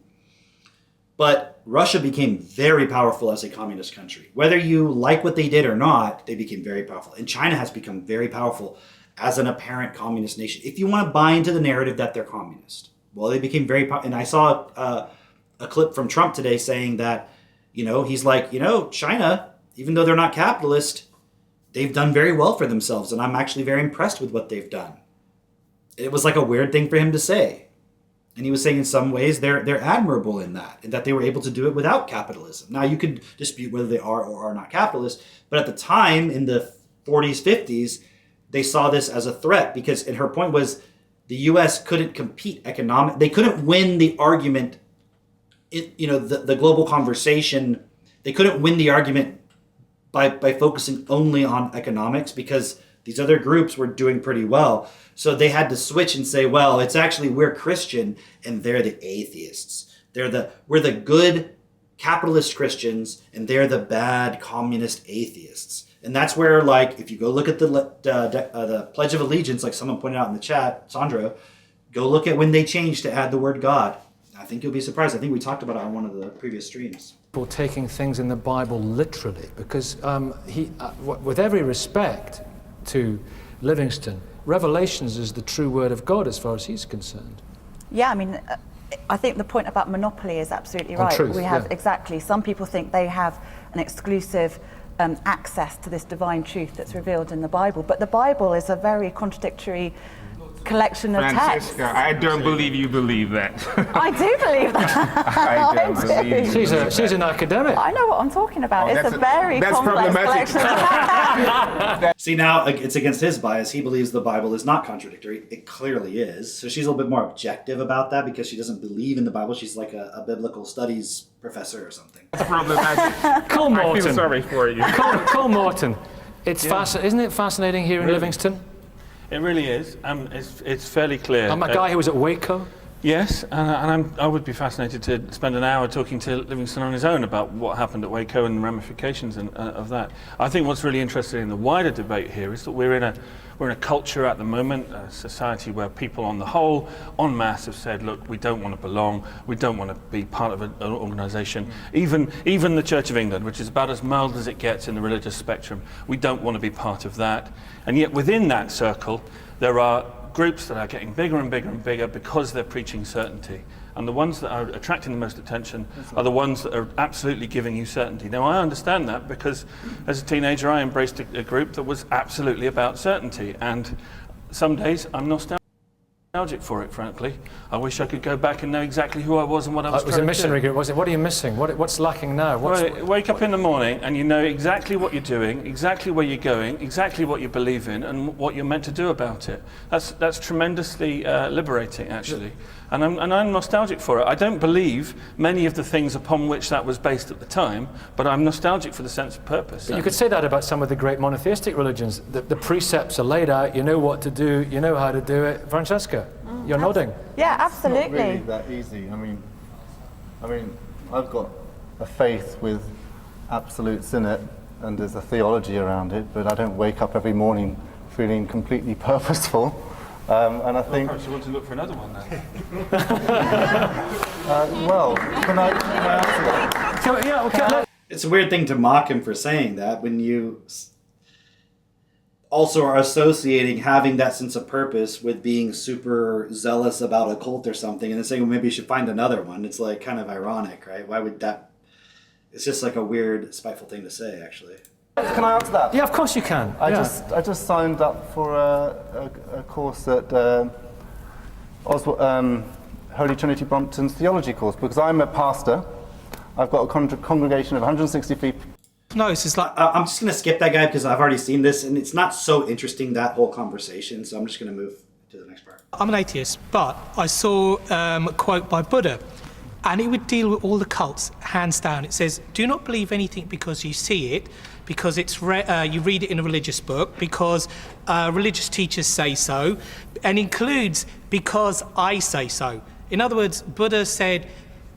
but Russia became very powerful as a communist country. Whether you like what they did or not, they became very powerful. And China has become very powerful as an apparent communist nation. If you want to buy into the narrative that they're communist, well, they became very powerful. And I saw a clip from Trump today saying that, he's like, China, even though they're not capitalist, they've done very well for themselves. And I'm actually very impressed with what they've done. It was like a weird thing for him to say. And he was saying in some ways they're admirable in that, and that they were able to do it without capitalism. Now, you could dispute whether they are or are not capitalist, but at the time, in the 40s, 50s, they saw this as a threat because, and her point was, the U.S. couldn't compete they couldn't win the argument, the global conversation. They couldn't win the argument by focusing only on economics because these other groups were doing pretty well. So they had to switch and say, well, it's actually we're Christian and they're the atheists. We're the good capitalist Christians and they're the bad communist atheists. And that's where, like, if you go look at the Pledge of Allegiance, like someone pointed out in the chat, Sandra, go look at when they changed to add the word God. I think you'll be surprised. I think we talked about it on one of the previous streams. People taking things in the Bible literally, because with every respect to Livingston, Revelations is the true word of God as far as he's concerned. Yeah, I mean, I think the point about monopoly is absolutely right. Truth, we have, exactly, some people think they have an exclusive access to this divine truth that's revealed in the Bible, but the Bible is a very contradictory collection of texts. Francesca, I don't believe you believe that. I do believe that. I don't believe you. She's an academic. I know what I'm talking about. It's a very complex collection of texts. See, now it's against his bias. He believes the Bible is not contradictory. It clearly is. So she's a little bit more objective about that because she doesn't believe in the Bible. She's like a biblical studies professor or something. That's problematic. Cole Morton. I feel sorry for you. Cole Morton. Isn't it fascinating here in Livingston? It really is. It's fairly clear. I'm a guy who was at Waco. Yes, and I would be fascinated to spend an hour talking to Livingston on his own about what happened at Waco and the ramifications of that. I think what's really interesting in the wider debate here is that we're in a culture at the moment, a society where people on the whole, en masse, have said, look, we don't want to belong, we don't want to be part of an organisation. Even the Church of England, which is about as mild as it gets in the religious spectrum, we don't want to be part of that. And yet within that circle, there are groups that are getting bigger and bigger and bigger because they're preaching certainty. And the ones that are attracting the most attention are the ones that are absolutely giving you certainty. Now, I understand that because as a teenager, I embraced a group that was absolutely about certainty. And some days, I'm nostalgic for it, frankly. I wish I could go back and know exactly who I was and what I was trying to do. It was a missionary group, was it? What are you missing? What's lacking now? Wake up in the morning and you know exactly what you're doing, exactly where you're going, exactly what you believe in and what you're meant to do about it. That's tremendously liberating, actually. And I'm nostalgic for it. I don't believe many of the things upon which that was based at the time, but I'm nostalgic for the sense of purpose. But you could say that about some of the great monotheistic religions. The precepts are laid out, you know what to do, you know how to do it. Francesca, you're nodding. Yeah, absolutely. It's not really that easy. I mean, I've got a faith with absolutes in it, and there's a theology around it, but I don't wake up every morning feeling completely purposeful. And I think... Perhaps you want to look for another one then. Can I answer that? So, yeah, okay. It's a weird thing to mock him for saying that when you also are associating having that sense of purpose with being super zealous about a cult or something, and then saying, well, maybe you should find another one. It's like kind of ironic, right? Why would that... It's just like a weird, spiteful thing to say, actually. Can I answer that? Yeah, of course you can. I just signed up for a course at Holy Trinity Brompton's theology course, because I'm a pastor. I've got a congregation of 160 people. No, it's just like... I'm just going to skip that guy because I've already seen this, and it's not so interesting, that whole conversation, so I'm just going to move to the next part. I'm an atheist, but I saw a quote by Buddha, and it would deal with all the cults, hands down. It says, do not believe anything because you see it, because it's you read it in a religious book, because religious teachers say so, and includes because I say so. In other words, Buddha said,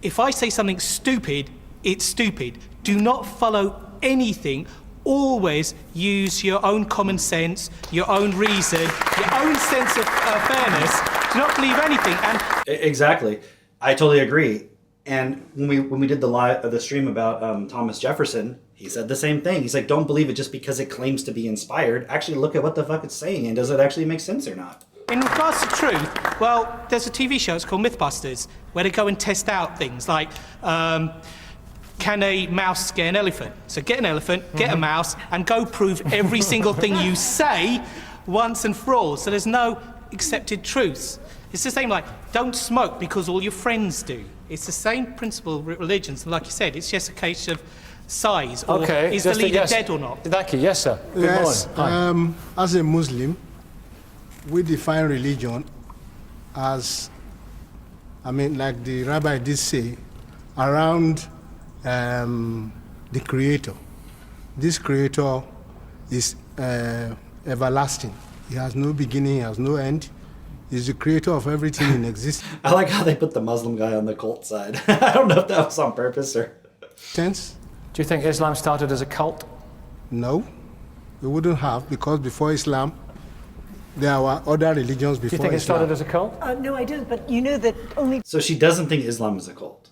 if I say something stupid, it's stupid. Do not follow anything. Always use your own common sense, your own reason, your own sense of fairness. Do not believe anything. And exactly, I totally agree. And when we did the stream about Thomas Jefferson, he said the same thing. He's like, don't believe it just because it claims to be inspired. Actually, look at what the fuck it's saying, and does it actually make sense or not? in regards to truth, well, there's a TV show, it's called Mythbusters, where they go and test out things like, can a mouse scare an elephant? So get an elephant, get a mouse, and go prove every single thing you say once and for all. So there's no accepted truths. It's the same like, don't smoke because all your friends do. It's the same principle with religions. And like you said, it's just a case of size, or is the leader dead or not? Thank you. Yes, sir. Good morning. As a Muslim, we define religion as, I mean, like the rabbi did say, around the Creator. This Creator is everlasting. He has no beginning, he has no end. He's the creator of everything in existence. I like how they put the Muslim guy on the cult side. I don't know if that was on purpose or... Tense. Do you think Islam started as a cult? No, it wouldn't have, because before Islam, there were other religions before Islam. Do you think it started as a cult? No, I don't, but you know that only... So she doesn't think Islam is a cult.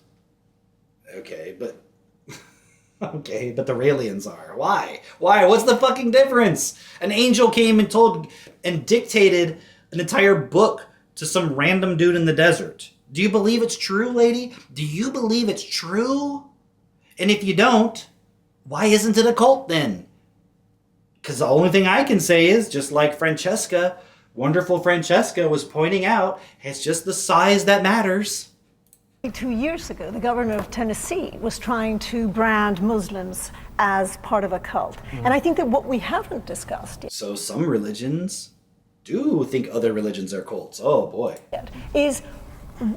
Okay, but... Okay, but the Raelians are. Why? Why? What's the fucking difference? An angel came and told and dictated an entire book to some random dude in the desert. Do you believe it's true, lady? Do you believe it's true? And if you don't, why isn't it a cult then? Because the only thing I can say is, just like Francesca, wonderful Francesca was pointing out, it's just the size that matters. 2 years ago, the governor of Tennessee was trying to brand Muslims as part of a cult. And I think that what we haven't discussed yet, so some religions do think other religions are cults. Oh boy. Is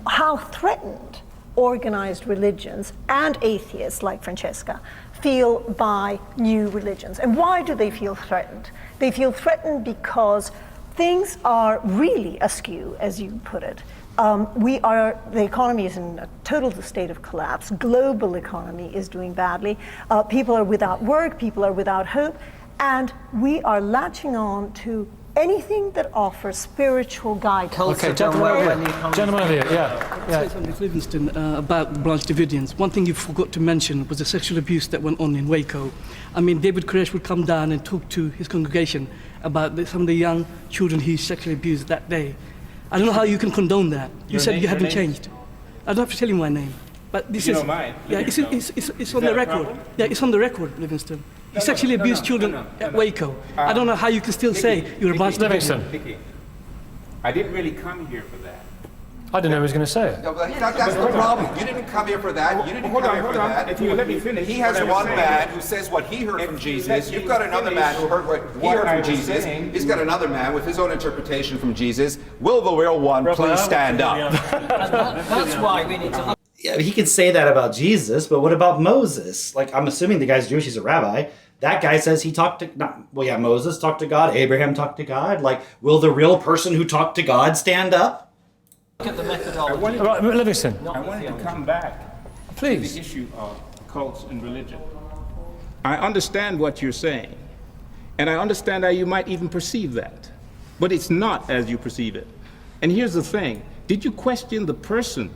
how threatened organized religions and atheists like Francesca feel by new religions. And why do they feel threatened? They feel threatened because things are really askew, as you put it. The economy is in a total state of collapse. Global economy is doing badly. People are without work, people are without hope, and we are latching on to anything that offers spiritual guidance. Okay, gentleman here, yeah. Say something, Livingston, about Branch Davidians. One thing you forgot to mention was the sexual abuse that went on in Waco. I mean, David Koresh would come down and talk to his congregation about some of the young children he sexually abused that day. I don't know how you can condone that. You said you haven't changed. I don't have to tell you my name, but this is. Yeah, it's on the record. Yeah, it's on the record, Livingston. He sexually abused children at Waco. I don't know how you can still say you're a Branch Davidian. Nicky, I didn't really come here for that. I didn't know he was going to say it. No, that's the problem. You didn't come here for that. You didn't come here for that. If you let me finish. He has one man who says what he heard from Jesus. You've got another man who heard what he heard from Jesus. He's got another man with his own interpretation from Jesus. Will the real one please stand up? That's why we need to... Yeah, he could say that about Jesus, but what about Moses? Like, I'm assuming the guy's Jewish, he's a rabbi. That guy says he talked to, Moses talked to God, Abraham talked to God. Like, will the real person who talked to God stand up? Look at the methodology. Right, Livingston. I wanted to come back Please. The issue of cults and religion. I understand what you're saying, and I understand how you might even perceive that, but it's not as you perceive it. And here's the thing, did you question the person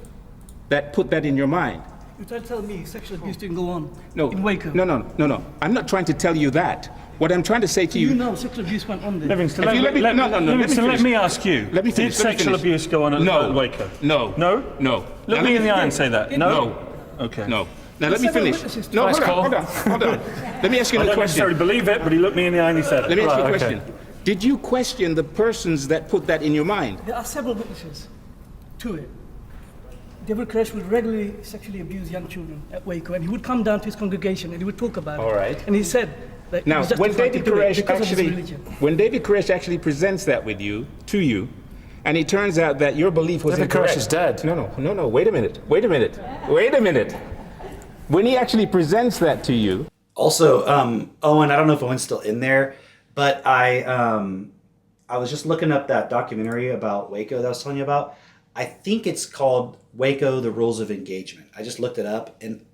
that put that in your mind? You're trying to tell me sexual abuse didn't go on in Waco? No. I'm not trying to tell you that. What I'm trying to say to you... You know sexual abuse went on there. Livingston, Livingston, let me ask you. Let me finish. Did sexual abuse go on at Waco? No. No? No. Look me in the eye and say that. No? Okay. No. Now let me finish. No, hold on. Let me ask you I a don't question. necessarily believe it, but he looked me in the eye and he said it. Let me ask you a Right, question. okay. Did you question the persons that put that in your mind? There are several witnesses to it. David Koresh would regularly sexually abuse young children at Waco, and he would come down to his congregation and he would talk about it. All right. And he said that Now, he was when justified David to do it Koresh because of his actually, religion. when David Koresh actually presents that to you, and it turns out that your belief was David incorrect. Koresh is dead. No. Wait a minute. When he actually presents that to you. Also, Owen, I don't know if Owen's still in there, but I was just looking up that documentary about Waco that I was telling you about. I think it's called Waco: The Rules of Engagement. I just looked it up, and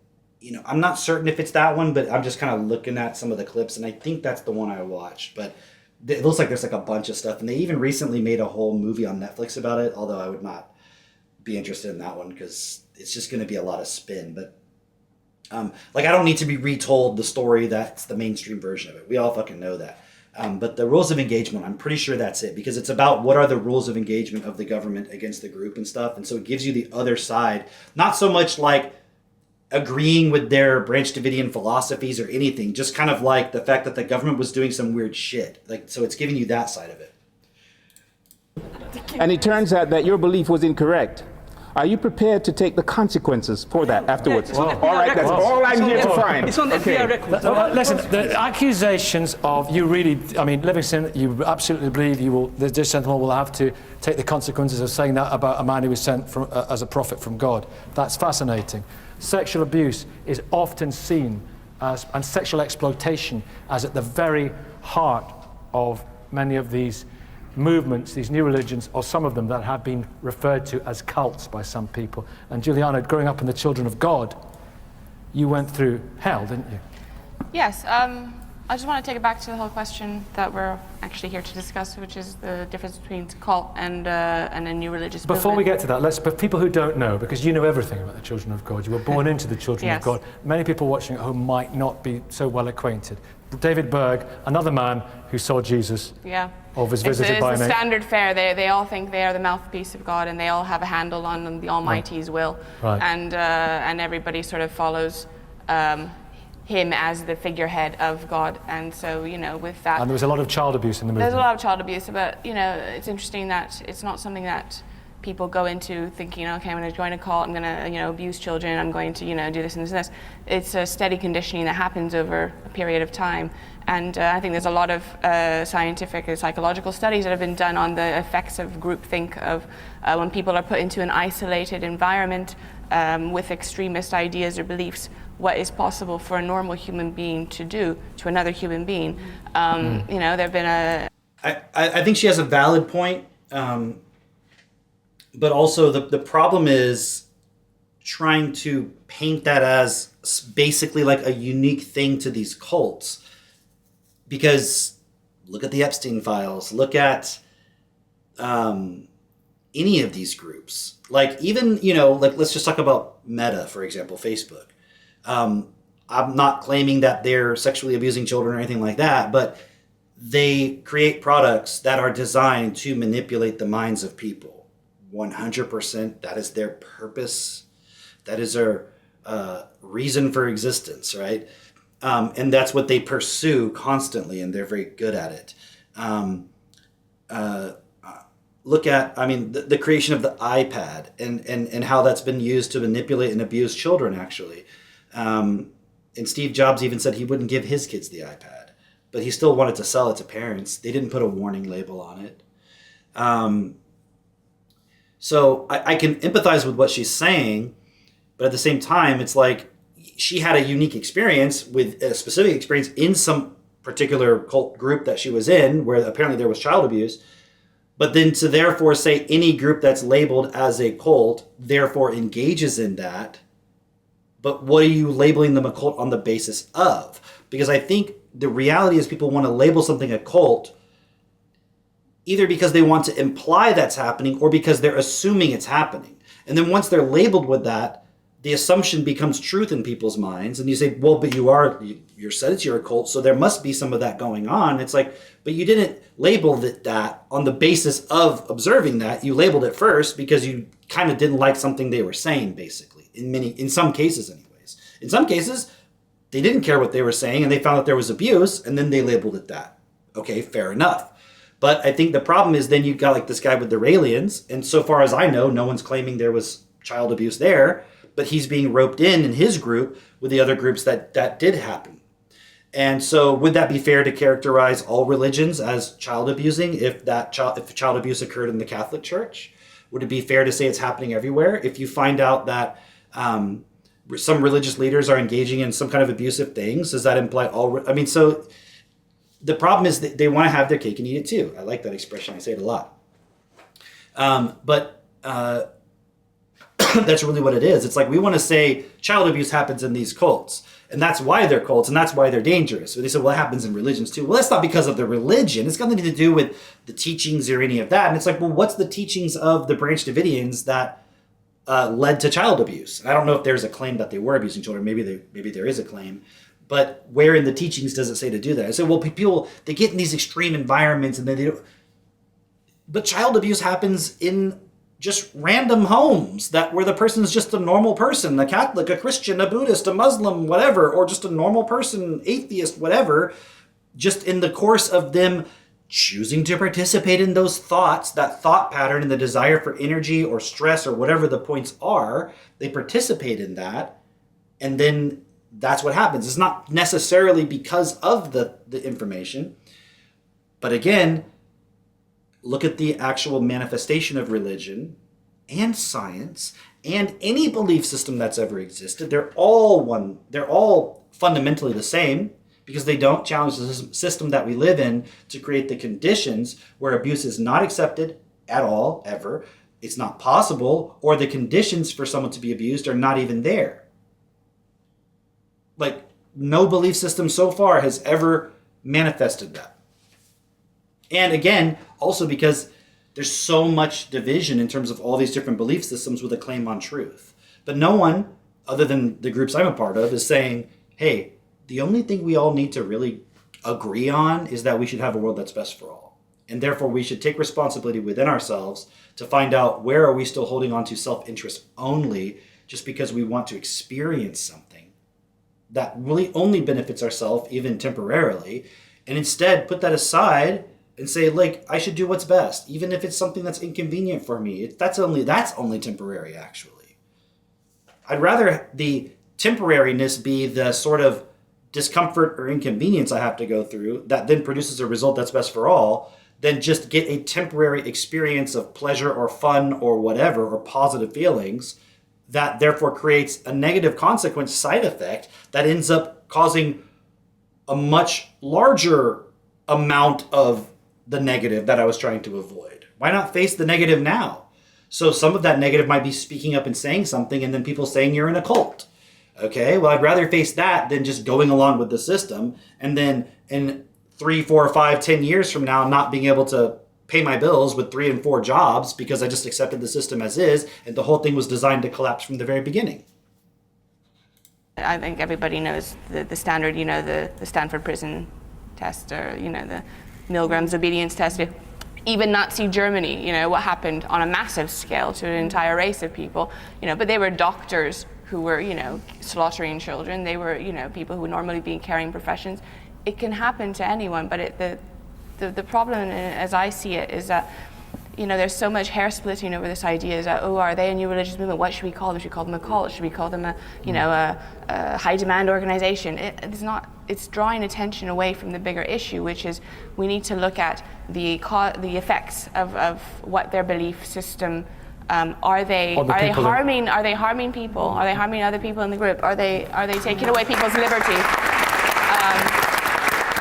I'm not certain if it's that one, but I'm just kind of looking at some of the clips, and I think that's the one I watched. But it looks like there's like a bunch of stuff, and they even recently made a whole movie on Netflix about it. Although I would not be interested in that one because it's just going to be a lot of spin. But I don't need to be retold the story that's the mainstream version of it. We all fucking know that. But the rules of engagement, I'm pretty sure that's it, because it's about what are the rules of engagement of the government against the group and stuff. And so it gives you the other side, not so much like agreeing with their Branch Davidian philosophies or anything, just kind of like the fact that the government was doing some weird shit. So it's giving you that side of it. And it turns out that your belief was incorrect. Are you prepared to take the consequences for that afterwards? All right, that's all I'm here to find. It's on the FBI record. Listen, the accusations of you really, Livingston, you absolutely believe this gentleman will have to take the consequences of saying that about a man who was sent as a prophet from God. That's fascinating. Sexual abuse is often seen as, and sexual exploitation as at the very heart of many of these movements, these new religions, or some of them that have been referred to as cults by some people. And Juliana, growing up in the Children of God, you went through hell, didn't you? Yes. I just want to take it back to the whole question that we're actually here to discuss, which is the difference between cult and a new religious movement. Before we get to that, but people who don't know, because you know everything about the Children of God, you were born into the Children Yes. of God. Many people watching at home might not be so well acquainted. David Berg, another man who saw Jesus, Yeah. or was visited it's by the an standard fare. They all think they are the mouthpiece of God, and they all have a handle on the Almighty's will. Right. And everybody sort of follows him as the figurehead of God. And so, with that... And there was a lot of child abuse in the movement. There's a lot of child abuse, but, it's interesting that it's not something that people go into thinking, okay, I'm going to join a cult, I'm going to, abuse children, I'm going to, do this and this and this. It's a steady conditioning that happens over a period of time. And I think there's a lot of scientific and psychological studies that have been done on the effects of groupthink, of when people are put into an isolated environment with extremist ideas or beliefs, what is possible for a normal human being to do to another human being. There have been I think she has a valid point, but also the problem is trying to paint that as basically like a unique thing to these cults. Because look at the Epstein files, look at any of these groups. Like even, let's just talk about Meta, for example, Facebook. I'm not claiming that they're sexually abusing children or anything like that, but they create products that are designed to manipulate the minds of people. 100%, that is their purpose. That is their reason for existence, right? And that's what they pursue constantly, and they're very good at it. Look at, the creation of the iPad and how that's been used to manipulate and abuse children, actually. And Steve Jobs even said he wouldn't give his kids the iPad, but he still wanted to sell it to parents. They didn't put a warning label on it. So I can empathize with what she's saying, but at the same time, it's like she had a unique experience with a specific experience in some particular cult group that she was in, where apparently there was child abuse. But then to therefore say any group that's labeled as a cult therefore engages in that, but what are you labeling them a cult on the basis of? Because I think the reality is people want to label something a cult either because they want to imply that's happening or because they're assuming it's happening. And then once they're labeled with that, the assumption becomes truth in people's minds. And you say, well, but you're said it's you're a cult, so there must be some of that going on. It's like, but you didn't label that on the basis of observing that. You labeled it first because you kind of didn't like something they were saying, basically, in some cases anyways. In some cases, they didn't care what they were saying and they found that there was abuse and then they labeled it that. Okay, fair enough. But I think the problem is then you got like this guy with the Raelians, and so far as I know, no one's claiming there was child abuse there, but he's being roped in his group with the other groups that did happen. And so would that be fair to characterize all religions as child abusing if child abuse occurred in the Catholic Church? Would it be fair to say it's happening everywhere? If you find out that some religious leaders are engaging in some kind of abusive things, does that imply so the problem is that they want to have their cake and eat it too. I like that expression. I say it a lot. But that's really what it is. It's like we want to say child abuse happens in these cults, and that's why they're cults, and that's why they're dangerous. So they say, well, it happens in religions too. Well, that's not because of the religion. It's got nothing to do with the teachings or any of that. And it's like, well, what's the teachings of the Branch Davidians that led to child abuse? And I don't know if there's a claim that they were abusing children. Maybe there is a claim. But where in the teachings does it say to do that? I say, well, people, they get in these extreme environments and then they don't. But child abuse happens in just random homes where the person's just a normal person, a Catholic, a Christian, a Buddhist, a Muslim, whatever, or just a normal person, atheist, whatever, just in the course of them choosing to participate in those thoughts, that thought pattern and the desire for energy or stress or whatever the points are, they participate in that, and then that's what happens. It's not necessarily because of the information, but again, look at the actual manifestation of religion and science and any belief system that's ever existed. They're all fundamentally the same because they don't challenge the system that we live in to create the conditions where abuse is not accepted at all, ever. It's not possible, or the conditions for someone to be abused are not even there. Like, no belief system so far has ever manifested that. And again, also because there's so much division in terms of all these different belief systems with a claim on truth. But no one, other than the groups I'm a part of, is saying, hey, the only thing we all need to really agree on is that we should have a world that's best for all. And therefore, we should take responsibility within ourselves to find out where are we still holding on to self-interest only just because we want to experience something that really only benefits ourselves, even temporarily, and instead put that aside and say, like, I should do what's best, even if it's something that's inconvenient for me. That's only temporary, actually. I'd rather the temporariness be the sort of discomfort or inconvenience I have to go through that then produces a result that's best for all than just get a temporary experience of pleasure or fun or whatever, or positive feelings that therefore creates a negative consequence side effect that ends up causing a much larger amount of the negative that I was trying to avoid. Why not face the negative now? So some of that negative might be speaking up and saying something and then people saying you're in a cult. Okay, well, I'd rather face that than just going along with the system and then in 3, 4, 5, 10 years from now not being able to pay my bills with 3 and 4 jobs because I just accepted the system as is and the whole thing was designed to collapse from the very beginning. I think everybody knows the standard, the Stanford prison test, or, the Milgram's obedience test. Even Nazi Germany, what happened on a massive scale to an entire race of people, but they were doctors who were, slaughtering children. They were, people who would normally be in caring professions. It can happen to anyone, but the problem, as I see it, is that, there's so much hair splitting over this idea is that, are they a new religious movement? What should we call them? Should we call them a cult? Should we call them a high demand organization? It's not. It's drawing attention away from the bigger issue, which is we need to look at the effects of what their belief system. Are they harming people? Are they harming other people in the group? Are they taking away people's liberty?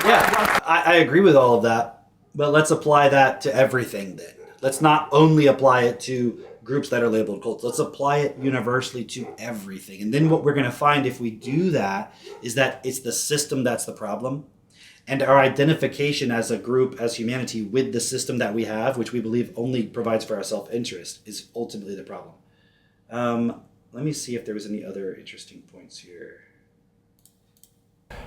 Yeah, I agree with all of that, but let's apply that to everything then. Let's not only apply it to groups that are labeled cults. Let's apply it universally to everything. And then what we're going to find if we do that is that it's the system that's the problem. And our identification as a group, as humanity, with the system that we have, which we believe only provides for our self-interest, is ultimately the problem. Let me see if there was any other interesting points here.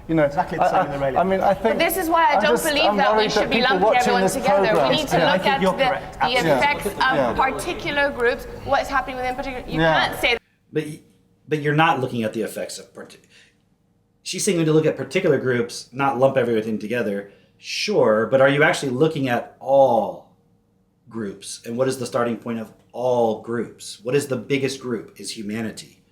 You know, exactly the same in the radio. I mean, I think. But this is why I don't believe that we should be lumping everyone together. We need to look at the effects of particular groups, what's happening within particular. You can't say that. But you're not looking at the effects of She's saying we need to look at particular groups, not lump everything together. Sure, but are you actually looking at all groups? And what is the starting point of all groups? What is the biggest group? Is humanity.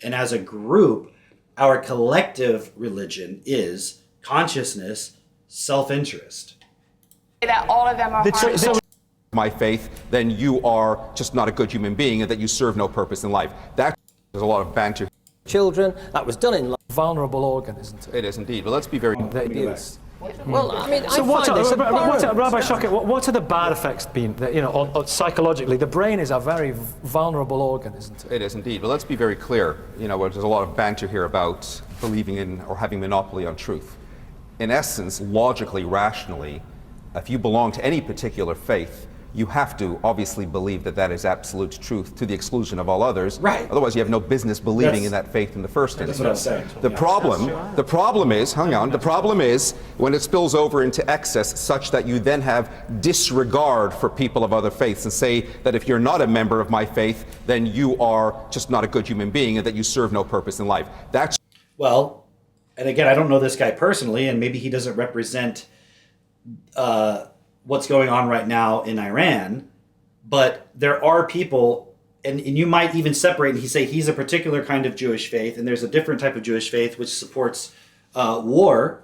And as a group, our collective religion is consciousness, self-interest. That all of them are harmful. My faith, then you are just not a good human being and that you serve no purpose in life. There's a lot of banter. Children, that was done in life. Vulnerable organ, isn't it? It is indeed. But let's be very... Well, I mean, so Rabbi Shockett, what are the bad effects been? You know, on psychologically, the brain is a very vulnerable organ, isn't it? It is indeed. But let's be very clear. You know, there's a lot of banter here about believing in or having monopoly on truth. In essence, logically, rationally, if you belong to any particular faith, you have to obviously believe that that is absolute truth to the exclusion of all others. Right. Otherwise, you have no business believing in that faith in the first instance. That's what I'm saying. The problem is, hang on, the problem is when it spills over into excess such that you then have disregard for people of other faiths and say that if you're not a member of my faith, then you are just not a good human being and that you serve no purpose in life. That's... Well, and again, I don't know this guy personally, and maybe he doesn't represent what's going on right now in Iran, but there are people, and you might even separate, and he say he's a particular kind of Jewish faith, and there's a different type of Jewish faith which supports war.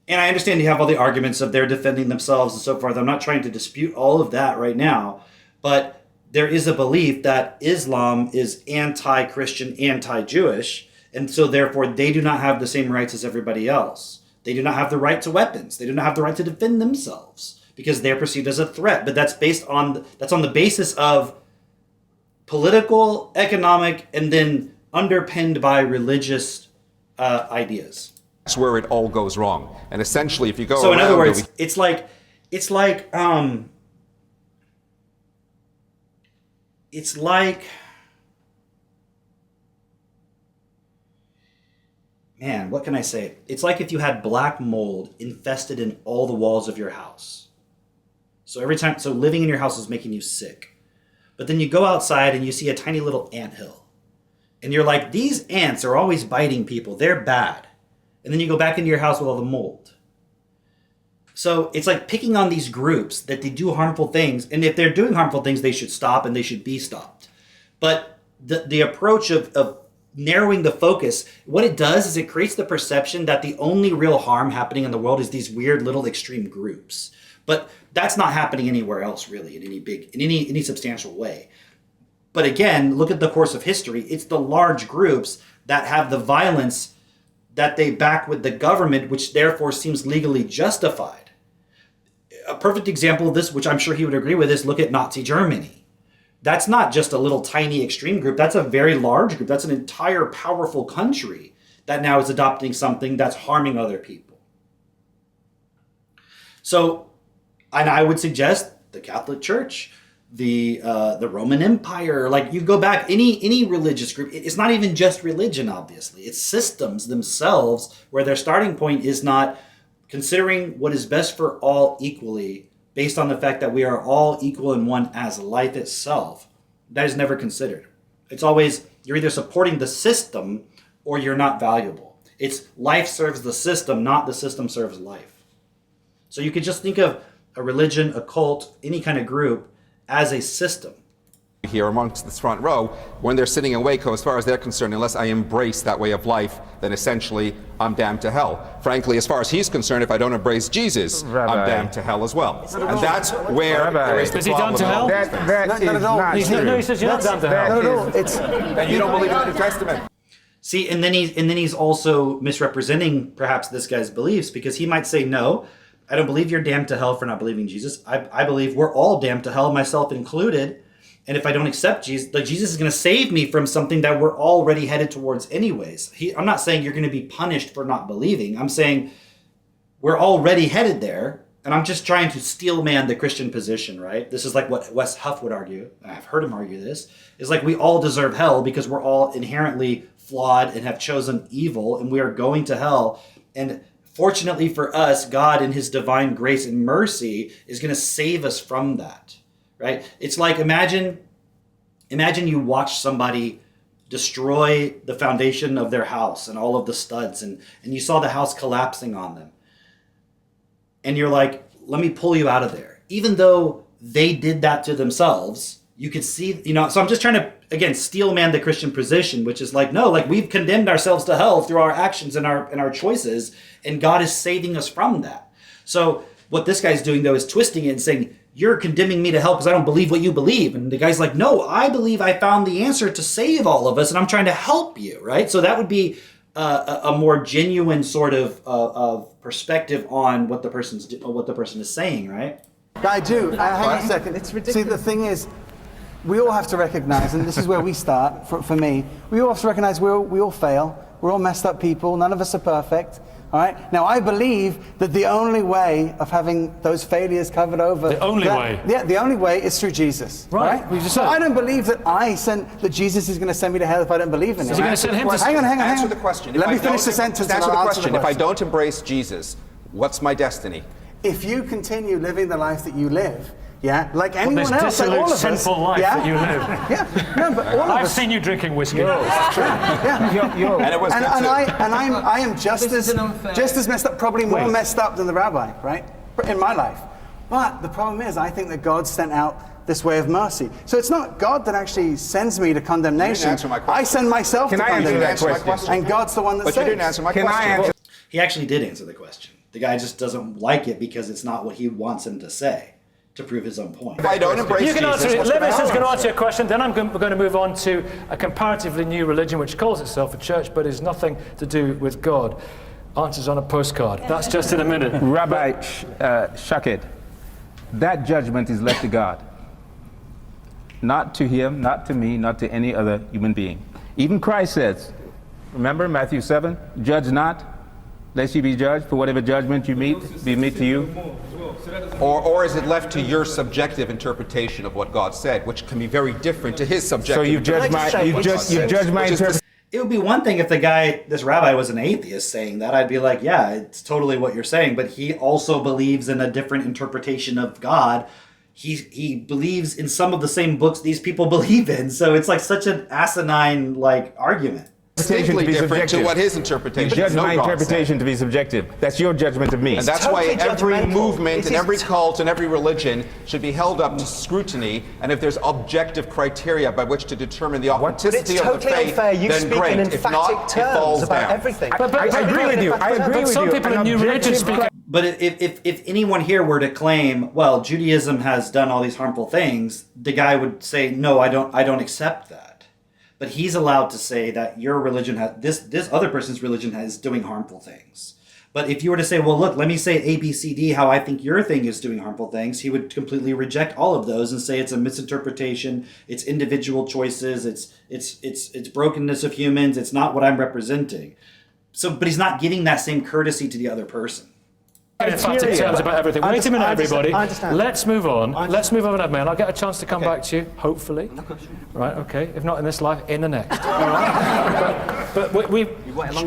And I understand you have all the arguments of they're defending themselves and so forth. I'm not trying to dispute all of that right now, but there is a belief that Islam is anti-Christian, anti-Jewish, and so therefore they do not have the same rights as everybody else. They do not have the right to weapons. They do not have the right to defend themselves because they're perceived as a threat. But that's on the basis of political, economic, and then underpinned by religious ideas. That's where it all goes wrong. And essentially, if you go so in other words, man, what can I say? It's like if you had black mold infested in all the walls of your house. So living in your house is making you sick. But then you go outside and you see a tiny little anthill. And you're like, these ants are always biting people. They're bad. And then you go back into your house with all the mold. So it's like picking on these groups that they do harmful things. And if they're doing harmful things, they should stop and they should be stopped. But the approach of narrowing the focus, what it does is it creates the perception that the only real harm happening in the world is these weird little extreme groups. But that's not happening anywhere else really in any substantial way. But again, look at the course of history. It's the large groups that have the violence that they back with the government, which therefore seems legally justified. A perfect example of this, which I'm sure he would agree with, is look at Nazi Germany. That's not just a little tiny extreme group. That's a very large group. That's an entire powerful country that now is adopting something that's harming other people. So, and I would suggest the Catholic Church, the Roman Empire, like you go back, any religious group, it's not even just religion, obviously. It's systems themselves where their starting point is not considering what is best for all equally based on the fact that we are all equal in one as life itself. That is never considered. It's always, you're either supporting the system or you're not valuable. It's life serves the system, not the system serves life. So you could just think of a religion, a cult, any kind of group as a system. Here amongst this front row, when they're sitting in Waco, as far as they're concerned, unless I embrace that way of life, then essentially I'm damned to hell. Frankly, as far as he's concerned, if I don't embrace Jesus, I'm damned to hell as well. And that's where there is the problem. Is he damned to hell? That is not true. No, he says you're not damned to hell. And you don't believe in the New Testament. See, and then he's also misrepresenting perhaps this guy's beliefs, because he might say, no, I don't believe you're damned to hell for not believing Jesus. I believe we're all damned to hell, myself included. And if I don't accept Jesus, like Jesus is going to save me from something that we're already headed towards anyways. I'm not saying you're going to be punished for not believing. I'm saying we're already headed there. And I'm just trying to steel man the Christian position, right? This is like what Wes Huff would argue. I've heard him argue this. Is like we all deserve hell because we're all inherently flawed and have chosen evil and we are going to hell. And fortunately for us, God in his divine grace and mercy is going to save us from that, right? It's like imagine you watch somebody destroy the foundation of their house and all of the studs and you saw the house collapsing on them. And you're like, let me pull you out of there. Even though they did that to themselves, you could see, so I'm just trying to, again, steel man the Christian position, which is like, no, like we've condemned ourselves to hell through our actions and our choices, and God is saving us from that. So what this guy's doing, though, is twisting it and saying, you're condemning me to hell because I don't believe what you believe. And the guy's like, no, I believe I found the answer to save all of us, and I'm trying to help you, right? So that would be a more genuine sort of perspective on what the person is saying, right? I do. Hang on a second. It's ridiculous. See, the thing is, we all have to recognize, and this is where we start, for me, we all have to recognize we all fail. We're all messed up people. None of us are perfect. All right? Now, I believe that the only way of having those failures covered over... The only way? Yeah, the only way is through Jesus. Right? So I don't believe that Jesus is going to send me to hell if I don't believe in him. So you're going to send him to... Hang on. Answer the question. Let me finish the sentence. Answer the question. If I don't embrace Jesus, what's my destiny? If you continue living the life that you live, like anyone this else, like all of us, sinful life that you live. No, but all of I've us. seen you drinking whiskey. It's true. And it was and good too. I am just as messed up, probably more messed up than the rabbi, right? In my life. But the problem is, I think that God sent out this way of mercy. So it's not God that actually sends me to condemnation. Answer my question. I send myself to condemnation. And God's the one that saves. But you didn't answer my question. He actually did answer the question. The guy just doesn't like it because it's not what he wants him to say to prove his own point. If I don't embrace you can Jesus, answer it. Lewis is going to happen? answer your question. Then we're going to move on to a comparatively new religion which calls itself a church but is nothing to do with God. Answers on a postcard. That's just in a minute. Rabbi Shaked, that judgment is left to God. Not to him, not to me, not to any other human being. Even Christ says, remember Matthew 7, judge not, lest you be judged, for whatever judgment you meet, be meet to you. Or is it left to your subjective interpretation of what God said, which can be very different to his subjective So you've judged my interpretation. It would be one thing if this rabbi was an atheist saying that. I'd be like, yeah, it's totally what you're saying. But he also believes in a different interpretation of God. He believes in some of the same books these people believe in. So it's like such an asinine argument. Distinctly different to what his interpretation. You judge my interpretation to be subjective. That's your judgment of me. And that's why every movement and every cult and every religion should be held up to scrutiny. And if there's objective criteria by which to determine the authenticity of the faith, then great. If not, it falls down. Everything. But I agree with you. I agree with you. Some people in new religions speak. But if anyone here were to claim, well, Judaism has done all these harmful things, the guy would say, no, I don't accept that. But he's allowed to say that your religion this other person's religion is doing harmful things. But if you were to say, well, look, let me say A, B, C, D, how I think your thing is doing harmful things, he would completely reject all of those and say it's a misinterpretation, it's individual choices, it's brokenness of humans, it's not what I'm representing. So, but he's not giving that same courtesy to the other person. Emphatic terms about everything. Wait a minute, everybody. Let's move on. Let's move on, Admin. I'll get a chance to come back to you, hopefully. Right, okay. If not in this life, in the next. All right? But we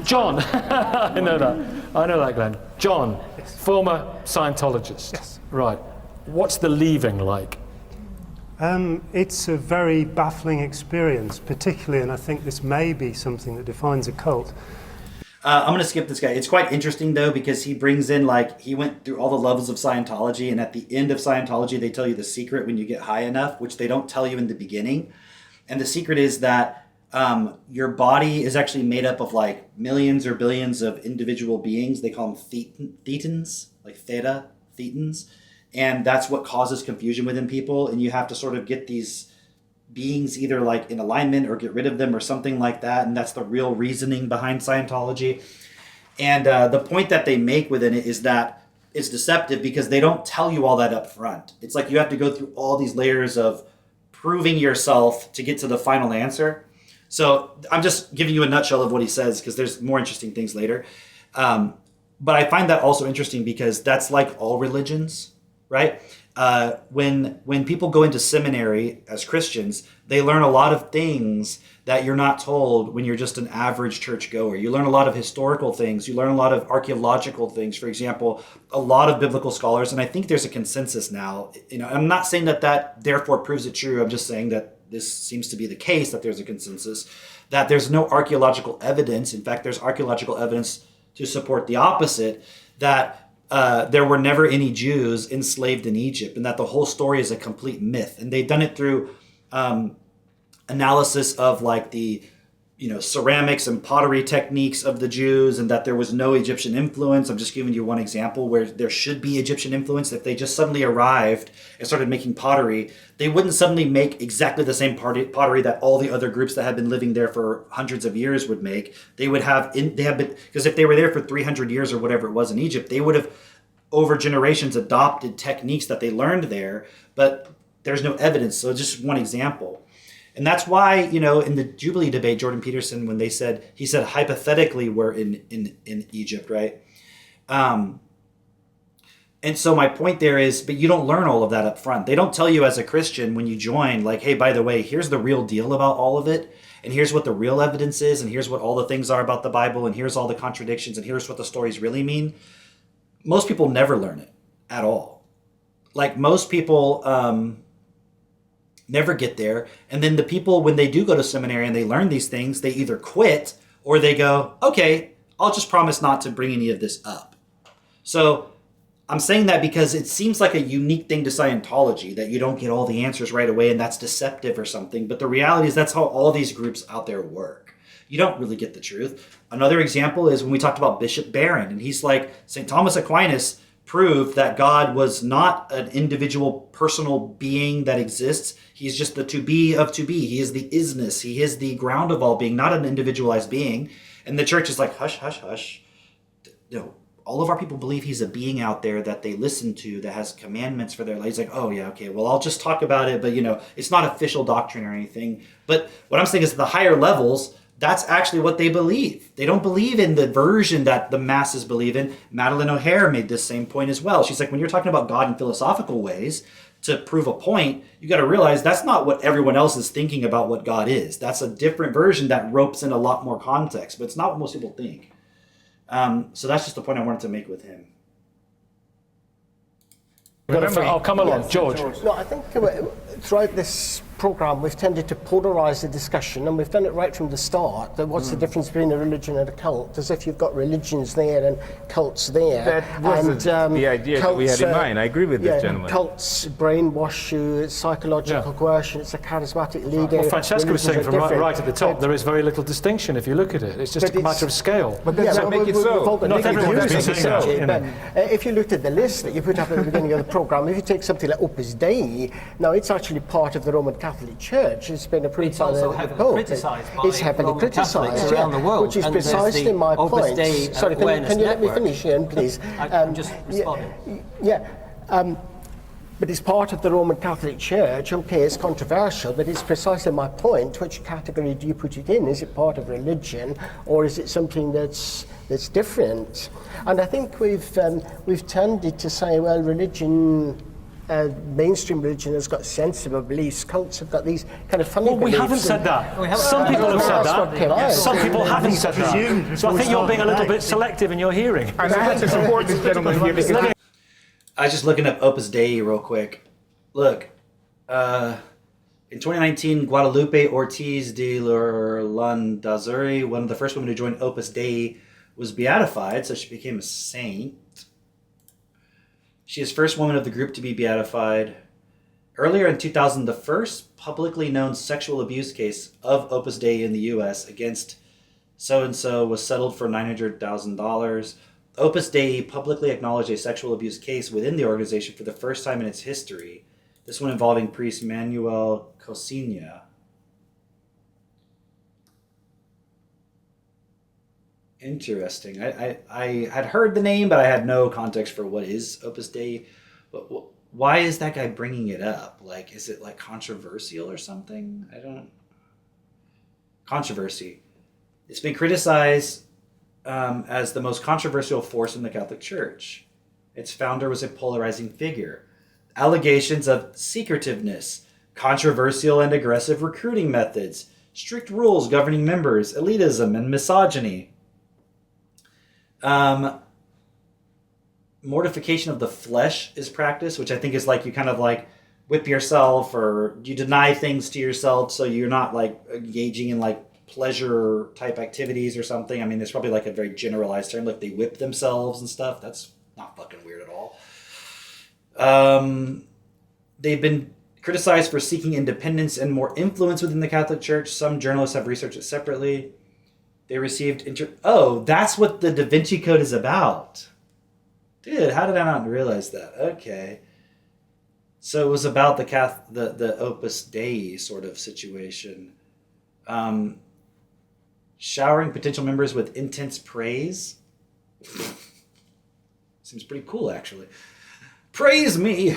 John. I know that, Glenn. John, former Scientologist. Yes. Right. What's the leaving like? It's a very baffling experience, particularly, and I think this may be something that defines a cult. I'm going to skip this guy. It's quite interesting, though, because he brings in, he went through all the levels of Scientology, and at the end of Scientology, they tell you the secret when you get high enough, which they don't tell you in the beginning. And the secret is that your body is actually made up of, millions or billions of individual beings. They call them thetans, theta, thetans. And that's what causes confusion within people, and you have to sort of get these beings either in alignment or get rid of them or something like that, and that's the real reasoning behind Scientology. And the point that they make within it is that it's deceptive because they don't tell you all that up front. It's like you have to go through all these layers of proving yourself to get to the final answer. So I'm just giving you a nutshell of what he says because there's more interesting things later. But I find that also interesting because that's like all religions, right? When people go into seminary as Christians, they learn a lot of things that you're not told when you're just an average churchgoer. You learn a lot of historical things. You learn a lot of archaeological things. For example, a lot of biblical scholars, and I think there's a consensus now. I'm not saying that therefore proves it true. I'm just saying that this seems to be the case, that there's a consensus, that there's no archaeological evidence. In fact, there's archaeological evidence to support the opposite, that there were never any Jews enslaved in Egypt, and that the whole story is a complete myth. And they've done it through analysis of like the ceramics and pottery techniques of the Jews, and that there was no Egyptian influence. I'm just giving you one example where there should be Egyptian influence. If they just suddenly arrived and started making pottery, they wouldn't suddenly make exactly the same pottery that all the other groups that had been living there for hundreds of years would make. Because if they were there for 300 years or whatever it was in Egypt, they would have over generations adopted techniques that they learned there, but there's no evidence. So just one example. And that's why, in the Jubilee debate, Jordan Peterson, when he said hypothetically we're in Egypt, right? And so my point there is, but you don't learn all of that up front. They don't tell you as a Christian when you join, like, hey, by the way, here's the real deal about all of it. And here's what the real evidence is. And here's what all the things are about the Bible. And here's all the contradictions. And here's what the stories really mean. Most people never learn it at all. Like most people never get there. And then the people, when they do go to seminary and they learn these things, they either quit or they go, okay, I'll just promise not to bring any of this up. So I'm saying that because it seems like a unique thing to Scientology, that you don't get all the answers right away and that's deceptive or something. But the reality is that's how all these groups out there work. You don't really get the truth. Another example is when we talked about Bishop Barron, and he's like, St. Thomas Aquinas proved that God was not an individual personal being that exists. He's just the to be of to be. He is the isness. He is the ground of all being, not an individualized being. And the church is like, hush, hush, hush. All of our people believe he's a being out there that they listen to, that has commandments for their lives. Like, oh yeah, okay, well, I'll just talk about it, but it's not official doctrine or anything. But what I'm saying is the higher levels, that's actually what they believe. They don't believe in the version that the masses believe in. Madeleine O'Hare made this same point as well. She's like, when you're talking about God in philosophical ways to prove a point, you got to realize that's not what everyone else is thinking about what God is. That's a different version that ropes in a lot more context, but it's not what most people think. So that's just the point I wanted to make with him. Remember, come along, George. No, I think throughout this programme we've tended to polarise the discussion, and we've done it right from the start. That what's the difference between a religion and a cult? As if you've got religions there and cults there. That wasn't the idea cults, that we had in mind. I agree with this gentleman. Cults brainwash you, it's psychological coercion, it's a charismatic leader. Well, Francesca was saying from right at the top, there is very little distinction if you look at it. It's just a matter of scale. But does that make it so? Not everyone has been saying that. But if you looked at the list that you put up at the beginning of the programme, if you take something like Opus Dei, now it's actually part of the Roman Catholic Church. It's been approved by the Pope. It's heavily criticised around the world, which is precisely my point. Sorry, can you let me finish, Ian, please? I'm just responding. But it's part of the Roman Catholic Church. Okay, it's controversial, but it's precisely my point. Which category do you put it in? Is it part of religion, or is it something that's different? And I think we've tended to say, well, religion. Mainstream religion has got sensible beliefs. Cults have got these kind of funny beliefs. We haven't said that. Some people have said that. Some people haven't said that. So I think you're being a little bit selective in your hearing. And I'd like to support this gentleman here because I was just looking up Opus Dei real quick. Look, in 2019, Guadalupe Ortiz de Landazuri, one of the first women to join Opus Dei, was beatified, so she became a saint. She is first woman of the group to be beatified. Earlier in 2000, the first publicly known sexual abuse case of Opus Dei in the U.S. against so-and-so was settled for $900,000. Opus Dei publicly acknowledged a sexual abuse case within the organization for the first time in its history, this one involving priest Manuel Cosina. Interesting. I had heard the name, but I had no context for what is Opus Dei. Why is that guy bringing it up? Like, is it like controversial or something? Controversy. It's been criticized as the most controversial force in the Catholic Church. Its founder was a polarizing figure. Allegations of secretiveness, controversial and aggressive recruiting methods, strict rules governing members, elitism, and misogyny. Mortification of the flesh is practiced, which I think is like you kind of like whip yourself, or you deny things to yourself so you're not like engaging in like pleasure type activities or something. I mean, there's probably like a very generalized term, like they whip themselves and stuff. That's not fucking weird at all. They've been criticized for seeking independence and more influence within the Catholic Church. Some journalists have researched it separately. They received that's what the Da Vinci Code is about. Dude, how did I not realize that? Okay. So it was about the Opus Dei sort of situation. Showering potential members with intense praise. Seems pretty cool, actually. Praise me!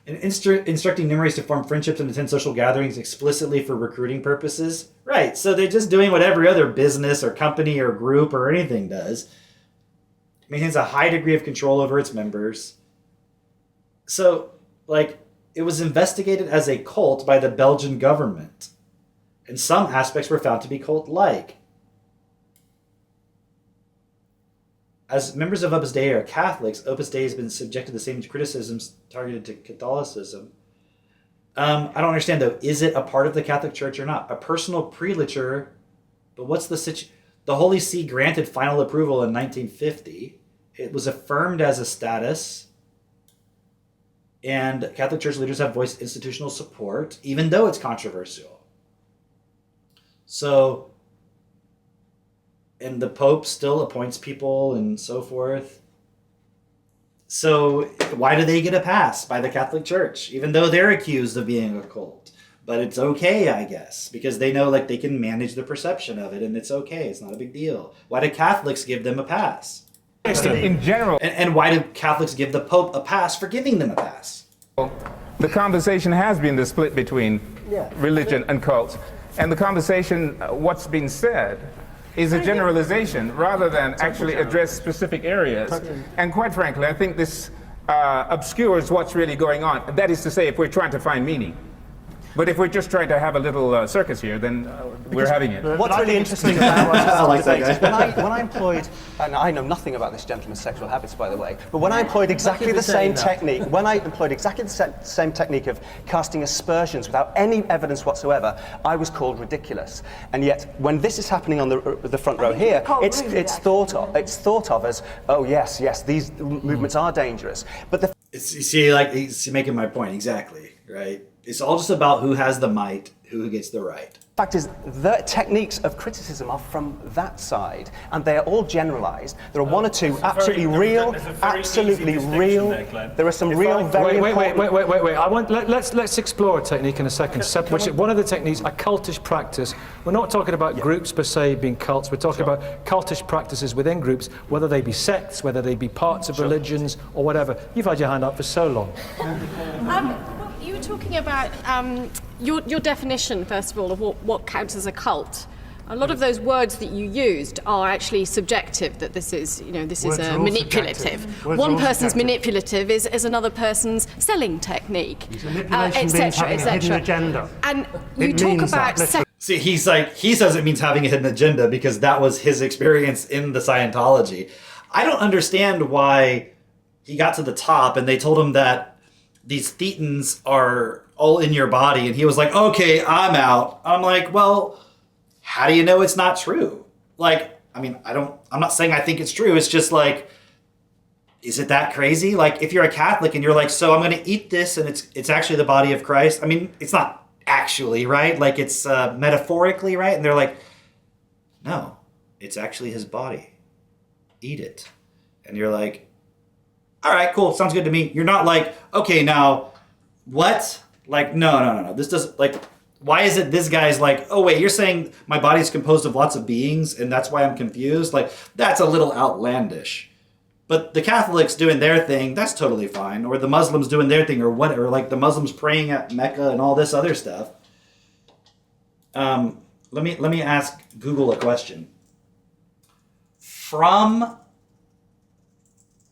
And instructing memories to form friendships and attend social gatherings explicitly for recruiting purposes. Right, so they're just doing what every other business or company or group or anything does. Maintains a high degree of control over its members. So, like, it was investigated as a cult by the Belgian government. And some aspects were found to be cult-like. As members of Opus Dei are Catholics, Opus Dei has been subject to the same criticisms targeted to Catholicism. I don't understand, though. Is it a part of the Catholic Church or not? A personal prelature, but what's the situation? The Holy See granted final approval in 1950. It was affirmed as a status, and Catholic Church leaders have voiced institutional support, even though it's controversial. So, and the Pope still appoints people and so forth. So why do they get a pass by the Catholic Church, even though they're accused of being a cult? But it's okay, I guess, because they know like they can manage the perception of it, and it's okay. It's not a big deal. Why do Catholics give them a pass? In general. And why do Catholics give the Pope a pass for giving them a pass? The conversation has been the split between religion and cults. And the conversation, what's been said, is a generalization rather than actually address specific areas. And quite frankly, I think this obscures what's really going on. That is to say, if we're trying to find meaning. But if we're just trying to have a little circus here, then we're having it. What's really interesting about this debate is when I employed, and I know nothing about this gentleman's sexual habits, by the way, but when I employed exactly the same technique, same technique of casting aspersions without any evidence whatsoever, I was called ridiculous. And yet, when this is happening on the front row here, it's thought of as, oh yes, these movements are dangerous. But you see, like he's making my point exactly, right? It's all just about who has the might, who gets the right. The fact is, the techniques of criticism are from that side, and they are all generalized. There are one or two absolutely real. There are some real, very important... Wait. Let's explore a technique in a second. One of the techniques, a cultish practice. We're not talking about groups per se being cults. We're talking about cultish practices within groups, whether they be sects, whether they be parts of religions, or whatever. You've had your hand up for so long. You were talking about your definition, first of all, of what counts as a cult. A lot of those words that you used are actually subjective, that this is manipulative. One person's manipulative is another person's selling technique, etc., etc. And you talk about... See, he says it means having a hidden agenda because that was his experience in the Scientology. I don't understand why he got to the top and they told him that these thetans are all in your body, and he was like, okay, I'm out. I'm like, well, how do you know it's not true? Like, I mean, I'm not saying I think it's true. It's just like, is it that crazy? Like, if you're a Catholic and you're like, so I'm going to eat this and it's actually the body of Christ. I mean, it's not actually, right? Like, it's metaphorically, right? And they're like, no, it's actually his body. Eat it. And you're like, all right, cool. Sounds good to me. You're not like, okay, now, what? Like, no. This doesn't, like, why is it this guy's like, oh, wait, you're saying my body's composed of lots of beings and that's why I'm confused? Like, that's a little outlandish. But the Catholics doing their thing, that's totally fine. Or the Muslims doing their thing, or whatever, like the Muslims praying at Mecca and all this other stuff. Let me ask Google a question. From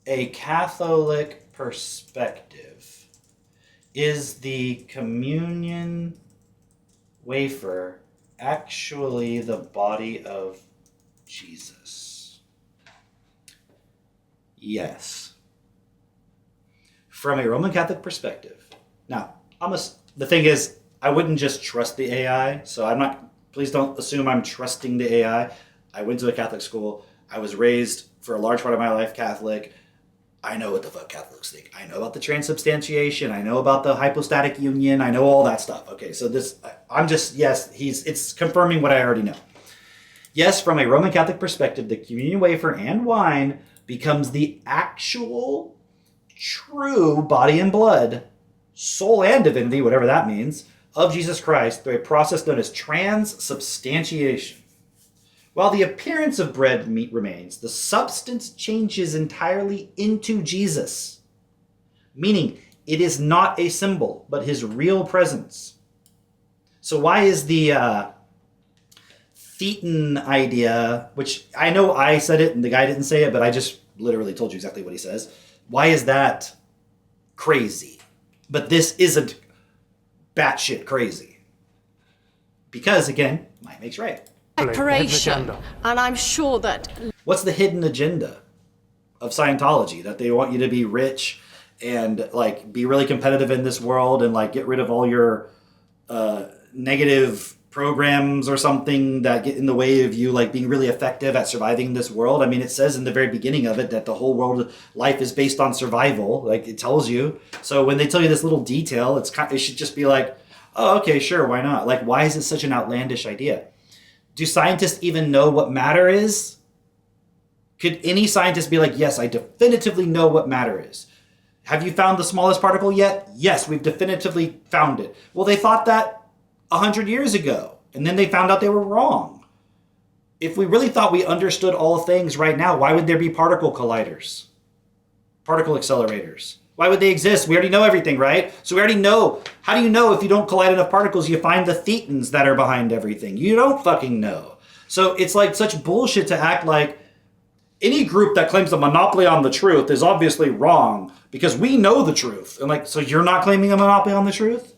a Catholic perspective, is the communion wafer actually the body of Jesus? Yes. From a Roman Catholic perspective. Now, the thing is, I wouldn't just trust the AI, so I'm not, please don't assume I'm trusting the AI. I went to a Catholic school. I was raised for a large part of my life Catholic. I know what the fuck Catholics think. I know about the transubstantiation. I know about the hypostatic union. I know all that stuff. Okay, so it's confirming what I already know. Yes, from a Roman Catholic perspective, the communion wafer and wine becomes the actual, true body and blood, soul and divinity, whatever that means, of Jesus Christ through a process known as transubstantiation. While the appearance of bread meat remains, the substance changes entirely into Jesus, meaning it is not a symbol, but his real presence. So why is the thetan idea, which I know I said it and the guy didn't say it, but I just literally told you exactly what he says. Why is that crazy? But this isn't batshit crazy. Because, again, might makes right. Separation. And I'm sure that... What's the hidden agenda of Scientology? That they want you to be rich and, like, be really competitive in this world and, like, get rid of all your negative programs or something that get in the way of you, like, being really effective at surviving this world. I mean, it says in the very beginning of it that the whole world life is based on survival. Like, it tells you. So when they tell you this little detail, it should just be like, oh, okay, sure, why not? Like, why is it such an outlandish idea? Do scientists even know what matter is? Could any scientist be like, yes, I definitively know what matter is? Have you found the smallest particle yet? Yes, we've definitively found it. Well, they thought that 100 years ago, and then they found out they were wrong. If we really thought we understood all things right now, why would there be particle colliders? Particle accelerators? Why would they exist? We already know everything, right? So we already know. How do you know if you don't collide enough particles, you find the thetans that are behind everything? You don't fucking know. So it's like such bullshit to act like any group that claims a monopoly on the truth is obviously wrong because we know the truth. And like, so you're not claiming a monopoly on the truth?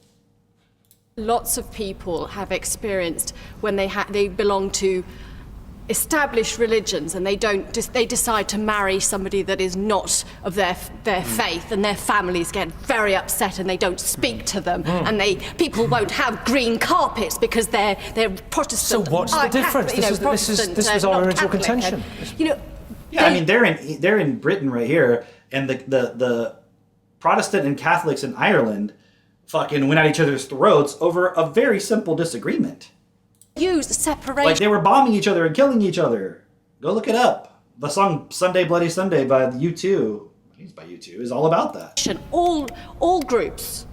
Lots of people have experienced when they belong to established religions and they decide to marry somebody that is not of their faith, and their families get very upset and they don't speak to them, and people won't have green carpets because they're Protestant. So what's the difference? This was our original contention. I mean, they're in Britain right here, and the Protestant and Catholics in Ireland fucking went at each other's throats over a very simple disagreement. Use separation. Like, they were bombing each other and killing each other. Go look it up. The song Sunday Bloody Sunday by U2, I think it's by U2, is all about that. All groups,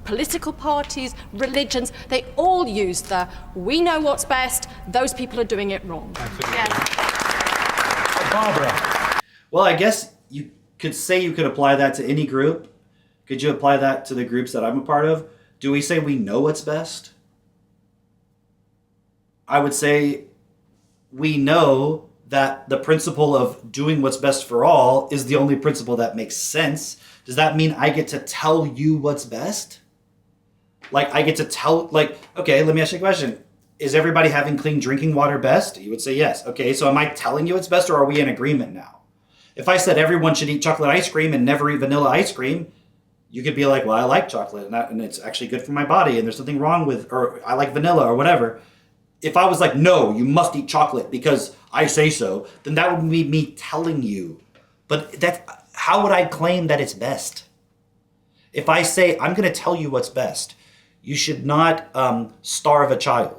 political parties, religions, they all use the we know what's best, those people are doing it wrong. Barbara. Well, I guess you could say you could apply that to any group. Could you apply that to the groups that I'm a part of? Do we say we know what's best? I would say we know that the principle of doing what's best for all is the only principle that makes sense. Does that mean I get to tell you what's best? Like, I get to tell, like, okay, let me ask you a question. Is everybody having clean drinking water best? You would say yes. Okay, so am I telling you it's best, or are we in agreement now? If I said everyone should eat chocolate ice cream and never eat vanilla ice cream, you could be like, well, I like chocolate and it's actually good for my body and there's nothing wrong with, or I like vanilla or whatever. If I was like, no, you must eat chocolate because I say so, then that would be me telling you. But how would I claim that it's best? If I say, I'm going to tell you what's best, you should not starve a child.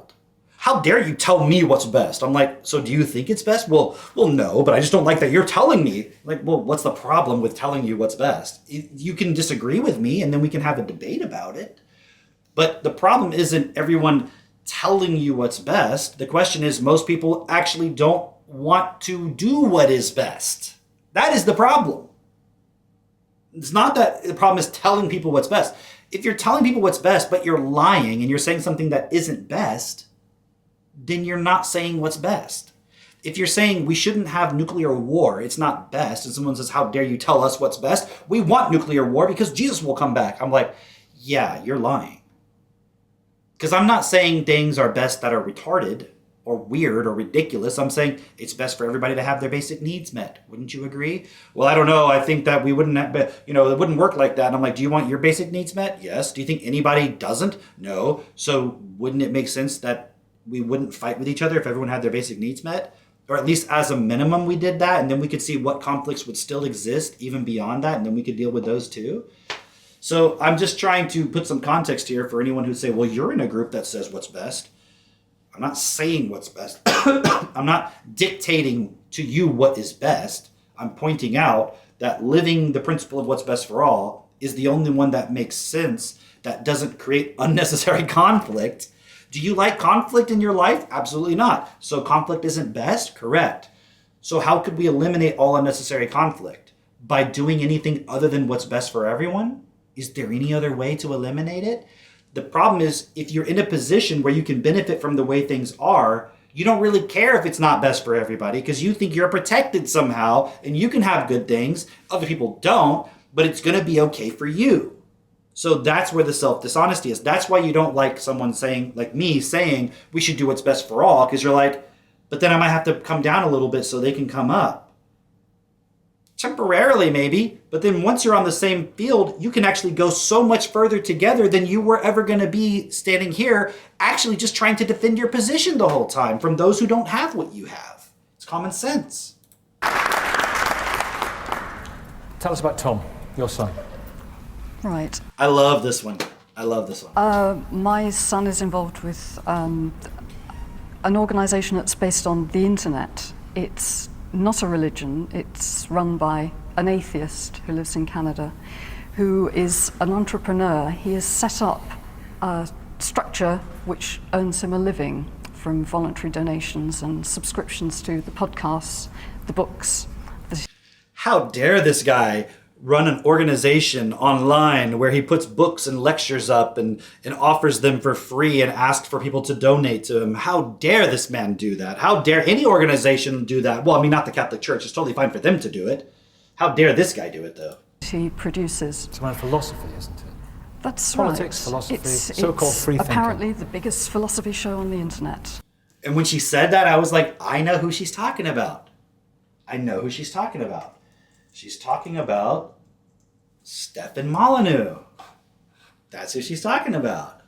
How dare you tell me what's best? I'm like, so do you think it's best? Well, no, but I just don't like that you're telling me. Like, well, what's the problem with telling you what's best? You can disagree with me and then we can have a debate about it. But the problem isn't everyone telling you what's best. The question is, most people actually don't want to do what is best. That is the problem. It's not that the problem is telling people what's best. If you're telling people what's best, but you're lying and you're saying something that isn't best, then you're not saying what's best. If you're saying we shouldn't have nuclear war, it's not best, and someone says, how dare you tell us what's best? We want nuclear war because Jesus will come back. I'm like, yeah, you're lying. Because I'm not saying things are best that are retarded or weird or ridiculous. I'm saying it's best for everybody to have their basic needs met. Wouldn't you agree? Well, I don't know. I think that we wouldn't have, it wouldn't work like that. And I'm like, do you want your basic needs met? Yes. Do you think anybody doesn't? No. So wouldn't it make sense that we wouldn't fight with each other if everyone had their basic needs met? Or at least as a minimum we did that, and then we could see what conflicts would still exist even beyond that, and then we could deal with those too. So I'm just trying to put some context here for anyone who'd say, well, you're in a group that says what's best. I'm not saying what's best. I'm not dictating to you what is best. I'm pointing out that living the principle of what's best for all is the only one that makes sense, that doesn't create unnecessary conflict. Do you like conflict in your life? Absolutely not. So conflict isn't best? Correct. So how could we eliminate all unnecessary conflict? By doing anything other than what's best for everyone? Is there any other way to eliminate it? The problem is, if you're in a position where you can benefit from the way things are, you don't really care if it's not best for everybody because you think you're protected somehow and you can have good things. Other people don't, but it's going to be okay for you. So that's where the self-dishonesty is. That's why you don't like someone saying, like me, saying we should do what's best for all, because you're like, but then I might have to come down a little bit so they can come up. Temporarily, maybe, but then once you're on the same field, you can actually go so much further together than you were ever going to be standing here, actually just trying to defend your position the whole time from those who don't have what you have. It's common sense. Tell us about Tom, your son. Right. I love this one. My son is involved with an organisation that's based on the internet. It's not a religion. It's run by an atheist who lives in Canada, who is an entrepreneur. He has set up a structure which earns him a living from voluntary donations and subscriptions to the podcasts, the books. How dare this guy run an organization online where he puts books and lectures up and offers them for free and asks for people to donate to him. How dare this man do that? How dare any organization do that? Well, I mean, not the Catholic Church. It's totally fine for them to do it. How dare this guy do it, though? He produces. It's around philosophy, isn't it? That's Politics, right. philosophy, so-called free thinking. Apparently the biggest philosophy show on the internet. And when she said that, I was like, I know who she's talking about. I know who she's talking about. She's talking about Stefan Molyneux. That's who she's talking about.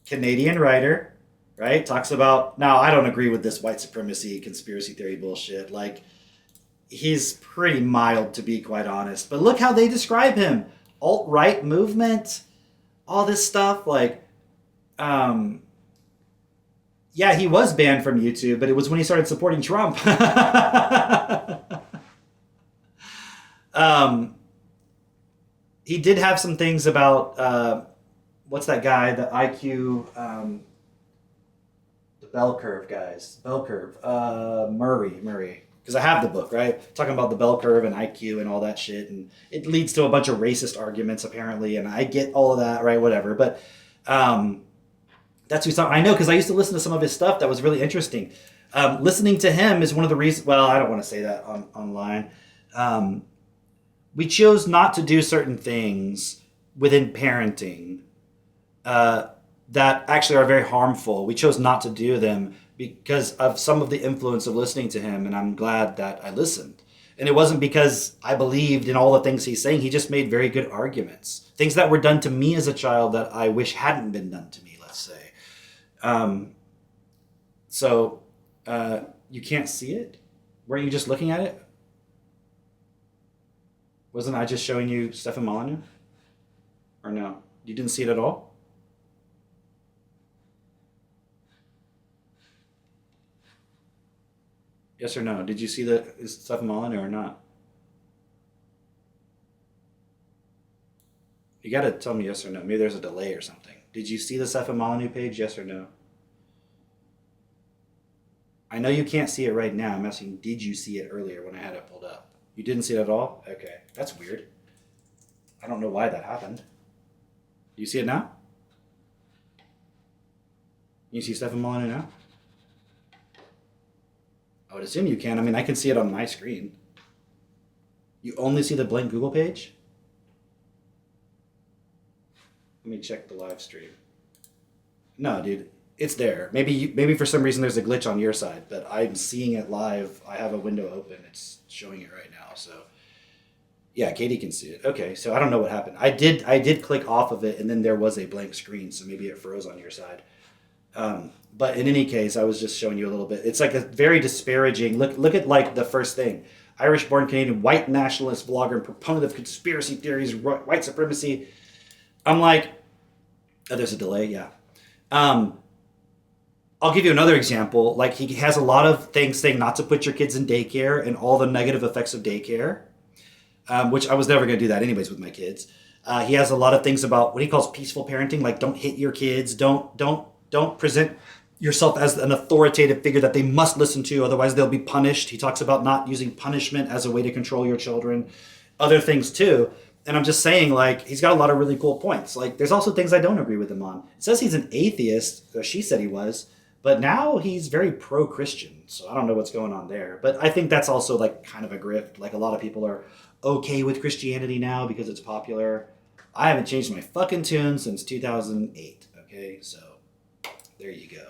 Canadian writer, right? Talks about, now I don't agree with this white supremacy, conspiracy theory bullshit. Like, he's pretty mild, to be quite honest. But look how they describe him. Alt-right movement, all this stuff. Like, yeah, he was banned from YouTube, but it was when he started supporting Trump. He did have some things about, what's that guy, the IQ, the bell curve guys. Bell curve. Murray. Because I have the book, right? Talking about the bell curve and IQ and all that shit. And it leads to a bunch of racist arguments, apparently. And I get all of that, right? Whatever. But that's who I know, because I used to listen to some of his stuff that was really interesting. Listening to him is one of the reasons, well, I don't want to say that online. We chose not to do certain things within parenting that actually are very harmful. We chose not to do them because of some of the influence of listening to him, and I'm glad that I listened. And it wasn't because I believed in all the things he's saying. He just made very good arguments. Things that were done to me as a child that I wish hadn't been done to me, let's say. You can't see it? Were you just looking at it? Wasn't I just showing you Stefan Molyneux? Or no? You didn't see it at all? Yes or no? Did you see the Stefan Molyneux or not? You gotta tell me yes or no. Maybe there's a delay or something. Did you see the Stefan Molyneux page? Yes or no? I know you can't see it right now. I'm asking, did you see it earlier when I had it pulled up? You didn't see it at all? Okay, that's weird. I don't know why that happened. You see it now? You see Stefan Molyneux now? I would assume you can. I mean, I can see it on my screen. You only see the blank Google page? Let me check the live stream. No, dude, it's there. Maybe for some reason there's a glitch on your side, but I'm seeing it live. I have a window open. It's showing it right now. So, yeah, Katie can see it. Okay, so I don't know what happened. I did click off of it, and then there was a blank screen, so maybe it froze on your side. But in any case, I was just showing you a little bit. It's like a very disparaging. Look at like the first thing. Irish-born Canadian white nationalist blogger and proponent of conspiracy theories, white supremacy. I'm like, oh, there's a delay, yeah. I'll give you another example. Like he has a lot of things saying not to put your kids in daycare and all the negative effects of daycare, which I was never going to do that anyways with my kids. He has a lot of things about what he calls peaceful parenting, like don't hit your kids, don't present yourself as an authoritative figure that they must listen to, otherwise they'll be punished. He talks about not using punishment as a way to control your children, other things too. And I'm just saying, like, he's got a lot of really cool points. Like, there's also things I don't agree with him on. It says he's an atheist, or she said he was, but now he's very pro-Christian. So I don't know what's going on there. But I think that's also, like, kind of a grift. Like, a lot of people are okay with Christianity now because it's popular. I haven't changed my fucking tune since 2008, okay? So there you go.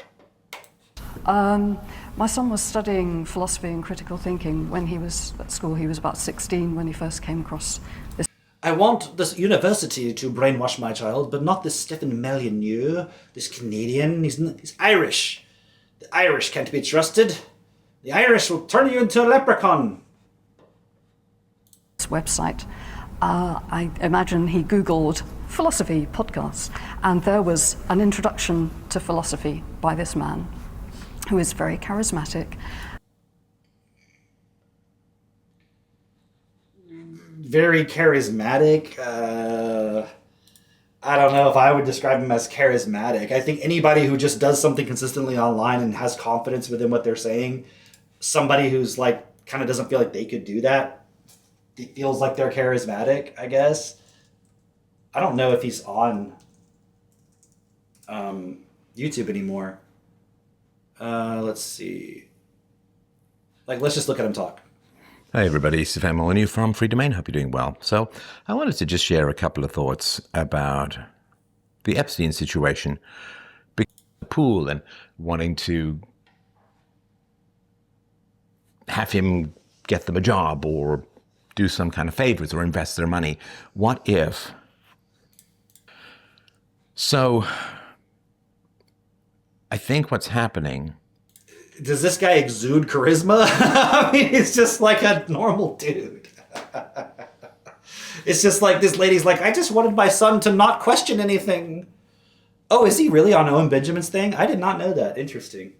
My son was studying philosophy and critical thinking when he was at school. He was about 16 when he first came across this. I want this university to brainwash my child, but not this Stefan Molyneux, this Canadian. He's Irish. The Irish can't be trusted. The Irish will turn you into a leprechaun. This website. I imagine he Googled philosophy podcasts, and there was an introduction to philosophy by this man, who is very charismatic. Very charismatic. I don't know if I would describe him as charismatic. I think anybody who just does something consistently online and has confidence within what they're saying, somebody who's like kind of doesn't feel like they could do that, it feels like they're charismatic, I guess. I don't know if he's on YouTube anymore. Let's see. Like, let's just look at him talk. Hey everybody, Stefan Molyneux from Free Domain. Hope you're doing well. So I wanted to just share a couple of thoughts about the Epstein situation, because the pool and wanting to have him get them a job or do some kind of favors or invest their money. What if? So I think what's happening. Does this guy exude charisma? I mean, he's just like a normal dude. It's just like this lady's like, I just wanted my son to not question anything. Oh, is he really on Owen Benjamin's thing? I did not know that. Interesting.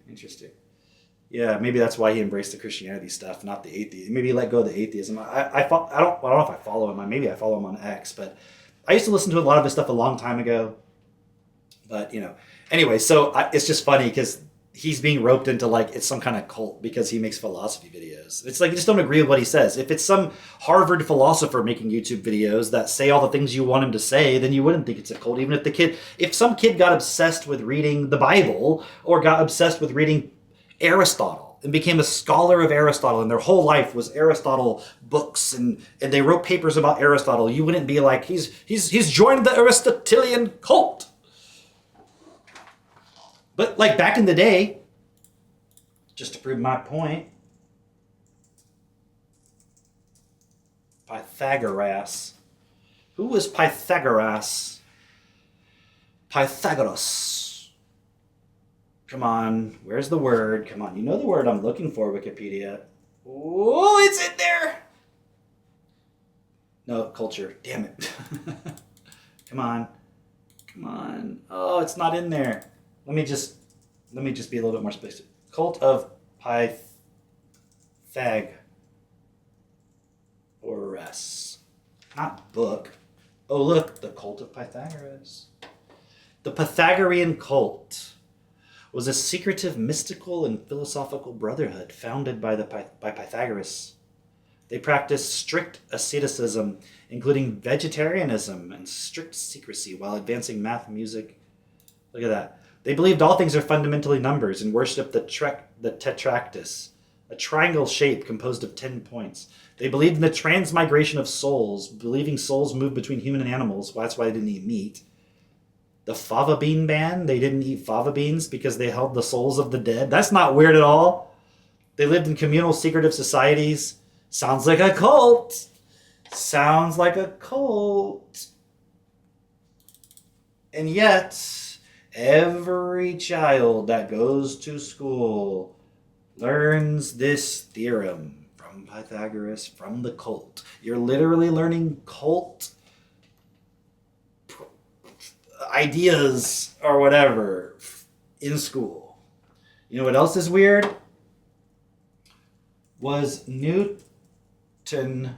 Yeah, maybe that's why he embraced the Christianity stuff, not the atheism. Maybe he let go of the atheism. I don't know if I follow him. Maybe I follow him on X, but I used to listen to a lot of his stuff a long time ago. But, anyway, so it's just funny because he's being roped into like it's some kind of cult because he makes philosophy videos. It's like you just don't agree with what he says. If it's some Harvard philosopher making YouTube videos that say all the things you want him to say, then you wouldn't think it's a cult. Even if some kid got obsessed with reading the Bible or got obsessed with reading Aristotle and became a scholar of Aristotle and their whole life was Aristotle books and they wrote papers about Aristotle, you wouldn't be like, he's joined the Aristotelian cult. But like back in the day, just to prove my point, Pythagoras. Who was Pythagoras? Pythagoras. Come on, where's the word? Come on, you know the word I'm looking for, Wikipedia. Oh, it's in there. No, culture. Damn it. Come on. Oh, it's not in there. Let me just be a little bit more specific. Cult of Pythagoras. Not book. Oh, look, the cult of Pythagoras. The Pythagorean cult. was a secretive, mystical, and philosophical brotherhood founded by Pythagoras. They practiced strict asceticism, including vegetarianism and strict secrecy, while advancing math, music. Look at that. They believed all things are fundamentally numbers and worshipped the tetractys, a triangle shape composed of 10 points. They believed in the transmigration of souls, believing souls move between human and animals. Well, that's why they didn't eat meat. The fava bean ban, they didn't eat fava beans because they held the souls of the dead. That's not weird at all. They lived in communal secretive societies. Sounds like a cult. Sounds like a cult. And yet, every child that goes to school learns this theorem from Pythagoras, from the cult. You're literally learning cult ideas or whatever in school. You know what else is weird? Was Newton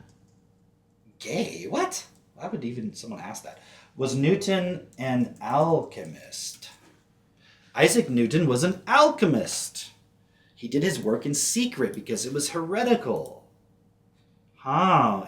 gay? What? Why would even someone ask that? Was Newton an alchemist? Isaac Newton was an alchemist. He did his work in secret because it was heretical.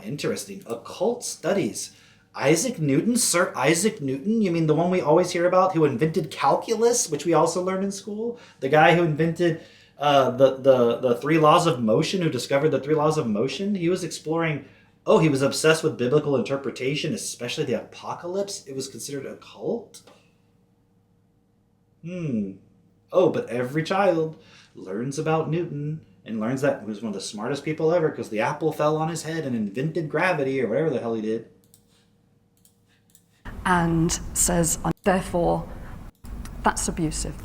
Interesting. Occult studies. Isaac Newton, Sir Isaac Newton, you mean the one we always hear about who invented calculus, which we also learned in school? The guy who invented the three laws of motion, who discovered the three laws of motion? He was exploring, he was obsessed with biblical interpretation, especially the apocalypse. It was considered a cult? But every child learns about Newton and learns that he was one of the smartest people ever because the apple fell on his head and invented gravity or whatever the hell he did. And says, therefore, that's abusive.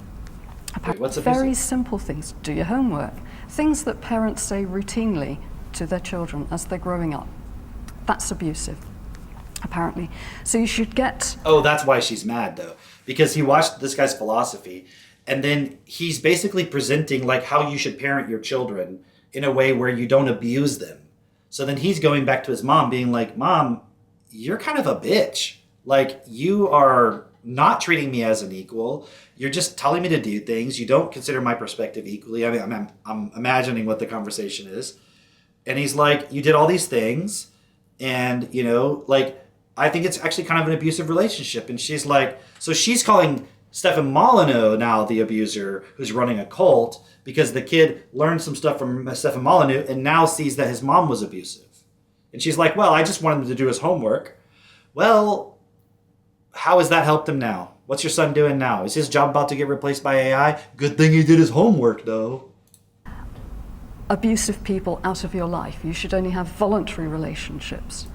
Wait, what's abusive? Very simple things. Do your homework. Things that parents say routinely to their children as they're growing up. That's abusive, apparently. So you should get... Oh, that's why she's mad, though. Because he watched this guy's philosophy, and then he's basically presenting like how you should parent your children in a way where you don't abuse them. So then he's going back to his mom being like, Mom, you're kind of a bitch. Like, you are not treating me as an equal. You're just telling me to do things. You don't consider my perspective equally. I mean, I'm imagining what the conversation is. And he's like, you did all these things. And, I think it's actually kind of an abusive relationship. And she's like, so she's calling Stefan Molyneux now the abuser who's running a cult because the kid learned some stuff from Stefan Molyneux and now sees that his mom was abusive. And she's like, well, I just wanted him to do his homework. Well... how has that helped him now? What's your son doing now? Is his job about to get replaced by AI? Good thing he did his homework, though. Abusive people out of your life. You should only have voluntary relationships.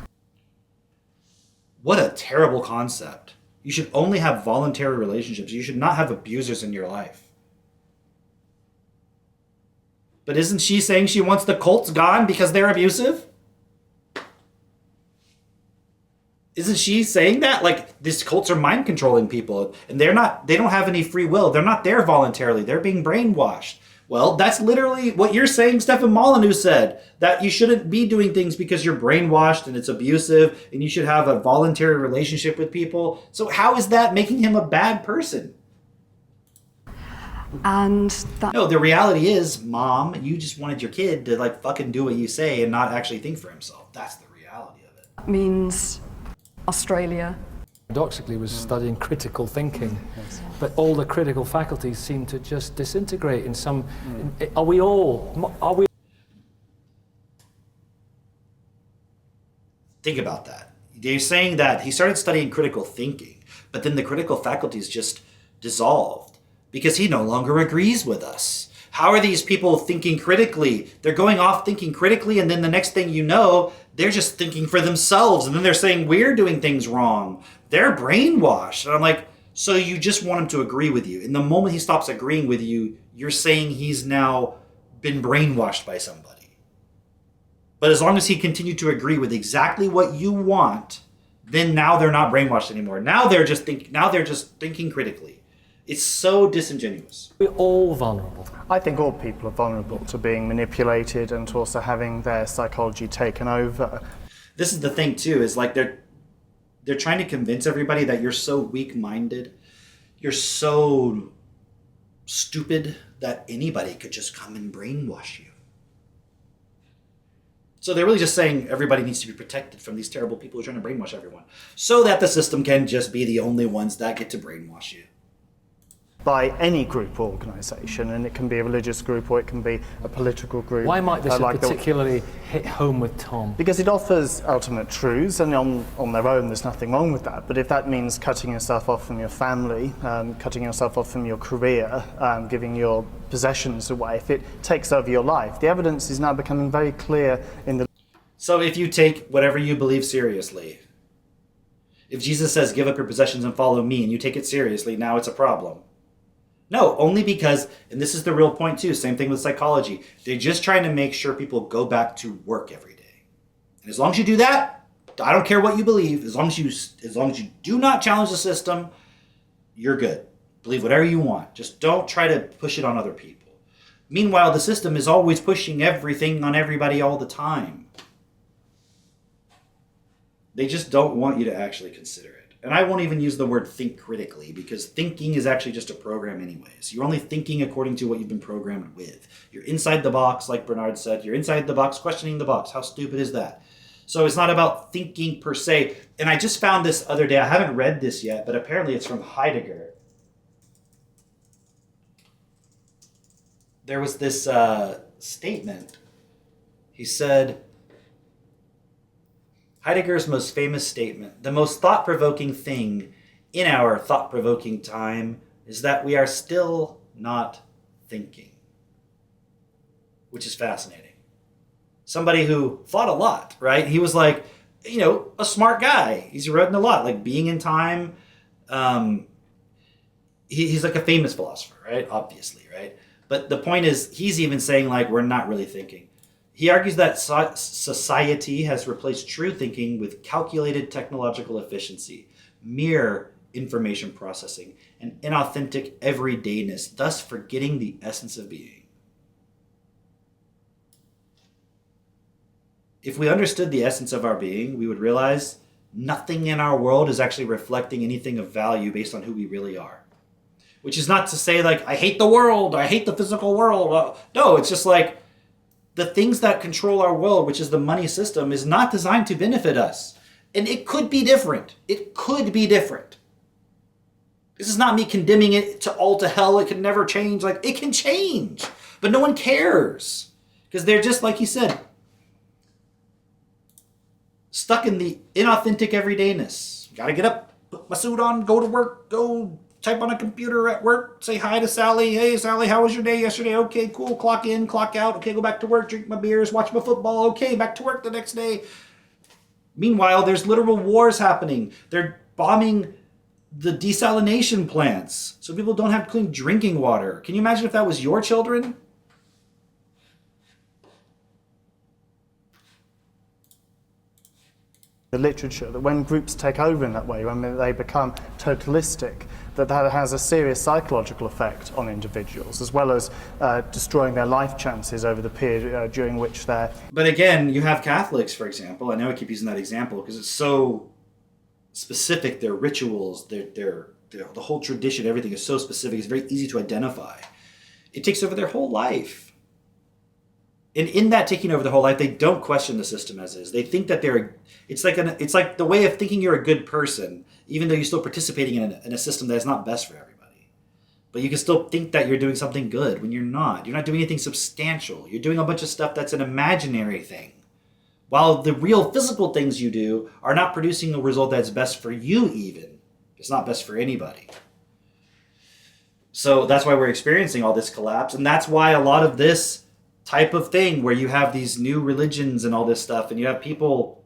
What a terrible concept. You should only have voluntary relationships. You should not have abusers in your life. But isn't she saying she wants the cults gone because they're abusive? Isn't she saying that? Like, these cults are mind controlling people and they don't have any free will. They're not there voluntarily. They're being brainwashed. Well, that's literally what you're saying Stefan Molyneux said, that you shouldn't be doing things because you're brainwashed and it's abusive and you should have a voluntary relationship with people. So how is that making him a bad person? No, the reality is, Mom, you just wanted your kid to fucking do what you say and not actually think for himself. That's the reality of it. Means Australia. Paradoxically was studying critical thinking, but all the critical faculties seem to just disintegrate in some... Are we... Think about that. They're saying that he started studying critical thinking, but then the critical faculties just dissolved because he no longer agrees with us. How are these people thinking critically? They're going off thinking critically, and then the next thing you know, they're just thinking for themselves, and then they're saying we're doing things wrong. They're brainwashed. And I'm like, so you just want him to agree with you. And the moment he stops agreeing with you, you're saying he's now been brainwashed by somebody. But as long as he continued to agree with exactly what you want, then now they're not brainwashed anymore. Now they're just thinking critically. It's so disingenuous. We're all vulnerable. I think all people are vulnerable to being manipulated and to also having their psychology taken over. This is the thing too, is they're trying to convince everybody that you're so weak-minded. You're so stupid that anybody could just come and brainwash you. So they're really just saying everybody needs to be protected from these terrible people who are trying to brainwash everyone, so that the system can just be the only ones that get to brainwash you. By any group or organisation, and it can be a religious group or it can be a political group. Why might this like particularly hit home with Tom? Because it offers ultimate truths, and on their own there's nothing wrong with that. But if that means cutting yourself off from your family, cutting yourself off from your career, giving your possessions away, if it takes over your life, the evidence is now becoming very clear in the... So if you take whatever you believe seriously, if Jesus says give up your possessions and follow me, and you take it seriously, now it's a problem. No, only because, and this is the real point too, same thing with psychology, they're just trying to make sure people go back to work every day. And as long as you do that, I don't care what you believe, as long as you do not challenge the system, you're good. Believe whatever you want. Just don't try to push it on other people. Meanwhile, the system is always pushing everything on everybody all the time. They just don't want you to actually consider it. And I won't even use the word think critically, because thinking is actually just a program anyways. You're only thinking according to what you've been programmed with. You're inside the box, like Bernard said. You're inside the box, questioning the box. How stupid is that? So it's not about thinking per se. And I just found this other day. I haven't read this yet, but apparently it's from Heidegger. There was this statement. He said... Heidegger's most famous statement, the most thought-provoking thing in our thought-provoking time is that we are still not thinking, which is fascinating. Somebody who thought a lot, right? He was like, a smart guy. He's written a lot, like Being in Time. He's like a famous philosopher, right? Obviously, right? But the point is, he's even saying like, we're not really thinking. He argues that society has replaced true thinking with calculated technological efficiency, mere information processing, and inauthentic everydayness, thus forgetting the essence of being. If we understood the essence of our being, we would realize nothing in our world is actually reflecting anything of value based on who we really are. Which is not to say like, I hate the world, I hate the physical world. No, it's just like, the things that control our world, which is the money system, is not designed to benefit us. And it could be different. It could be different. This is not me condemning it to hell. It can never change. Like, it can change. But no one cares. Because they're just, like he said, stuck in the inauthentic everydayness. Gotta get up, put my suit on, go to work, go type on a computer at work, say hi to Sally. Hey, Sally, how was your day yesterday? Okay, cool. Clock in, clock out. Okay, go back to work, drink my beers, watch my football. Okay, back to work the next day. Meanwhile, there's literal wars happening. They're bombing the desalination plants so people don't have clean drinking water. Can you imagine if that was your children? The literature, that when groups take over in that way, when they become totalistic, that has a serious psychological effect on individuals, as well as destroying their life chances over the period during which they're... But again, you have Catholics, for example. I know I keep using that example because it's so specific. Their rituals, the whole tradition, everything is so specific. It's very easy to identify. It takes over their whole life. And in that taking over the whole life, they don't question the system as is. They think that it's like the way of thinking you're a good person, even though you're still participating in a system that is not best for everybody. But you can still think that you're doing something good when you're not. You're not doing anything substantial. You're doing a bunch of stuff that's an imaginary thing. While the real physical things you do are not producing a result that's best for you even. It's not best for anybody. So that's why we're experiencing all this collapse. And that's why a lot of this type of thing where you have these new religions and all this stuff, and you have people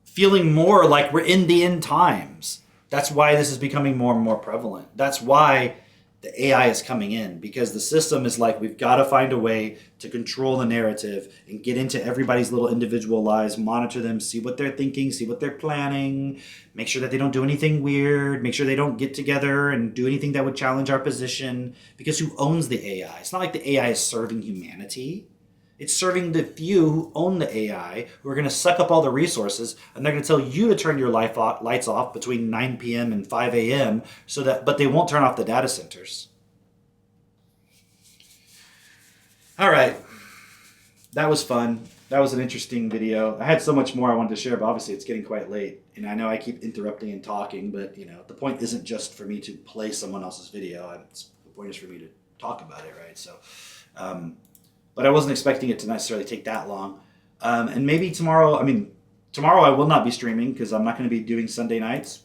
feeling more like we're in the end times. That's why this is becoming more and more prevalent. That's why the AI is coming in, because the system is like, we've got to find a way to control the narrative and get into everybody's little individual lives, monitor them, see what they're thinking, see what they're planning, make sure that they don't do anything weird, make sure they don't get together and do anything that would challenge our position, because who owns the AI? It's not like the AI is serving humanity. It's serving the few who own the AI, who are going to suck up all the resources, and they're going to tell you to turn your lights off between 9 p.m. and 5 a.m. But they won't turn off the data centers. All right. That was fun. That was an interesting video. I had so much more I wanted to share, but obviously it's getting quite late. And I know I keep interrupting and talking, but the point isn't just for me to play someone else's video. The point is for me to talk about it, right? So, but I wasn't expecting it to necessarily take that long. And maybe tomorrow I will not be streaming because I'm not going to be doing Sunday nights.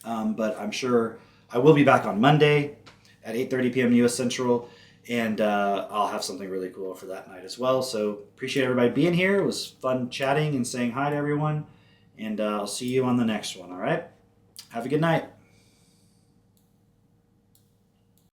But I'm sure I will be back on Monday at 8:30 p.m. US Central. And I'll have something really cool for that night as well. So appreciate everybody being here. It was fun chatting and saying hi to everyone. And I'll see you on the next one, all right? Have a good night.